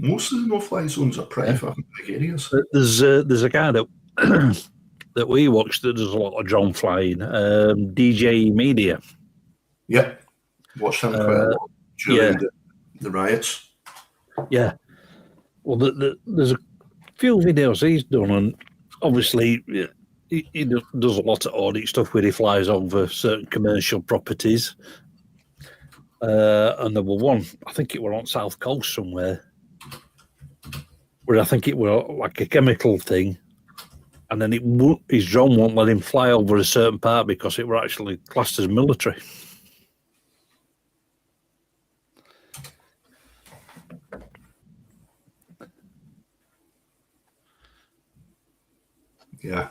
Most of the no-fly zones are pretty fucking big areas. There's a guy that that we watched that does a lot of drone flying, DJ Media. Yep, watched him quite a lot during the riots. Yeah, well, there's a few videos he's done, and obviously he does a lot of audit stuff where he flies over certain commercial properties. And there were one, I think it were on South Coast somewhere, where I think it were like a chemical thing, and then his drone won't let him fly over a certain part because it were actually classed as military. Yeah,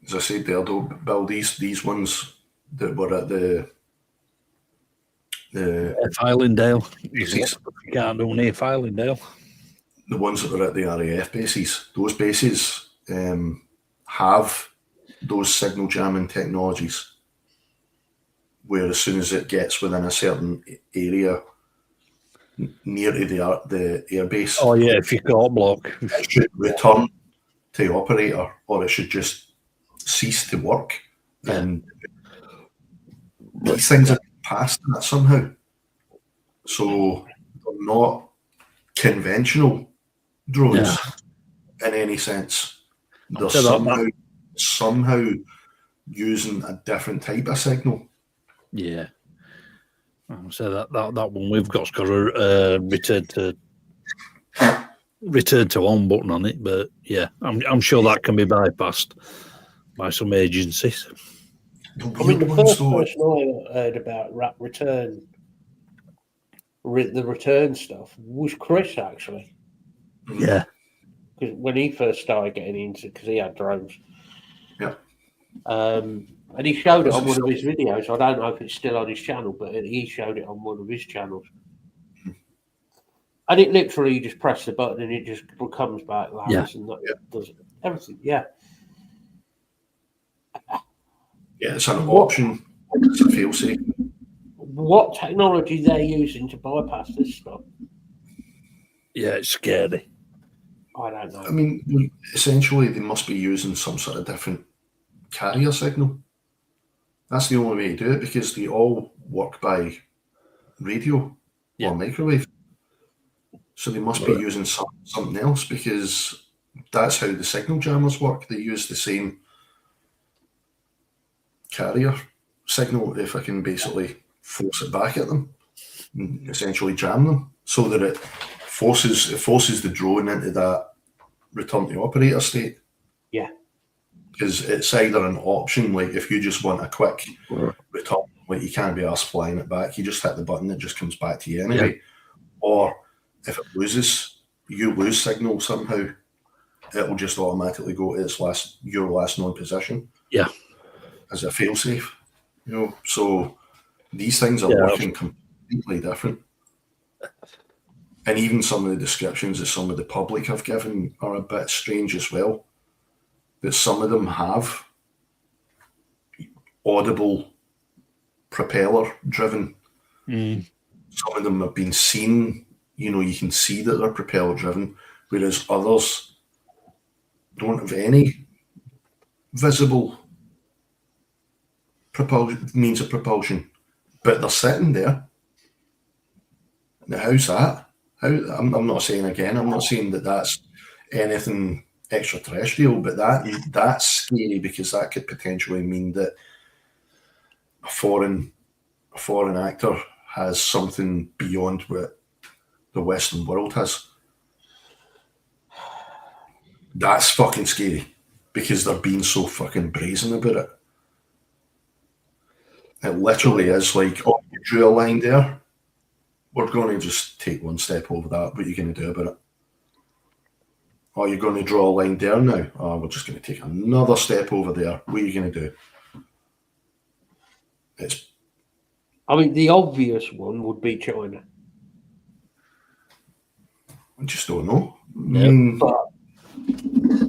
as I said there, though, Bill, these ones that were at the Filingdale. You can't do near Filingdale. The ones that were at the RAF bases, those bases have those signal jamming technologies where as soon as it gets within a certain area near to the airbase, oh yeah, if you can't block, it should return to operator, or it should just cease to work. And these things are past that somehow. So they're not conventional drones in any sense. They're somehow using a different type of signal. Yeah. So that one we've got's got a return to on button on it, but yeah, I'm sure that can be bypassed by some agencies. I mean, the first person I heard about the return stuff was Chris, actually. Yeah. Because when he first started getting into, because he had drones. Yeah. And he showed it on one of his videos. I don't know if it's still on his channel, but he showed it on one of his channels. And it literally, you just press the button and it just comes back lands and that does everything. Yeah. Yeah, it's an option. It's a fail-safe. What technology they're using to bypass this stuff? Yeah, it's scary. I don't know. I mean, essentially, they must be using some sort of different carrier signal. That's the only way to do it, because they all work by radio or microwave. So they must be using something else, because that's how the signal jammers work. They use the same carrier signal if I can basically force it back at them and essentially jam them, so that it forces the drone into that return to operator state. Yeah. Because it's either an option, like if you just want a quick return, like you can't be asked flying it back, you just hit the button, it just comes back to you anyway. Yeah. Or if it loses, you lose signal somehow, it will just automatically go to your last known position. Yeah. As a failsafe, So these things are working completely different. And even some of the descriptions that some of the public have given are a bit strange as well. That some of them have audible propeller-driven. Some of them have been seen, you can see that they're propeller-driven, whereas others don't have any visible means of propulsion, but they're sitting there. Now, how's that? I'm not saying that that's anything extraterrestrial, but that's scary, because that could potentially mean that a foreign actor has something beyond what the Western world has. That's fucking scary, because they're being so fucking brazen about it. It literally is like, oh, you drew a line there, we're going to just take one step over that. What are you going to do about it? Oh, you're going to draw a line there now? Oh, we're just going to take another step over there. What are you going to do? The obvious one would be China. I just don't know.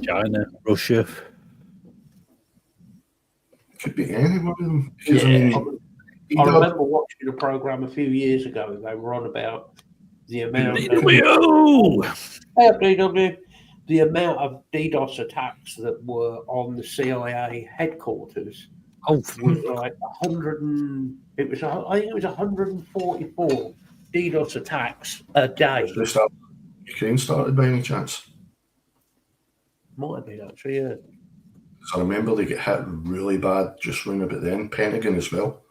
China, Russia. Could be any one of them. I remember watching a program a few years ago. They were on about the amount the amount of DDoS attacks that were on the CIA headquarters. Was like 100. I think it was 144 DDoS attacks a day. Ukraine started by any chance? Might have been, actually, yeah. So I remember they get hit really bad just round about then. Pentagon as well.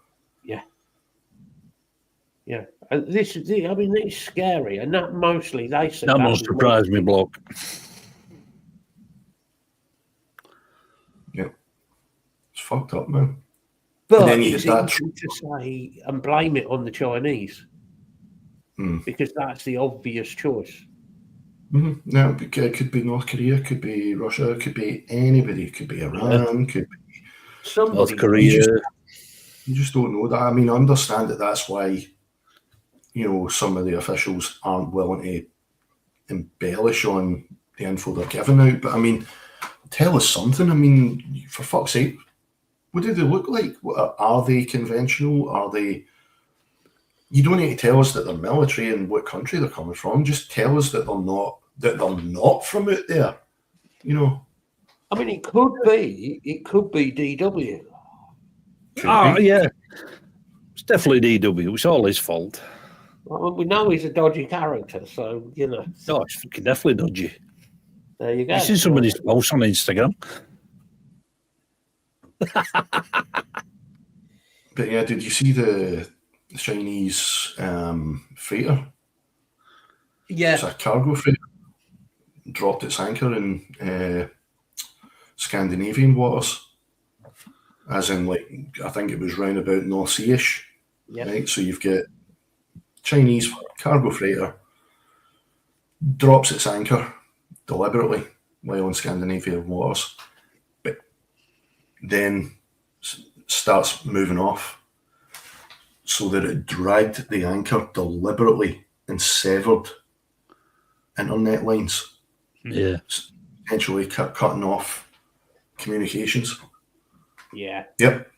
Yeah. Yeah. And this it's scary. And that mostly, they said... That must surprise me, bloke. Yeah. It's fucked up, man. But then it's easy to say and blame it on the Chinese. Because that's the obvious choice. No, it could be North Korea, could be Russia, could be anybody, it could be Iran, could be North Korea. You just don't know that. I mean, I understand that's why, some of the officials aren't willing to embellish on the info they're giving out. But I mean, tell us something. I mean, for fuck's sake, what do they look like? Are they conventional? Are they... You don't need to tell us that they're military and what country they're coming from. Just tell us that they're not from out there. I mean, it could be DW. Yeah. It's definitely DW. It's all his fault. Well, we know he's a dodgy character, so, No, it's fucking definitely dodgy. There you go. You see somebody's post on Instagram. But yeah, did you see the Chinese freighter. Yeah. It's a cargo freighter. Dropped its anchor in Scandinavian waters. As in, like, I think it was round about North Sea-ish. Yep. Right? So you've got Chinese cargo freighter drops its anchor deliberately while in Scandinavian waters, but then starts moving off so that it dragged the anchor deliberately and severed internet lines, Yeah. essentially cutting off communications. Yeah. Yep.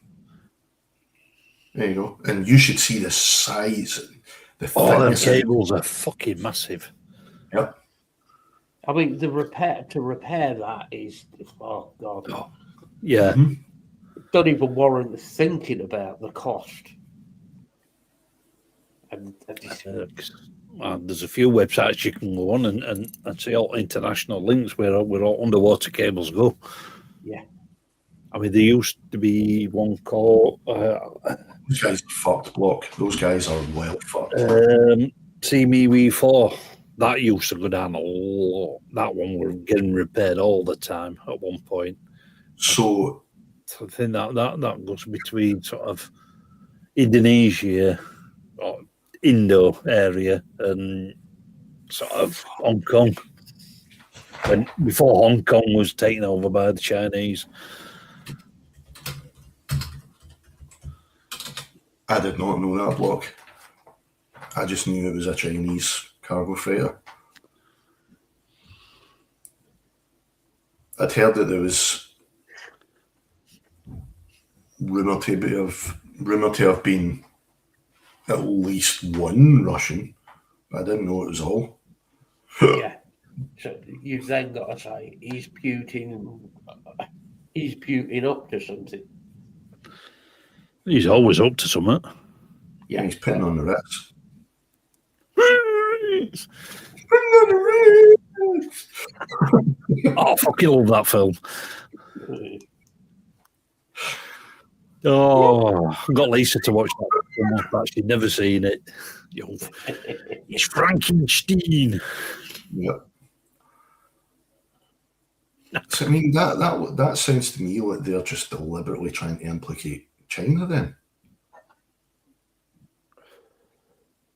There you go. And you should see the size, the Them thickness of it. cables are fucking massive. Yep. I mean, to repair that is, oh God, Yeah. don't even warrant thinking about the cost. And There's a few websites you can go on and see all international links where all underwater cables go. Yeah. I mean, there used to be one called Those guys are fucked, Block. Those guys are well fucked. See Me We 4. That used to go down a lot. That one was getting repaired all the time at one point. So I think that goes between sort of Indonesia or Indo area and sort of Hong Kong. Before Hong Kong was taken over by the Chinese. I did not know that, Block. I just knew it was a Chinese cargo freighter. I'd heard that there was rumoured to have been at least one Russian, but I didn't know it was all. yeah. So you've then got to say he's puting up to something. He's always up to something. Yeah, He's putting on the Ritz. Oh, I fucking love that film. Oh, I got Lisa to watch that film, but she'd never seen it. It's Frankenstein. Yep. So, I mean, that sounds to me like they're just deliberately trying to implicate China then.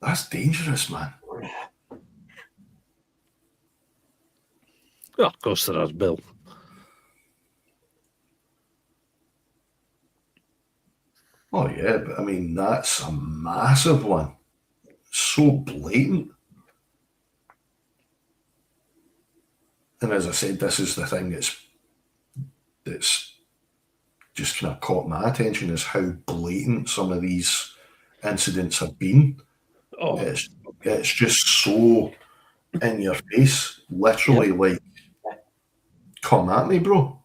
That's dangerous, man. Oh, of course there has, Bill. Oh, yeah, but I mean, that's a massive one. So blatant. And as I said, this is the thing that's just kind of caught my attention is how blatant some of these incidents have been. Oh, It's just so in your face, literally like, come at me, bro.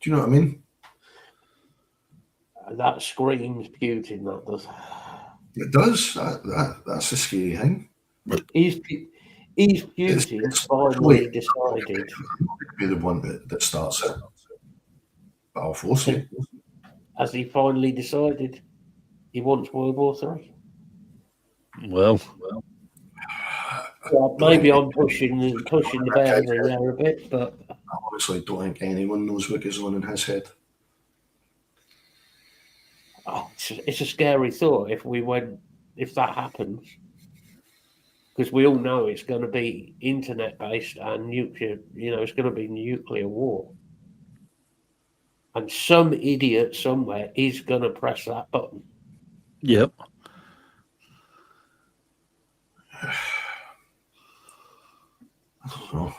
Do you know what I mean? That screams Putin, that does. It does. That's a scary thing. He's Putin finally decided. Be the one that starts it. But I'll force it. Has he finally decided he wants World War III? well, Maybe I'm pushing the boundary there a bit, but I honestly don't think anyone knows what goes on in his head. it's a scary thought if that happens, because we all know it's going to be internet based and nuclear. It's going to be nuclear war, and some idiot somewhere is going to press that button. yep. I don't know.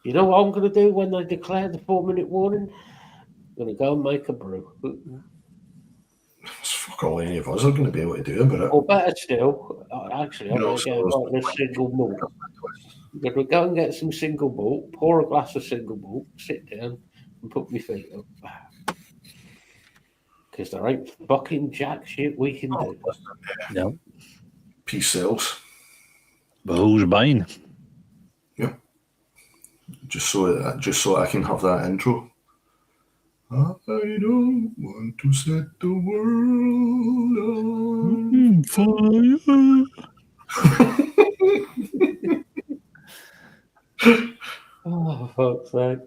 You know what I'm going to do when they declare the 4-minute warning? I'm going to go and make a brew. It's fuck all any of us are going to be able to do about it. Or better still, actually, I'm going to get a single malt. I'm going to go and get some single malt, pour a glass of single malt, sit down and put my feet up. Because there ain't fucking jack shit we can do. No. Peace sells. But who's buying? Yep. Just so I can have that intro. I don't want to set the world on Fire. Oh, fuck's sake.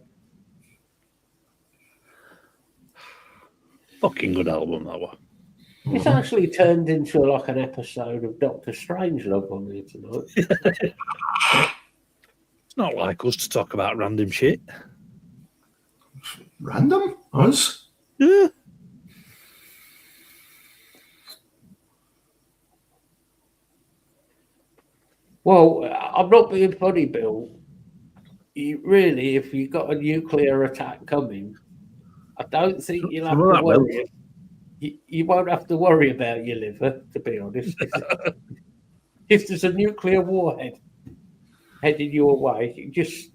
Fucking good album, that one. It's actually turned into like an episode of Doctor Strangelove on here tonight. It's not like us to talk about random shit. Random? Us? Yeah. Well, I'm not being funny, Bill. Really, if you've got a nuclear attack coming, I don't think you'll have to worry. You won't have to worry about your liver, to be honest. If there's a nuclear warhead heading your way, just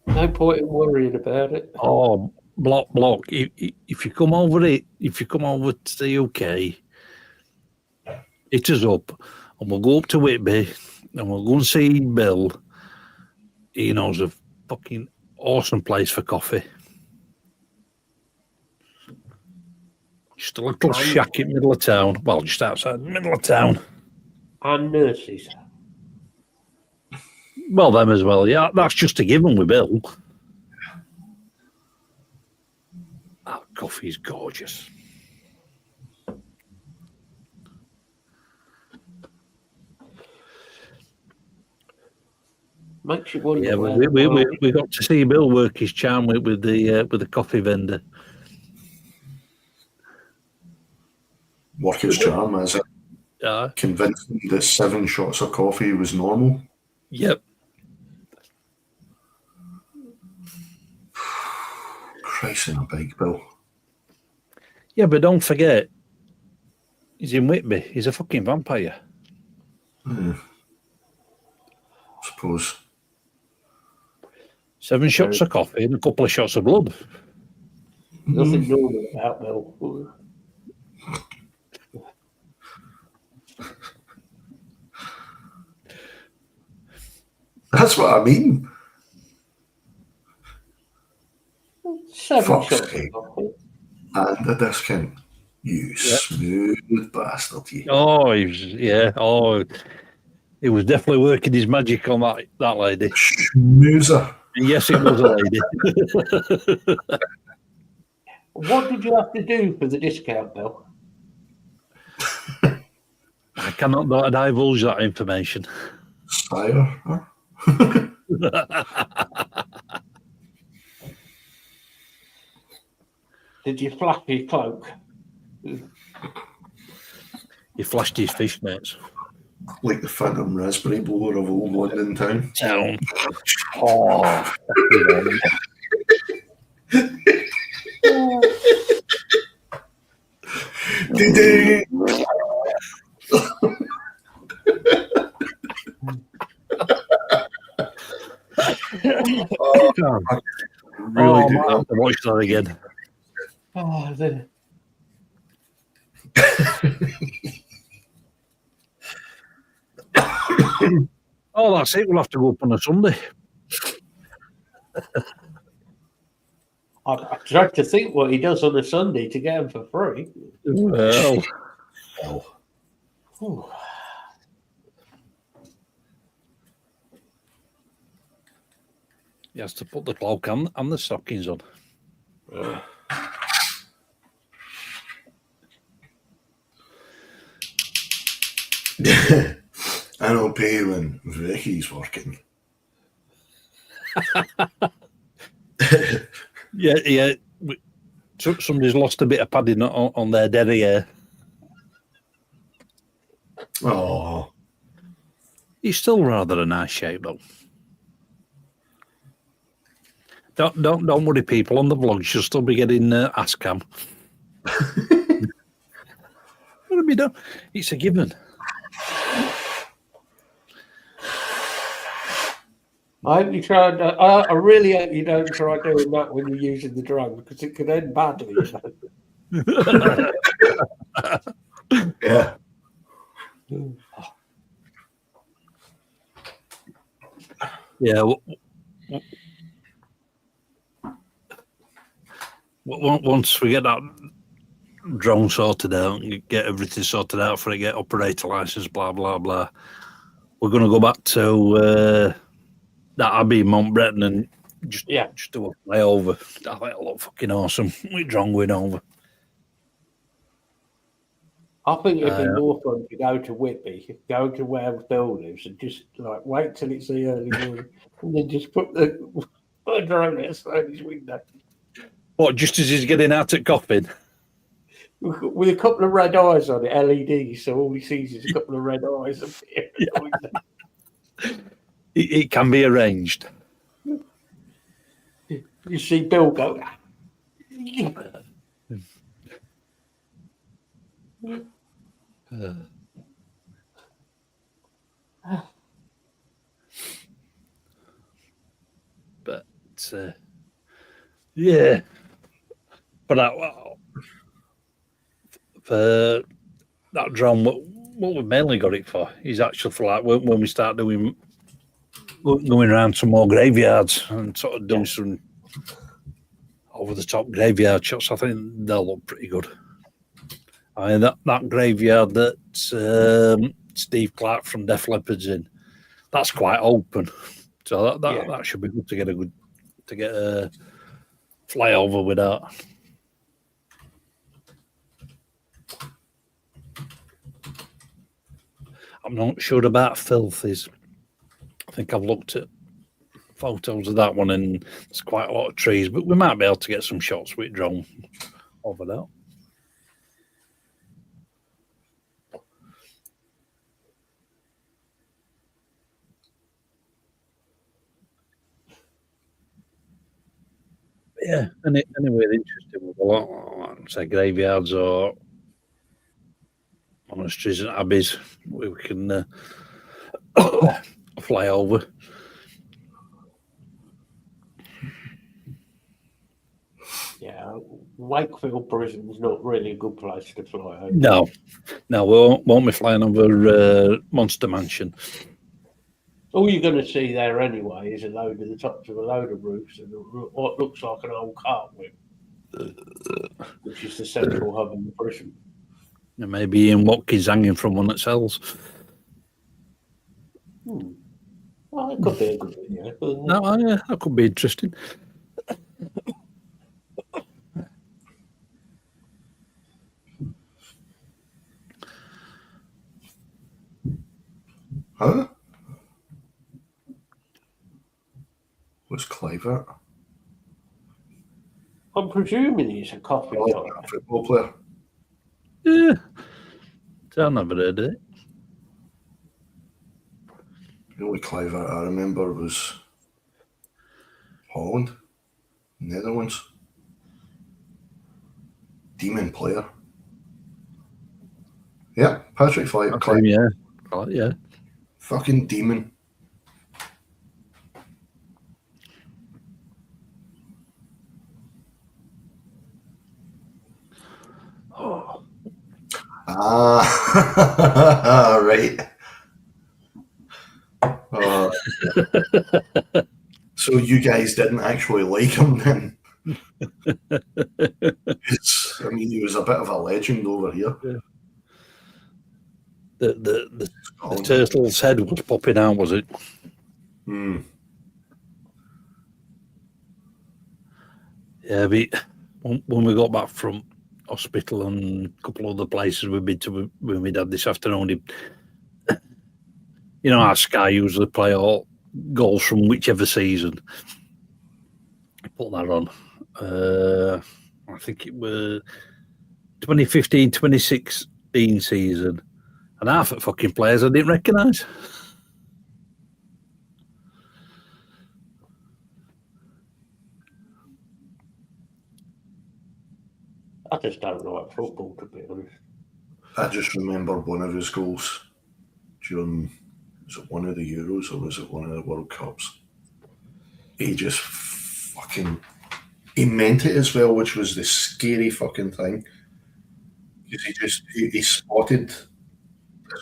no point in worrying about it. Oh, block. If you come over to the UK, hit us up, and we'll go up to Whitby, and we'll go and see Bill. He knows a fucking awesome place for coffee. Just a little shack in the middle of town. Well, just outside the middle of town. And nurses. Well, them as well. Yeah, that's just a given with Bill. That coffee's gorgeous. Makes you wonder. Yeah, we got to see Bill work his charm with the coffee vendor. Work his charm, as it Yeah. convinced him that 7 shots of coffee was normal. Yep. Christ in a bike, Bill. Yeah, but don't forget, he's in Whitby. He's a fucking vampire. Yeah. Suppose. 7 shots of coffee and a couple of shots of blood. Nothing normal about Bill. That's what I mean. 7 Fuck's shots sake. of coffee. And a discount. You smooth bastard, you. Oh, he was, yeah. Oh, he was definitely working his magic on that lady. Schmoozer. And yes, it was a lady. What did you have to do for the discount, Bill? I cannot divulge that information. Sire, huh? Did you flash your cloak? He flashed his fishnets. Like the Phantom Raspberry Blower of old London town. Town. Oh, Really do I have to watch that again. Oh, Oh, that's it. We'll have to go up on a Sunday. I tried to think what he does on a Sunday to get him for free. Well, Ooh. he has to put the cloak and the stockings on. I don't pay when Vicky's working. Yeah. Somebody's lost a bit of padding on their derriere. Oh, He's still rather a nice shape, though. Don't worry, people. On the vlog, you'll still be getting ass cam. What have we done? It's a given. I hope you tried. I really hope you don't try doing that when you're using the drone because it could end badly. You know? yeah. Yeah. Once we get that drone sorted out, and get everything sorted out for it, get operator license, blah blah blah, we're going to go back to that Abbey in Montbreton and just do a flyover. I think it'll look fucking awesome. With drone going over. I think it'd be more fun to go to Whitby, go to where Bill lives, and just like wait till it's the early morning, and then just put the drone outside his window. What? Just as he's getting out at Coffin? With a couple of red eyes on it, LED, so all he sees is a couple of red eyes appear. It can be arranged. You see Bill go. But yeah, but for that drone, what we mainly got it for is actually for like when we start going around some more graveyards and sort of doing some over the top graveyard shots. I think they'll look pretty good. I mean that graveyard that Steve Clark from Def Leppard's in, that's quite open, so that should be good to get a flyover with that. I'm not sure about Filthy's. I think I've looked at photos of that one, and there's quite a lot of trees, but we might be able to get some shots with drone over there. Yeah, anywhere interesting with a lot, say graveyards or monasteries and abbeys, we can fly over. Yeah, Wakefield Prison's not really a good place to fly over. No, we won't be flying over Monster Mansion. All you're going to see there anyway is a load of the tops of a load of roofs and what looks like an old cart whip, which is the central hub of the prison. And maybe Ian Watkins hanging from one that sells. Well, it could be a good video. No, yeah, that could be interesting. Huh? What's Clive? I'm presuming he's a coffee guy. Football player. Yeah, I've never heard of it. The only Clive I remember was Holland, Netherlands. Demon player. Yeah, Patrick Flight. Okay, yeah. Fucking demon. Oh. Right. So you guys didn't actually like him then? I mean, he was a bit of a legend over here. Yeah. The turtle's head was popping out, was it? Yeah, when we got back from hospital and a couple of other places we've been to with my dad this afternoon, you know how Sky usually play all goals from whichever season. I put that on. I think it was 2015-2016 season. And half of fucking players I didn't recognise. I just don't like football, to be honest. I just remember one of his goals during, was it one of the Euros or was it one of the World Cups? He just fucking, he meant it as well, which was the scary fucking thing. Because he spotted this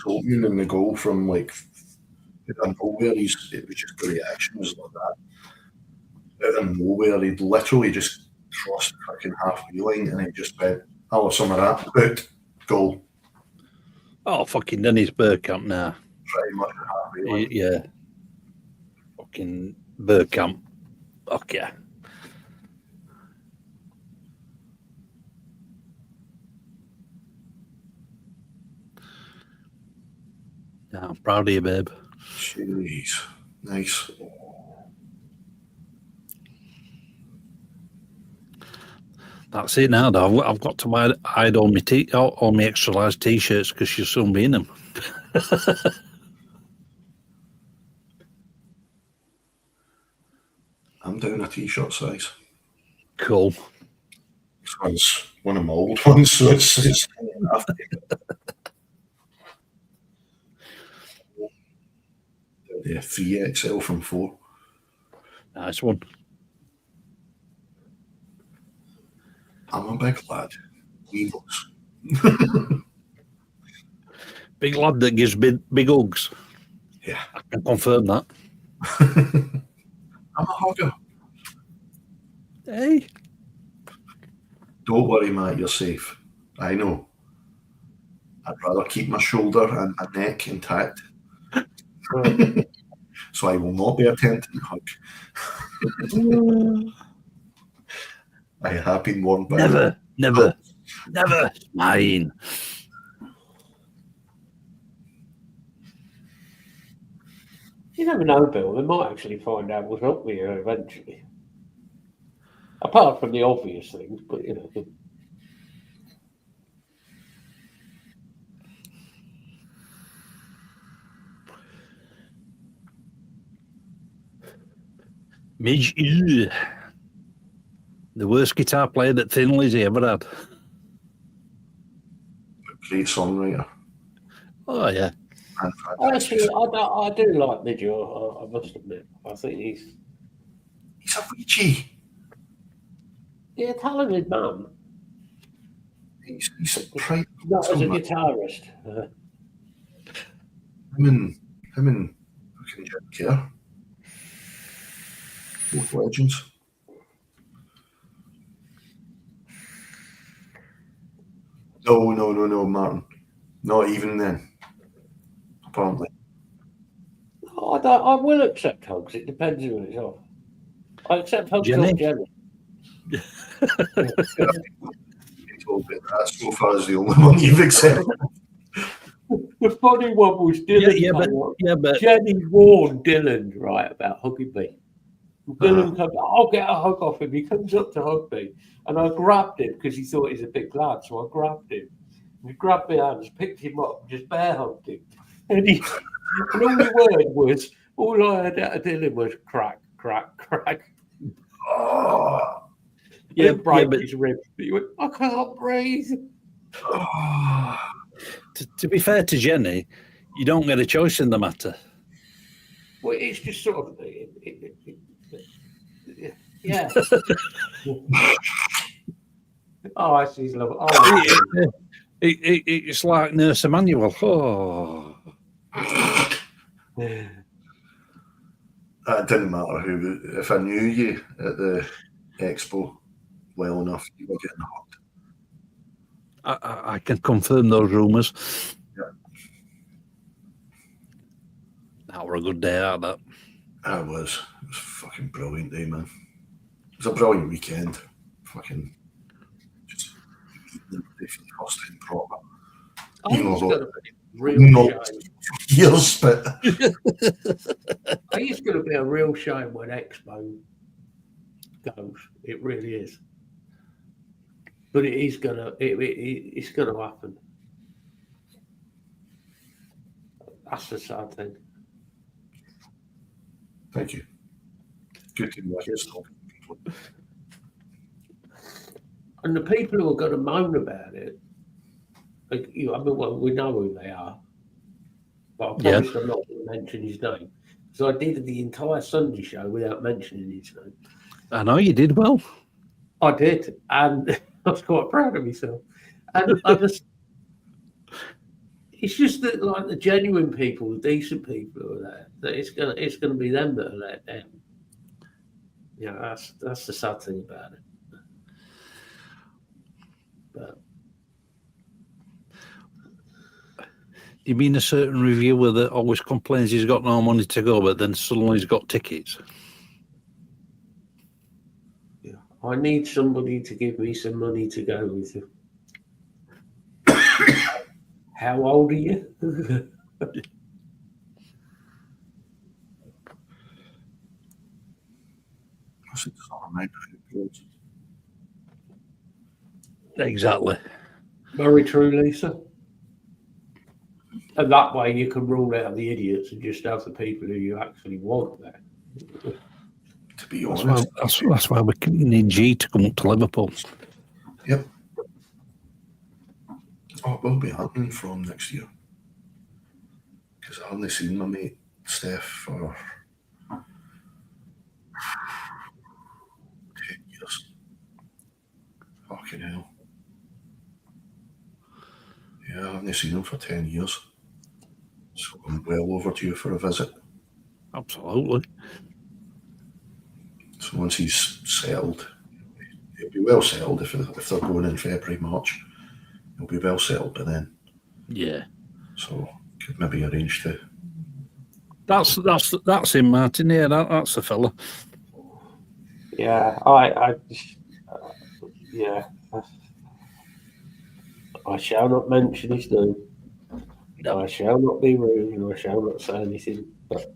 opening in the goal from like Out of nowhere, it was just the reaction was like that. Out of nowhere, he'd literally just crossed the fucking halfway line and he just went, I'll have some of that. Out, goal. Oh, fucking Dennis Bergkamp now. Pretty much the halfway line. Yeah. Fucking Bergkamp. Fuck yeah. Yeah, I'm proud of you, babe. Jeez. Nice. That's it now, though. I've got to hide all my extra large t-shirts because she'll soon be in them. I'm down a t-shirt size. Cool. This one's one of my old ones, so it's enough. Yeah, 3XL from 4. Nice one. I'm a big lad. Eagles. Big lad that gives big hugs. Yeah. I can confirm that. I'm a hugger. Hey. Don't worry, Matt, you're safe. I know. I'd rather keep my shoulder and my neck intact. So I will not be attempting to hug. I have been warned by Never. Mine. You never know, Bill. They might actually find out what's up with you eventually. Apart from the obvious things, but you know. Midge, the worst guitar player that Thin Lizzy ever had. Great songwriter. Oh, yeah. Actually, I do like Midge, I must admit. I think he's a Ouija. a talented man. He's right. Not as a guitarist. Him and fucking Jim Kerr. Both legends. No, Martin. Not even then. Apparently. I will accept hugs. It depends who it's off. I accept hugs Jenny? off Jenny. Told me that so far as the only one you've accepted. The funny one was Dylan. but Jenny warned Dylan, right, about hugging me. Dylan comes, I'll get a hug off him. He comes up to hug me. And I grabbed him because he thought he's a big lad. So I grabbed him. He grabbed my hands, picked him up, and just bear hugged him. And all the word was, all I had out of Dylan was crack, crack, crack. Oh. Yeah, break his ribs. But he went, I can't breathe. Oh. To be fair to Jenny, you don't get a choice in the matter. Well, it's just sort of, yeah. Oh, I see his love. Oh, It's like Nurse Emmanuel. Oh. It didn't matter who. If I knew you at the expo well enough, you were getting hugged. I can confirm those rumours. Yeah. That were a good day out of that. It was a fucking brilliant day, man. It was a brilliant weekend. Fucking just eating the for the first time proper. Even although years, but I think it's going to be a real shame when Expo goes. It really is. But it is going to. It's going to happen. That's the sad thing. Thank you. Good to know I can stop people. And the people who are going to moan about it, like, you know, I mean, well, we know who they are, but I promise I'm not going to mention his name. So I did the entire Sunday show without mentioning his name. I know you did well. I did, and I was quite proud of myself. And I just, It's just that, like, the genuine people, the decent people who are there, that it's gonna be them that are let down. Yeah, that's the sad thing about it. But You mean a certain reviewer that always complains he's got no money to go, but then suddenly he's got tickets? yeah, I need somebody to give me some money to go with you. How old are you? Exactly. Very true, Lisa. And that way you can rule out the idiots and just have the people who you actually want there. To be honest, That's why we need G to come up to Liverpool. Yep. Oh, it will be happening from next year. Because I haven't seen my mate Steph for 10 years. Fucking hell. Yeah, I haven't seen him for 10 years. So I'm well overdue for a visit. Absolutely. So once he's settled, he'll be well settled if they're going in February, March. He'll be well settled by then. Yeah. So could maybe arrange to. That's him, Martin. Yeah, that's the fella. Yeah, I shall not mention his name. No. I shall not be rude, and I shall not say anything. But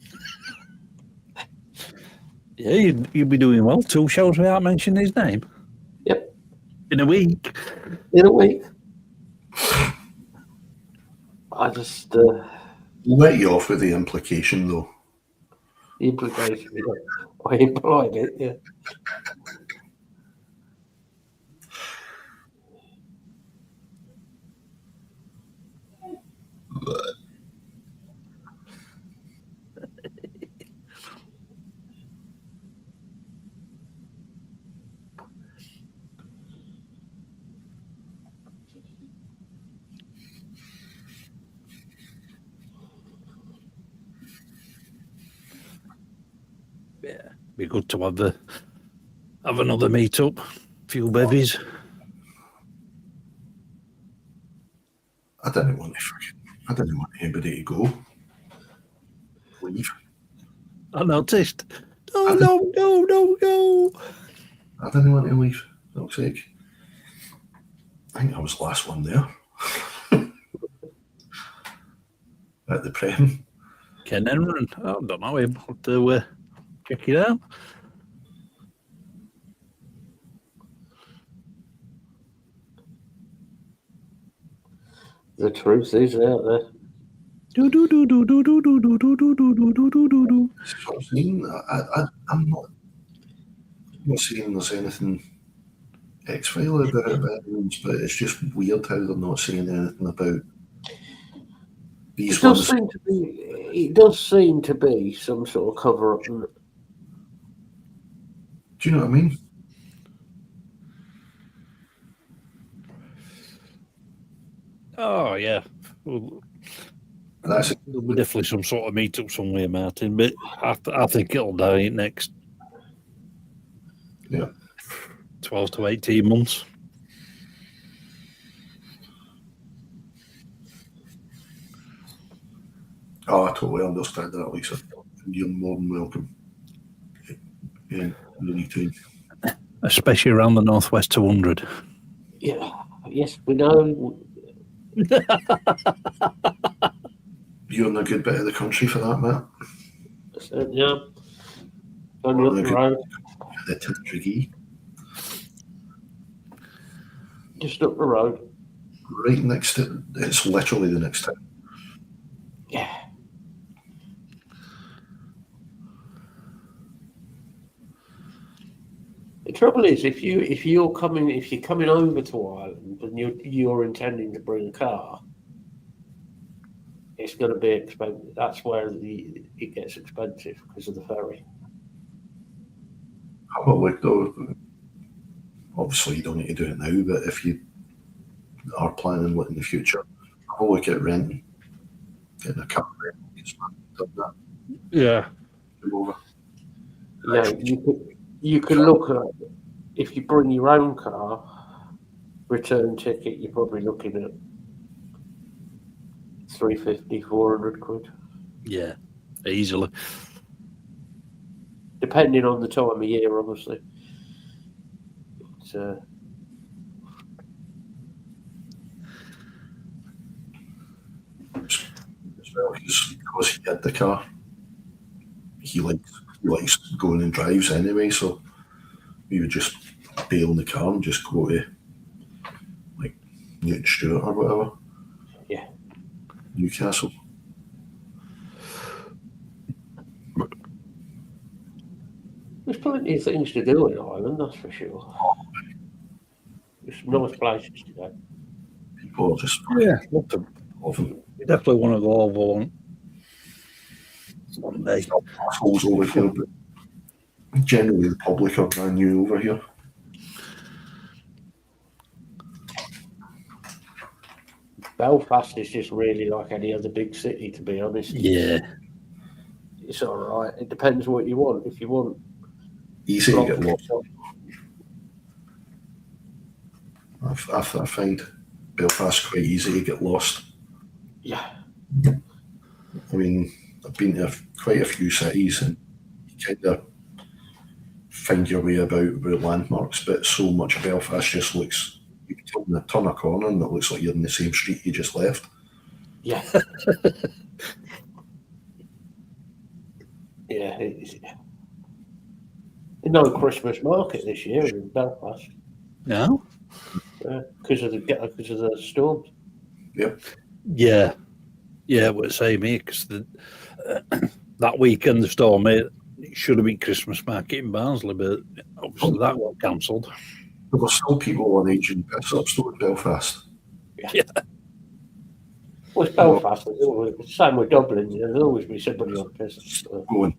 Yeah, you'd be doing well. 2 shows without mentioning his name. yep, In a week. in a week. I just We'll let you off with the implication, though. the implication. I implied it. Yeah. Yeah, be good to have another meet up, few bevies. I didn't want anybody to go. Leave. I noticed. No. I didn't want to leave. For fuck's sake. I think I was the last one there. At the Prem. Ken Enron. I don't know him. I'll have to check it out. The truth is out there. Do. I'm not saying there's anything X-File about it, but it's just weird how they're not saying anything about these ones. It does seem to be some sort of cover-up. Do you know what I mean? Oh, yeah. Well, there'll be definitely some sort of meet up somewhere, Martin, but I think it'll die next 12 to 18 months. Oh, I totally understand that, Lisa. You're more than welcome. Anytime. Especially around the Northwest 200. Yeah. Yes, we know. You're in a good bit of the country for that, Matt. Yeah. Only up the road. The Tindragee. Just up the road. Right next to it's literally the next town. Yeah. The trouble is, if you're coming over to Ireland and you're intending to bring a car, it's going to be expensive. That's where it gets expensive because of the ferry. Have a look though. Obviously, you don't need to do it now, but if you are planning in the future, have a look at renting. getting a car done that. Yeah. Come over. You could look at, if you bring your own car, return ticket, you're probably looking at 350, 400 quid. Yeah. Easily. Depending on the time of year, obviously. It's, As well, because he had the car, he likes going and drives anyway, so we would just bail in the car and just go to like Newton Stewart or whatever. Yeah. Newcastle. There's plenty of things to do in Ireland, that's for sure. There's some nice places to go. People are just Yeah. Definitely want to go over one day. assholes over here, but generally the public are brand new over here. Belfast is just really like any other big city, to be honest. Yeah. It's all right. It depends what you want. If you want Easy to get lost. I find Belfast quite easy to get lost. Yeah. I mean, I've been to quite a few cities and you kind of find your way about with landmarks, but so much of Belfast just looks, you can turn a corner and it looks like you're in the same street you just left. Yeah. Yeah. No Christmas market this year in Belfast. No? Because of the storms. Yep. Yeah. Yeah, well, same here, because that weekend the storm it should have been Christmas market in Barnsley, but obviously that got cancelled. There were still people on aging piss up still in Belfast. Yeah. Well, it's Belfast. Same with Dublin. There'll always be somebody on piss. Going.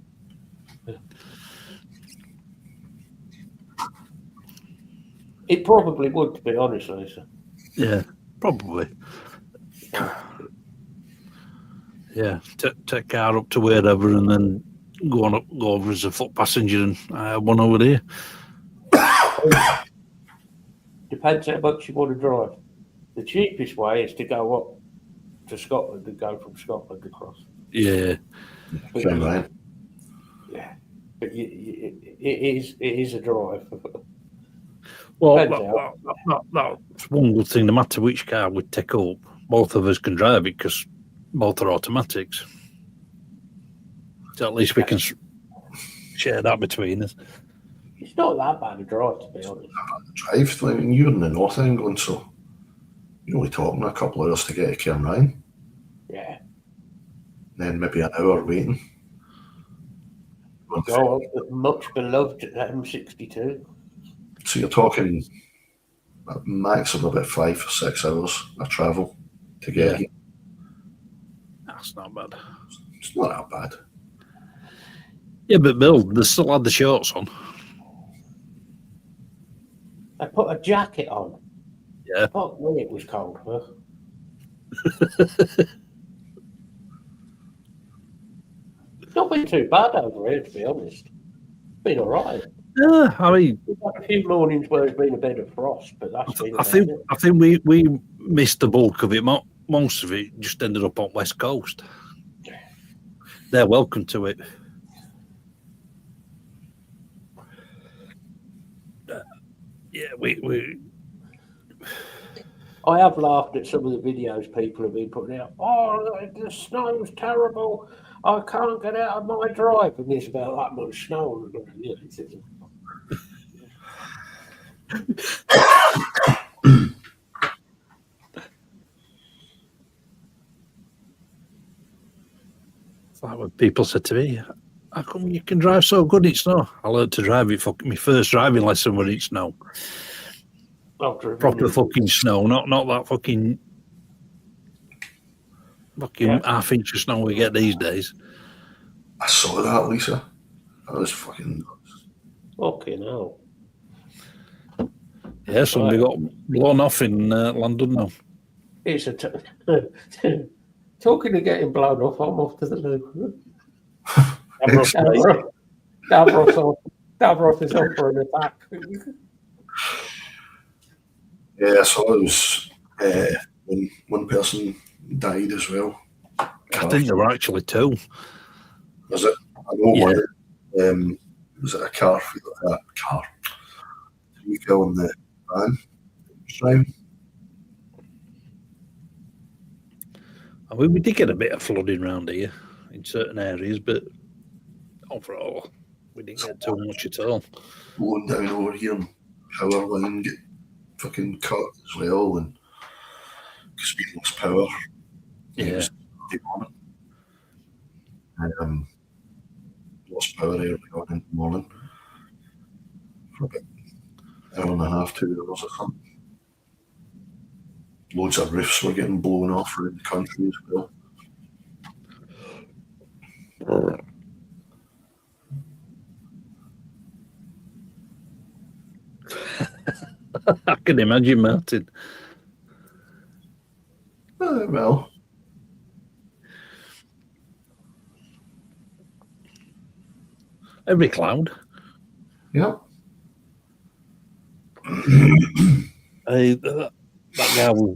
It probably would, to be honest, Lisa. Yeah, probably. Yeah, take car up to wherever and then go over as a foot passenger, and I have one over there. Depends how much you want to drive. The cheapest way is to go up to Scotland and go from Scotland across. Yeah. Right. Yeah, but it is a drive. Well, that's one good thing. No matter which car we take up, both of us can drive it because both are automatics. So at least we can share that between us. It's not that bad a drive, to be honest. Drive, I mean, you're in the north of England, so you're only talking a couple of hours to get to Cairnryan. Yeah. Then maybe an hour waiting. Go up much beloved M62. So you're talking a max of about 5 or 6 hours of travel to get here. That's not bad. It's not that bad. Yeah, but Bill, they still had the shorts on. I put a jacket on. Yeah. Fuck me, it was cold, huh? It's not been too bad over here, to be honest. It's been all right. Yeah, I mean, We've had a few mornings where there's been a bit of frost, but that's been I think we missed the bulk of it. Most of it just ended up on West Coast. They're welcome to it. Yeah, we. I have laughed at some of the videos people have been putting out. Oh, the snow's terrible. I can't get out of my drive. And there's about that much snow on the ground. It's like when people said to me, how come you can drive so good in snow? I learned to drive it. My first driving lesson was in snow. Proper fucking snow, not that fucking half inch of snow we get these days. I saw that, Lisa. That was fucking nuts. Fucking hell. Yeah, somebody got blown off in London now. It's Talking of getting blown off, I'm off to the loo. Davros, Davros is on for an attack. Yeah, I saw it was when one person died as well. I think there were actually two. Was it? I know Yeah. one. Was it a car? Vehicle in the van. Driving. I mean, we did get a bit of flooding around here in certain areas, but overall, we didn't get too much at all. Blowing down over here and power line get fucking cut as well, and because we lost power. Yeah. Lost power early on in the morning for about an hour and a half, 2 hours or something. Loads of roofs were getting blown off around the country as well. I can imagine, Martin. Well, Every cloud. yeah. That guy we were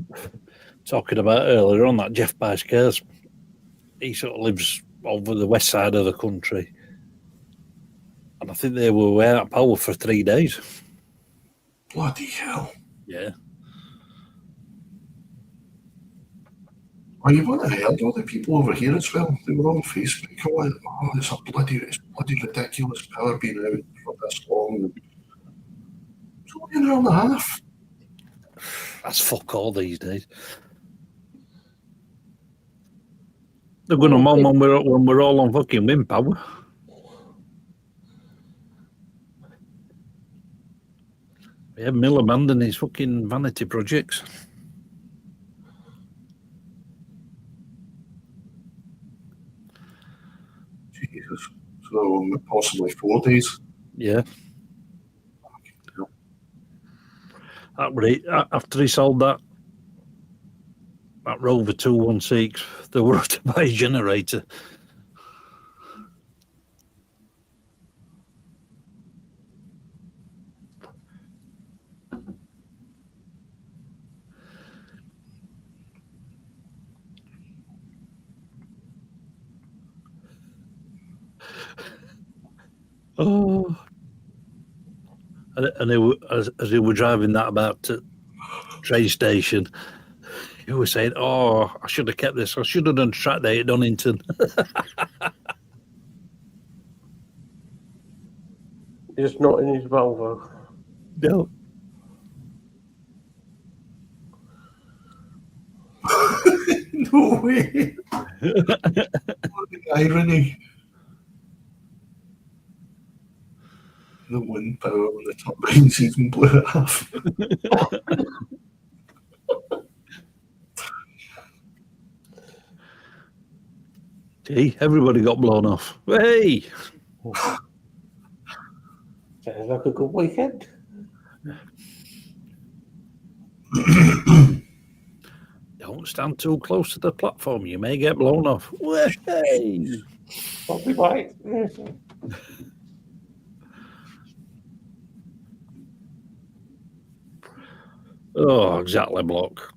talking about earlier on, that Jeff buys cars, he sort of lives over the west side of the country. And I think they were without power for 3 days. Bloody hell. Yeah. Well, you wouldn't have heard all the people over here as well. They were on Facebook going, oh, it's bloody ridiculous power being out for this long. It's only an hour and a half. That's fuck all these days. They're going to moan when we're all on fucking wind power. Yeah, Mill abandoned his fucking vanity projects. Jesus. So possibly 4 days. Yeah. After he sold that Rover 216, they were to buy a generator. Oh. And as they were driving that about to train station, he was saying, "Oh, I should have kept this. I should have done track day at Donington." Just not in his Volvo. No. No way. What the irony. The wind power on the turbines even blew it off. Gee, everybody got blown off. Hey! Sounds like a good weekend. Don't stand too close to the platform. You may get blown off. Hey! I'll be right. Oh, exactly, block.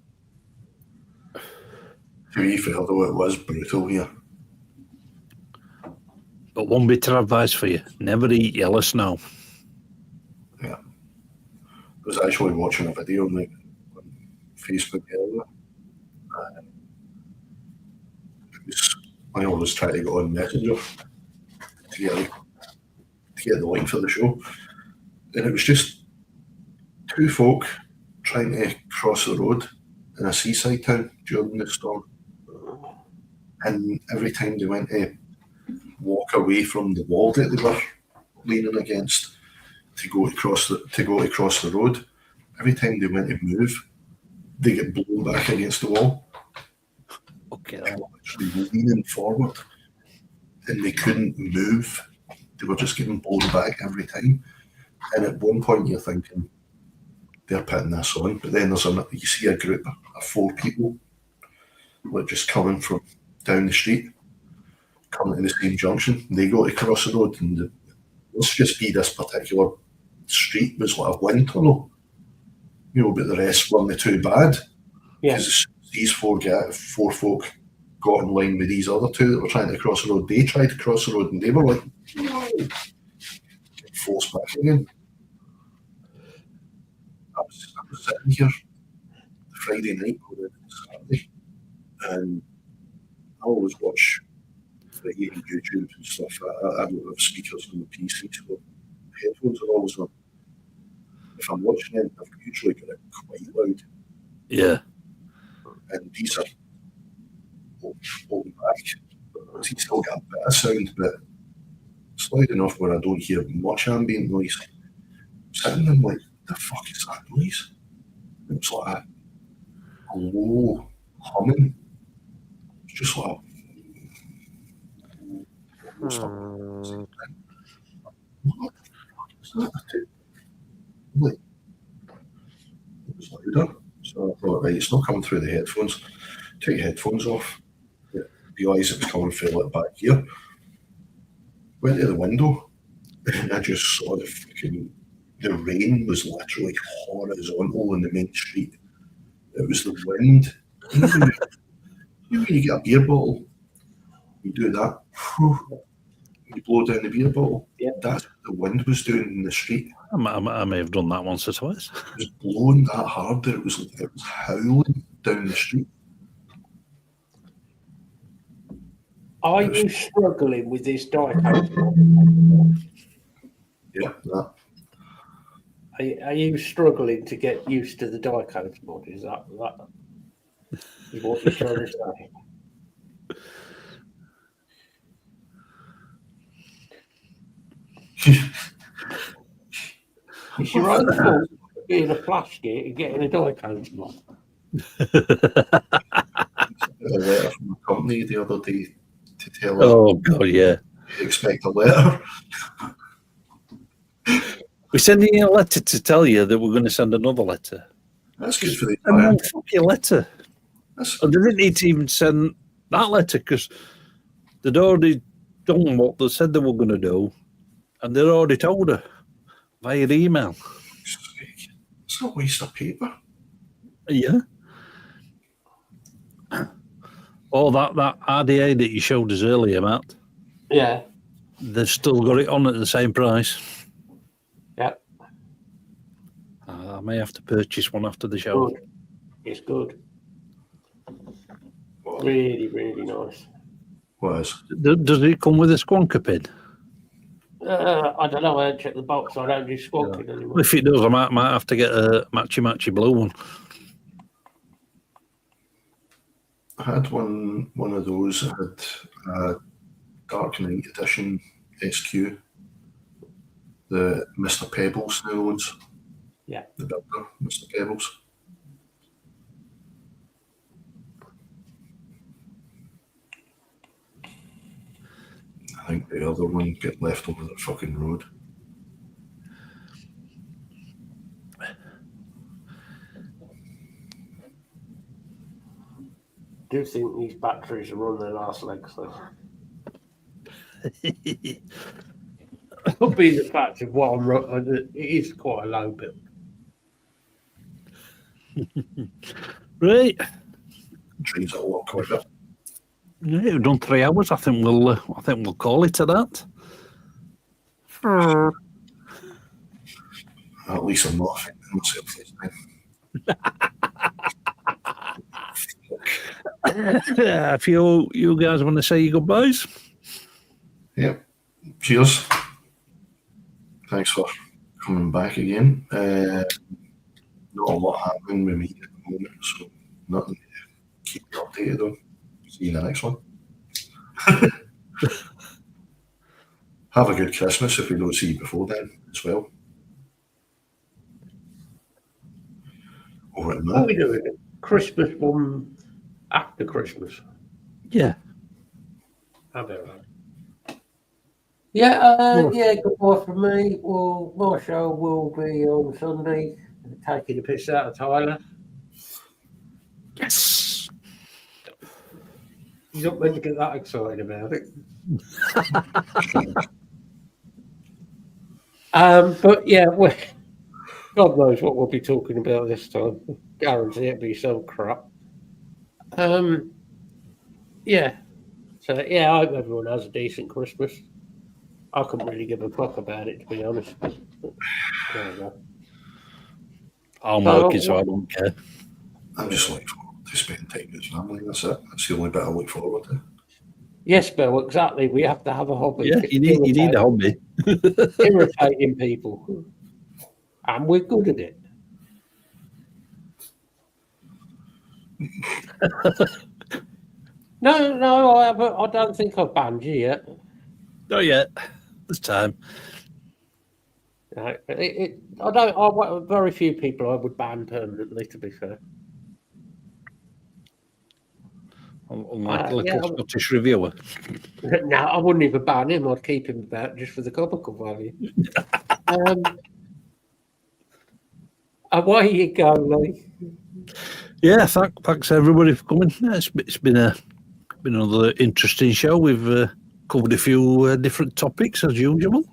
To be fair, though, it was brutal here. But one bit of advice for you: never eat yellow snow. Yeah. I was actually watching a video on Facebook earlier. I always try to go on Messenger to get the link for the show. And it was just two folk trying to cross the road in a seaside town during the storm. And every time they went to walk away from the wall that they were leaning against to go across the road, every time they went to move, they get blown back against the wall. Okay. They were actually leaning forward and they couldn't move. They were just getting blown back every time. And at one point you're thinking, they're putting this on, but then you see a group of 4 people like just coming from down the street, coming to the same junction. They go to cross the road, and let's just be this particular street was like a wind tunnel, but the rest weren't too bad. Yeah. Because these four folk got in line with these other two that were trying to cross the road. They tried to cross the road, and they were like, no, forced back again. I was sitting here Friday night or Saturday, and I always watch YouTube and stuff. I don't have speakers on the PC, so headphones are always on. If I'm watching it, I've usually got it quite loud. Yeah. And these are holding back. He's still got a bit of sound, but it's loud enough where I don't hear much ambient noise. I'm sitting there like, the fuck is that noise? It was like a low humming. It's just like what the fuck is that? Like, it was louder. So I thought, right, it's not coming through the headphones. Take your headphones off. Realise it was coming through like back here. Went to the window and I just saw the rain was literally horizontal in the main street. It was the wind. When you get a beer bottle, you do that. You blow down the beer bottle. Yeah. That's what the wind was doing in the street. I may have done that once or twice. It was blowing that hard that it was howling down the street. Are you struggling with this diecast? Yeah, that. Are you struggling to get used to the diecast mod? Is that what you're trying to say? It's your own fault being a flash gate and getting a diecast mod. A letter from the company the other day to tell Oh, God, yeah. expect a letter. We're sending you a letter to tell you that we're going to send another letter. That's good for the And client. then fuck your letter. And they didn't need to even send that letter because they'd already done what they said they were going to do, and they'd already told her via email. It's a waste of paper. Yeah. Oh, that RDA that you showed us earlier, Matt. Yeah. They've still got it on at the same price. Yeah. I may have to purchase one after the show. Good. It's good. Really, really nice. What is? Does it come with a squonker pin? I don't know. I haven't checked the box. I don't do squonking anymore. If it does, I might have to get a matchy blue one. I had one of those. I had a Dark Knight Edition SQ. The Mr. Pebbles now owns. Yeah. The builder, Mr. Pebbles. I think the other one get left over the fucking road. I do think these batteries are on their last legs, though. Could be the fact of what it is quite a low build. Right. Drives it a lot quicker. Yeah, we've done 3 hours. I think we'll call it to that. At least I'm not affecting myself this time. If you guys want to say your goodbyes. Yep. Cheers. Thanks for coming back again. Not a lot happening with me at the moment, so nothing to keep you updated on. See you in the next one. Have a good Christmas if we don't see you before then as well. Over at What are we doing? Christmas one after Christmas. Yeah. How about that? Yeah, yeah, goodbye from me. Well, my show will be on Sunday, taking the piss out of Tyler. Yes. You're not meant to get that excited about it. But yeah, God knows what we'll be talking about this time. Guarantee it'll be some crap. Yeah. So yeah, I hope everyone has a decent Christmas. I couldn't really give a fuck about it, to be honest. There we go. I'm working, so I don't care. I'm just looking forward to spending time with family. That's it. That's the only bit I look forward to. Yes, Bill, exactly. We have to have a hobby. Yeah, you need a hobby. Irritating people. And we're good at it. No, I don't think I've banned you yet. Not yet. There's time. No, very few people I would ban permanently, to be fair. Unlike a little Scottish reviewer. No, I wouldn't even ban him. I'd keep him about just for the comical value. Away you go, Lee. Yeah, thanks everybody for coming. It's been another interesting show. We've covered a few different topics as usual.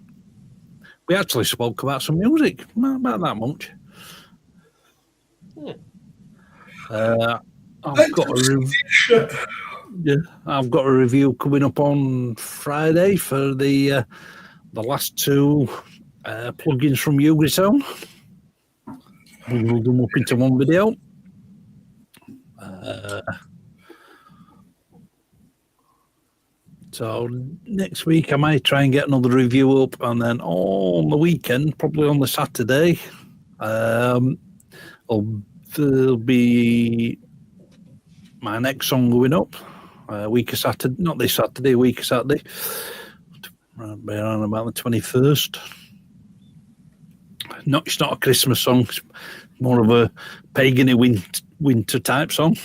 We actually spoke about some music, not about that much. Yeah. I've got a review coming up on Friday for the last two plugins from Ugrison. We'll them up into one video. So next week I might try and get another review up, and then on the weekend, probably on the Saturday, there'll be my next song going up. A week of Saturday, not this Saturday, a week of Saturday. Around about the 21st. It's not a Christmas song. It's more of a pagan winter type song.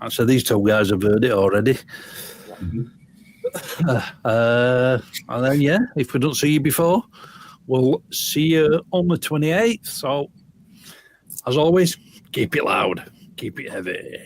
So these two guys have heard it already. Mm-hmm. And then, yeah, if we don't see you before, we'll see you on the 28th. So, as always, keep it loud, keep it heavy.